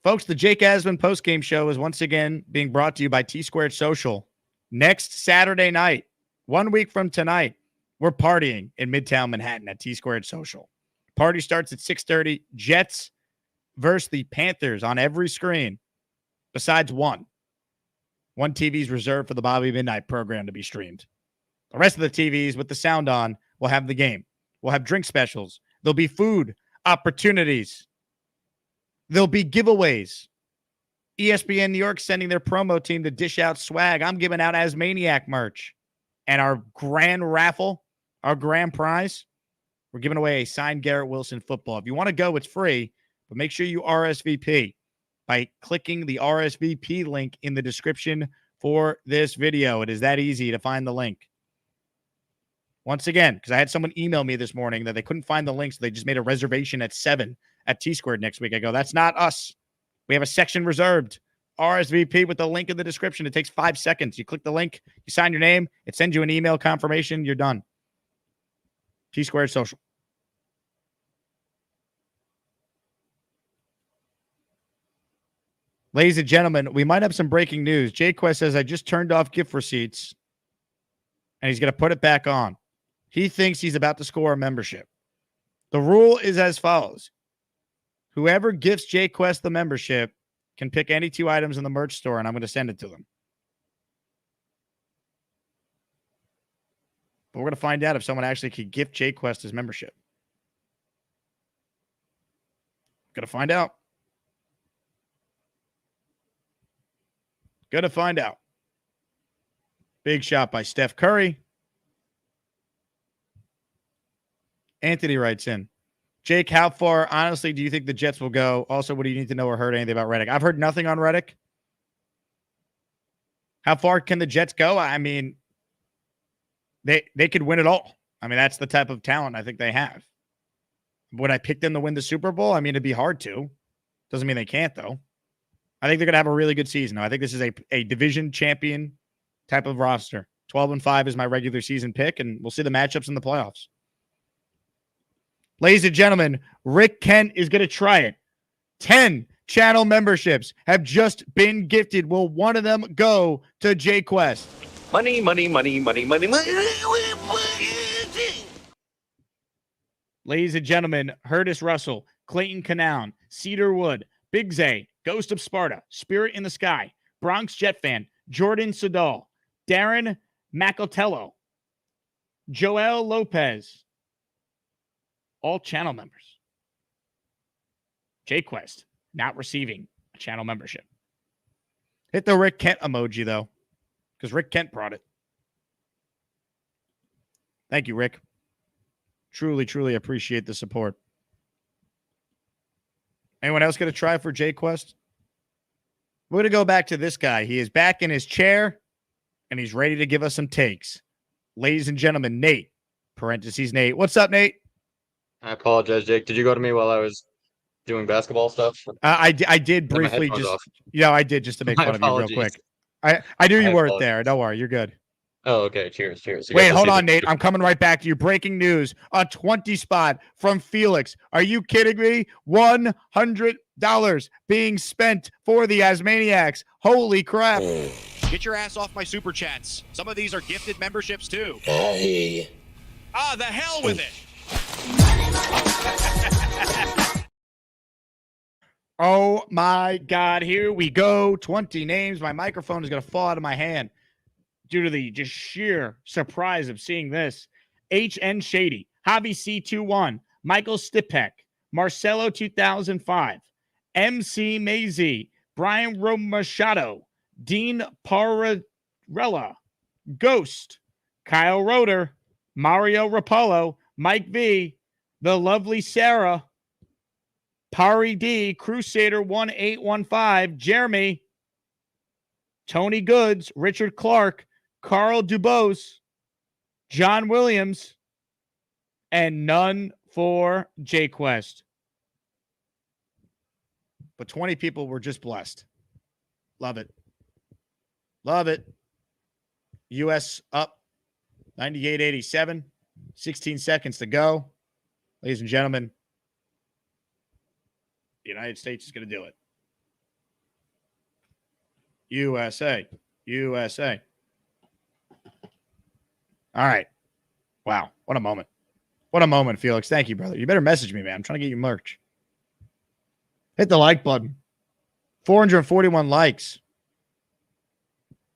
Folks, the Jake Asman postgame show is once again being brought to you by T-Squared Social. Next Saturday night, 1 week from tonight, we're partying in Midtown Manhattan at T-Squared Social. Party starts at 6:30. Jets versus the Panthers on every screen, besides one. One TV is reserved for the Bobby Midnight program to be streamed. The rest of the TVs with the sound on will have the game. We'll have drink specials. There'll be food opportunities. There'll be giveaways. ESPN New York sending their promo team to dish out swag. I'm giving out Asmaniac merch. And our grand raffle, our grand prize, we're giving away a signed Garrett Wilson football. If you want to go, it's free, but make sure you RSVP by clicking the RSVP link in the description for this video. It is that easy to find the link. Once again, because I had someone email me this morning that they couldn't find the link, so they just made a reservation at 7 at T-Squared next week. I go, that's not us. We have a section reserved. RSVP with the link in the description. It takes 5 seconds. You click the link, you sign your name, it sends you an email confirmation, you're done. T-Squared Social. Ladies and gentlemen, we might have some breaking news. Jay Quest says, I just turned off gift receipts, and he's going to put it back on. He thinks he's about to score a membership. The rule is as follows. Whoever gifts Jay Quest the membership can pick any 2 items in the merch store, and I'm going to send it to them. But we're going to find out if someone actually could gift Jay Quest his membership. Going to find out. Going to find out. Big shot by Steph Curry. Anthony writes in, Jake, how far, honestly, do you think the Jets will go? Also, what do you need to know or heard anything about Reddick? I've heard nothing on Reddick. How far can the Jets go? I mean, they could win it all. I mean, that's the type of talent I think they have. Would I pick them to win the Super Bowl? I mean, it'd be hard to. Doesn't mean they can't, though. I think they're going to have a really good season. I think this is a division champion type of roster. 12-5 is my regular season pick, and we'll see the matchups in the playoffs. Ladies and gentlemen, Rick Kent is going to try it. 10 channel memberships have just been gifted. Will one of them go to Jay Quest? Money, money, money, money, money, money. Ladies and gentlemen, Curtis Russell, Clayton Canown, Cedar Wood, Big Zay, Ghost of Sparta, Spirit in the Sky, Bronx Jet Fan, Jordan Sedal, Darren Macatello, Joel Lopez, all channel members. Jay Quest not receiving a channel membership. Hit the Rick Kent emoji, though, because Rick Kent brought it. Thank you, Rick. Truly, truly appreciate the support. Anyone else going to try for Jay Quest? We're going to go back to this guy. He is back in his chair, and he's ready to give us some takes. Ladies and gentlemen, Nate, parentheses Nate. What's up, Nate? I apologize, Jake. Did you go to me while I was doing basketball stuff? I did briefly just, I did just to make fun of you real quick. I knew you weren't there. Don't worry. You're good. Oh, okay. Cheers. Cheers. Wait, hold on, Nate. I'm coming right back to you. Breaking news. A 20 spot from Felix. Are you kidding me? $100 being spent for the Asmaniacs. Holy crap. Get your ass off my super chats. Some of these are gifted memberships too. Hey. The hell with it. Oh my God. Here we go. 20 names. My microphone is going to fall out of my hand due to the just sheer surprise of seeing this. HN Shady, Javi C21, Michael Stipek, Marcelo 2005, MC Mazy, Brian Romachado, Dean Pararella, Ghost, Kyle Roeder, Mario Rapallo, Mike V, the lovely Sarah, Pari D, Crusader 1815, Jeremy, Tony Goods, Richard Clark, Carl Dubose, John Williams, and none for J-Quest. But 20 people were just blessed. Love it. Love it. U.S. up 98-87. 16 seconds to go. Ladies and gentlemen, the United States is going to do it. USA. USA. All right. Wow. What a moment. What a moment, Felix. Thank you, brother. You better message me, man. I'm trying to get you merch. Hit the like button. 441 likes.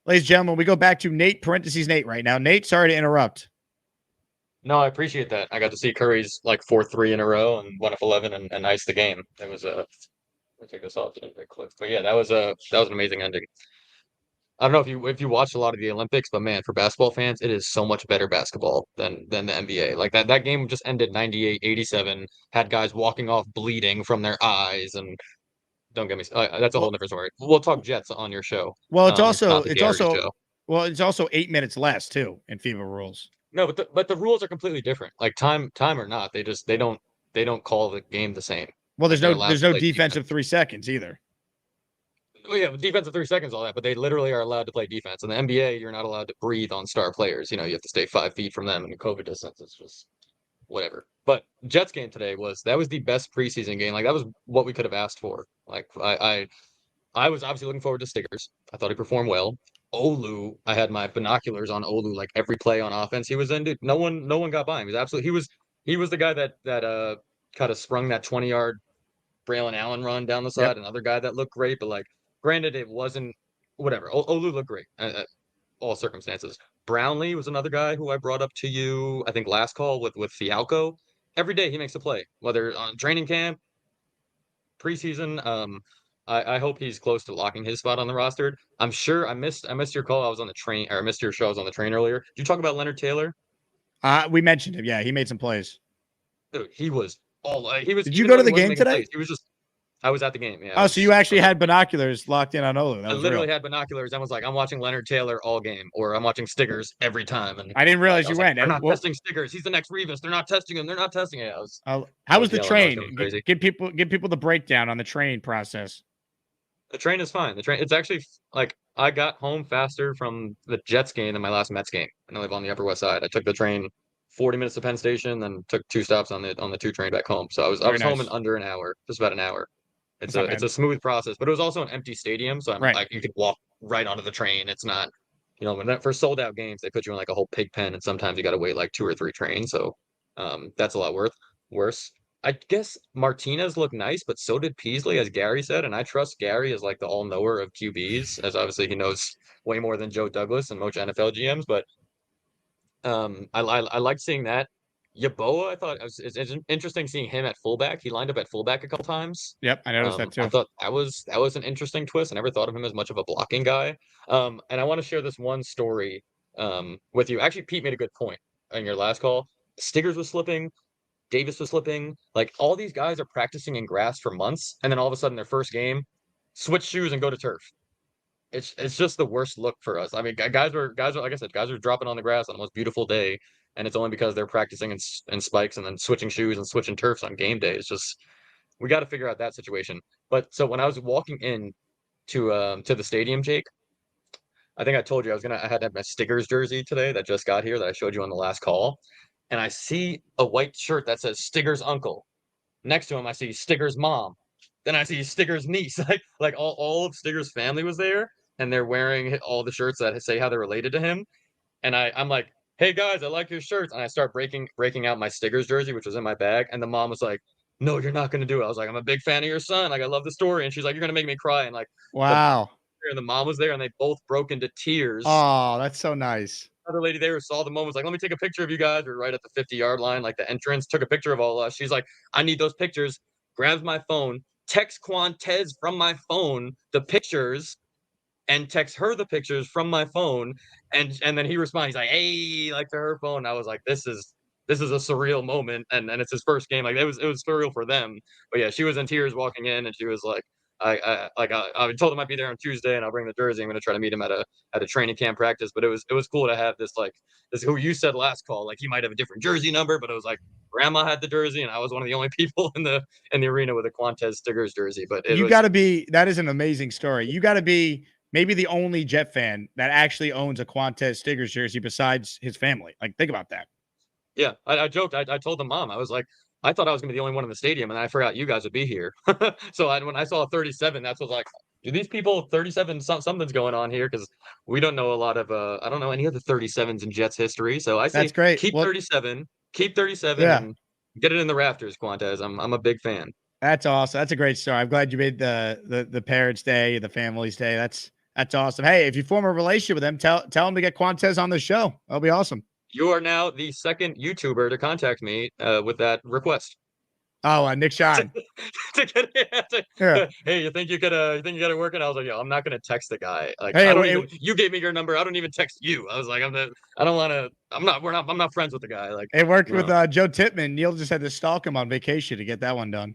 Ladies and gentlemen, we go back to Nate, parentheses Nate right now. Nate, sorry to interrupt. No, I appreciate that. I got to see Curry's like 4-3 in a row and 1 of 11 and ice the game. It was a. Let me take this off. But yeah, that was an amazing ending. I don't know if you watched a lot of the Olympics, but man, for basketball fans, it is so much better basketball than the NBA. Like that game just ended 98-87, had guys walking off bleeding from their eyes, and don't get me. That's a whole different story. We'll talk Jets on your show. Well, it's not the Gary show. It's also 8 minutes less too in FIBA rules. No, but the rules are completely different. Like time or not, they don't call the game the same. Well, there's no defensive 3 seconds either. Oh yeah, defensive 3 seconds, all that, but they literally are allowed to play defense. In the NBA, you're not allowed to breathe on star players. You know, you have to stay 5 feet from them in the COVID distance. It's just whatever. But Jets game today was the best preseason game. Like that was what we could have asked for. Like I was obviously looking forward to Stickers. I thought he performed well. Olu, I had my binoculars on Olu like every play on offense he was in. Dude, no one got by him. He was the guy that kind of sprung that 20-yard Braylon Allen run down the side. Yep. Another guy that looked great, but like granted, it wasn't whatever. Olu looked great, all circumstances. Brownlee was another guy who I brought up to you, I think last call with Fialco. Every day he makes a play, whether on training camp, preseason. I hope he's close to locking his spot on the roster. I'm sure I missed your call. I was on the train, or I missed your show. I was on the train earlier. Did you talk about Leonard Taylor? We mentioned him. Yeah, he made some plays. Dude, he was all. He was. Did you go to the game today? Plays, he was just. I was at the game. Yeah. Oh, so you actually had binoculars locked in on Olu? I literally had binoculars. I was like, I'm watching Leonard Taylor all game, or I'm watching Stickers every time. And I didn't realize you went. They're not testing Stickers. He's the next Revis. They're not testing him. They're not testing it. How was the train? Give people the breakdown on the train process. The train is fine. It's actually like I got home faster from the Jets game than my last Mets game. And I live on the Upper West Side. I took the train 40 minutes to Penn Station, then took 2 stops on the 2 train back home. So I was home in under an hour, just about an hour. It's a smooth process, but it was also an empty stadium, so like you could walk right onto the train. It's not, for sold out games they put you in like a whole pig pen, and sometimes you got to wait like 2 or 3 trains. So that's a lot worse. I guess Martinez looked nice, but so did Peasley, as Gary said, and I trust Gary as like the all-knower of QBs, as obviously he knows way more than Joe Douglas and most NFL GMs. But I liked seeing that. Yaboa, I thought it's interesting seeing him at fullback. He lined up at fullback a couple times. Yep, I noticed that too. I thought that was an interesting twist. I never thought of him as much of a blocking guy. And I want to share this one story with you. Actually, Pete made a good point on your last call. Stiggers was slipping. Davis was slipping. Like all these guys are practicing in grass for months, and then all of a sudden their first game, switch shoes and go to turf. It's just the worst look for us. I mean, guys are like I said, guys are dropping on the grass on the most beautiful day. And it's only because they're practicing in spikes and then switching shoes and switching turfs on game day. It's just, we got to figure out that situation. But so when I was walking in to the stadium, Jake, I think I told you I had to have my Stickers jersey today that just got here that I showed you on the last call. And I see a white shirt that says Stickers uncle. Next to him, I see Stickers mom. Then I see Stickers niece. Like all of Stickers family was there, and they're wearing all the shirts that say how they're related to him. And I'm like, hey guys, I like your shirts. And I start breaking out my Stickers jersey, which was in my bag. And the mom was like, no, you're not going to do it. I was like, I'm a big fan of your son. Like, I love the story. And she's like, you're going to make me cry. And like, wow. And the mom was there, and they both broke into tears. Oh, that's so nice. Another lady there who saw the moment was like, let me take a picture of you guys. We're right at the 50-yard line, like the entrance, took a picture of all of us. She's like, I need those pictures. Grabs my phone, texts Quantez from my phone the pictures, and text her the pictures from my phone, and then he responds. He's like, hey, like to her phone. I was like, this is this is a surreal moment, and it's his first game. Like it was surreal for them. But yeah, she was in tears walking in, and she was like, I told him I'd be there on Tuesday, and I'll bring the jersey. I'm gonna try to meet him at a training camp practice. But it was cool to have this who you said last call, like he might have a different jersey number, but it was like grandma had the jersey, and I was one of the only people in the arena with a Quantes Stiggers jersey. But that is an amazing story. You got to be maybe the only Jet fan that actually owns a Quantes Stiggers jersey besides his family. Like, think about that. Yeah, I joked. I told the mom, I was like, I thought I was gonna be the only one in the stadium, and I forgot you guys would be here. So when I saw 37, that's what like, do these people 37? Something's going on here because we don't know a lot of. I don't know any other 37s in Jets history. So I say that's great. Keep 37. Keep 37. Yeah. And get it in the rafters, Quantes. I'm a big fan. That's awesome. That's a great story. I'm glad you made the parents' day, the family's day. That's awesome. Hey, if you form a relationship with them, tell them to get Quantes on the show. That'll be awesome. You are now the second YouTuber to contact me with that request. Oh, Nick Shine. Yeah. Hey, you think you got it working? I was like, yo, I'm not gonna text the guy. Like, hey, you gave me your number. I don't even text you. I was like, I'm not friends with the guy. Like, it worked with Joe Tippmann. Neil just had to stalk him on vacation to get that one done.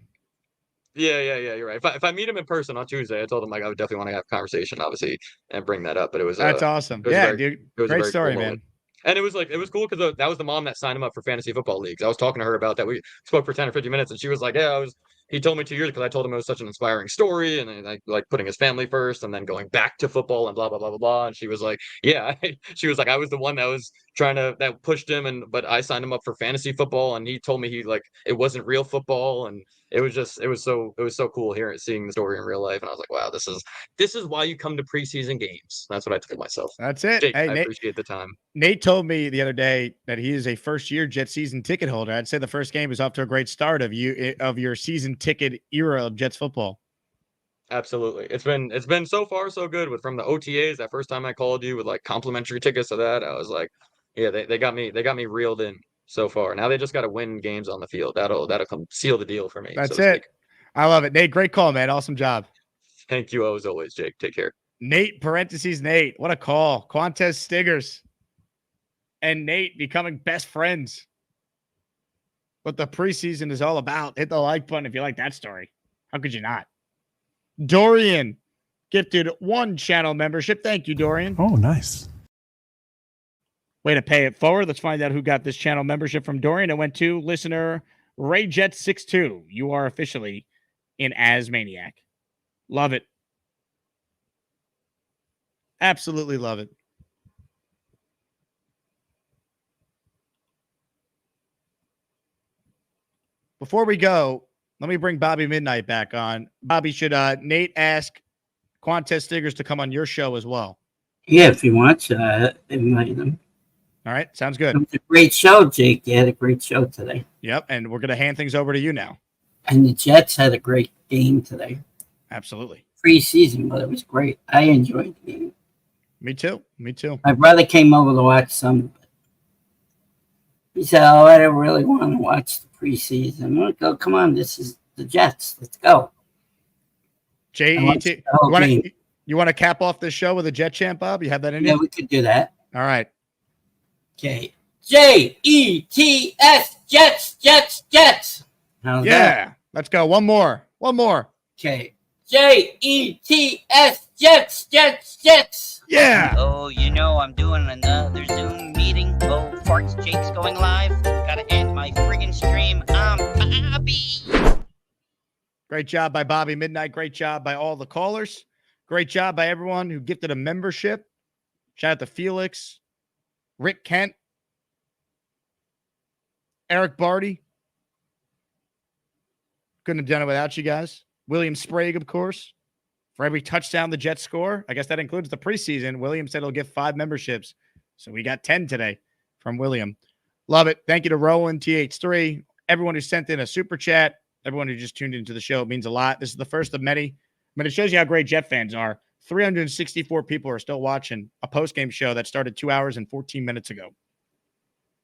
Yeah, you're right. If I meet him in person on Tuesday, I told him like I would definitely want to have a conversation, obviously, and bring that up. But it was that's awesome. Yeah, dude, great story, cool man. Moment. And it was cool because that was the mom that signed him up for fantasy football leagues. I was talking to her about that. We spoke for 10 or 15 minutes, and she was like, "Yeah, he told me 2 years because I told him it was such an inspiring story, and like putting his family first, and then going back to football, and blah blah blah blah blah." And she was like, "Yeah," she was like, "I was the one that was that pushed him, but I signed him up for fantasy football, and he told me it wasn't real football, and it was so cool seeing the story in real life." And I was like, "Wow, this is why you come to preseason games." That's what I told myself. That's it. Jake, hey, I Nate, appreciate the time. Nate told me the other day that he is a first-year Jet season ticket holder. I'd say the first game is off to a great start of your season ticket era of Jets football. Absolutely. It's been so far so good from the OTAs. That first time I called you with like complimentary tickets to that, I was like, yeah, they got me reeled in so far. Now they just got to win games on the field. That'll come seal the deal for me. That's it. I love it. Nate, great call, man. Awesome job. Thank you as always, Jake. Take care. Nate, Nate. What a call. Quantes Stiggers and Nate becoming best friends. What the preseason is all about. Hit the like button if you like that story. How could you not? Dorian gifted 1 channel membership. Thank you, Dorian. Oh, nice. Way to pay it forward. Let's find out who got this channel membership from Dorian. It went to listener RayJet62. You are officially in Asmaniac. Love it. Absolutely love it. Before we go, let me bring Bobby Midnight back on. Bobby, should Nate ask Quantes Stiggers to come on your show as well? Yeah, if he wants, invite him. All right, sounds good. It was a great show, Jake. You had a great show today. Yep, and we're going to hand things over to you now. And the Jets had a great game today. Absolutely. Preseason, but it was great. I enjoyed the game. Me too. My brother came over to watch some of it. He said, "Oh, I don't really want to watch the preseason." I'm like, "Oh, come on, this is the Jets. Let's go." JET, you want to cap off this show with a Jet chant, Bob? You have that in you? Yeah, we could do that. All right. Okay. Jets, Jets, Jets, Jets. How's that? Let's go. One more. Okay. Jets, Jets, Jets, Jets. Yeah. Oh, I'm doing another Zoom meeting. Oh, farts, Jake's going live. Gotta end my friggin' stream. I'm Bobby. Great job by Bobby Midnight. Great job by all the callers. Great job by everyone who gifted a membership. Shout out to Felix, Rick Kent, Eric Barty. Couldn't have done it without you guys. William Sprague, of course. For every touchdown the Jets score, I guess that includes the preseason, William said he'll give 5 memberships. So we got 10 today from William. Love it. Thank you to Roland, TH3, everyone who sent in a super chat, everyone who just tuned into the show. It means a lot. This is the first of many. I mean, it shows you how great Jet fans are. 364 people are still watching a postgame show that started 2 hours and 14 minutes ago.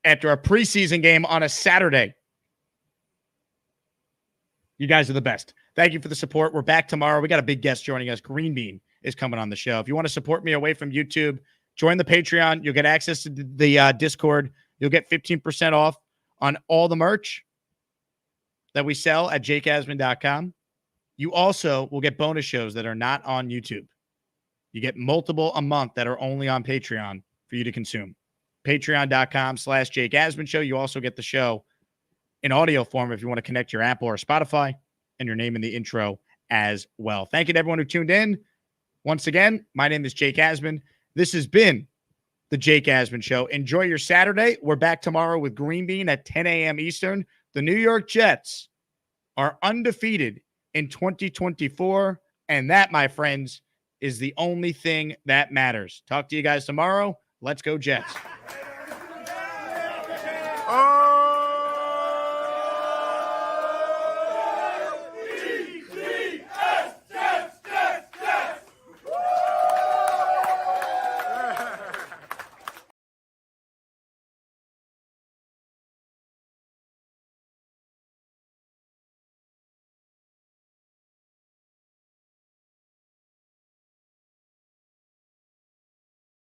After a preseason game on a Saturday. You guys are the best. Thank you for the support. We're back tomorrow. We got a big guest joining us. Green Bean is coming on the show. If you want to support me away from YouTube, join the Patreon. You'll get access to the Discord. You'll get 15% off on all the merch that we sell at jakeasman.com. You also will get bonus shows that are not on YouTube. You get multiple a month that are only on Patreon for you to consume. Patreon.com/Jake Asman Show. You also get the show in audio form if you want to connect your Apple or Spotify, and your name in the intro as well. Thank you to everyone who tuned in. Once again, my name is Jake Asman. This has been the Jake Asman Show. Enjoy your Saturday. We're back tomorrow with Green Bean at 10 a.m. Eastern. The New York Jets are undefeated in 2024, and that, my friends, is the only thing that matters. Talk to you guys tomorrow. Let's go Jets.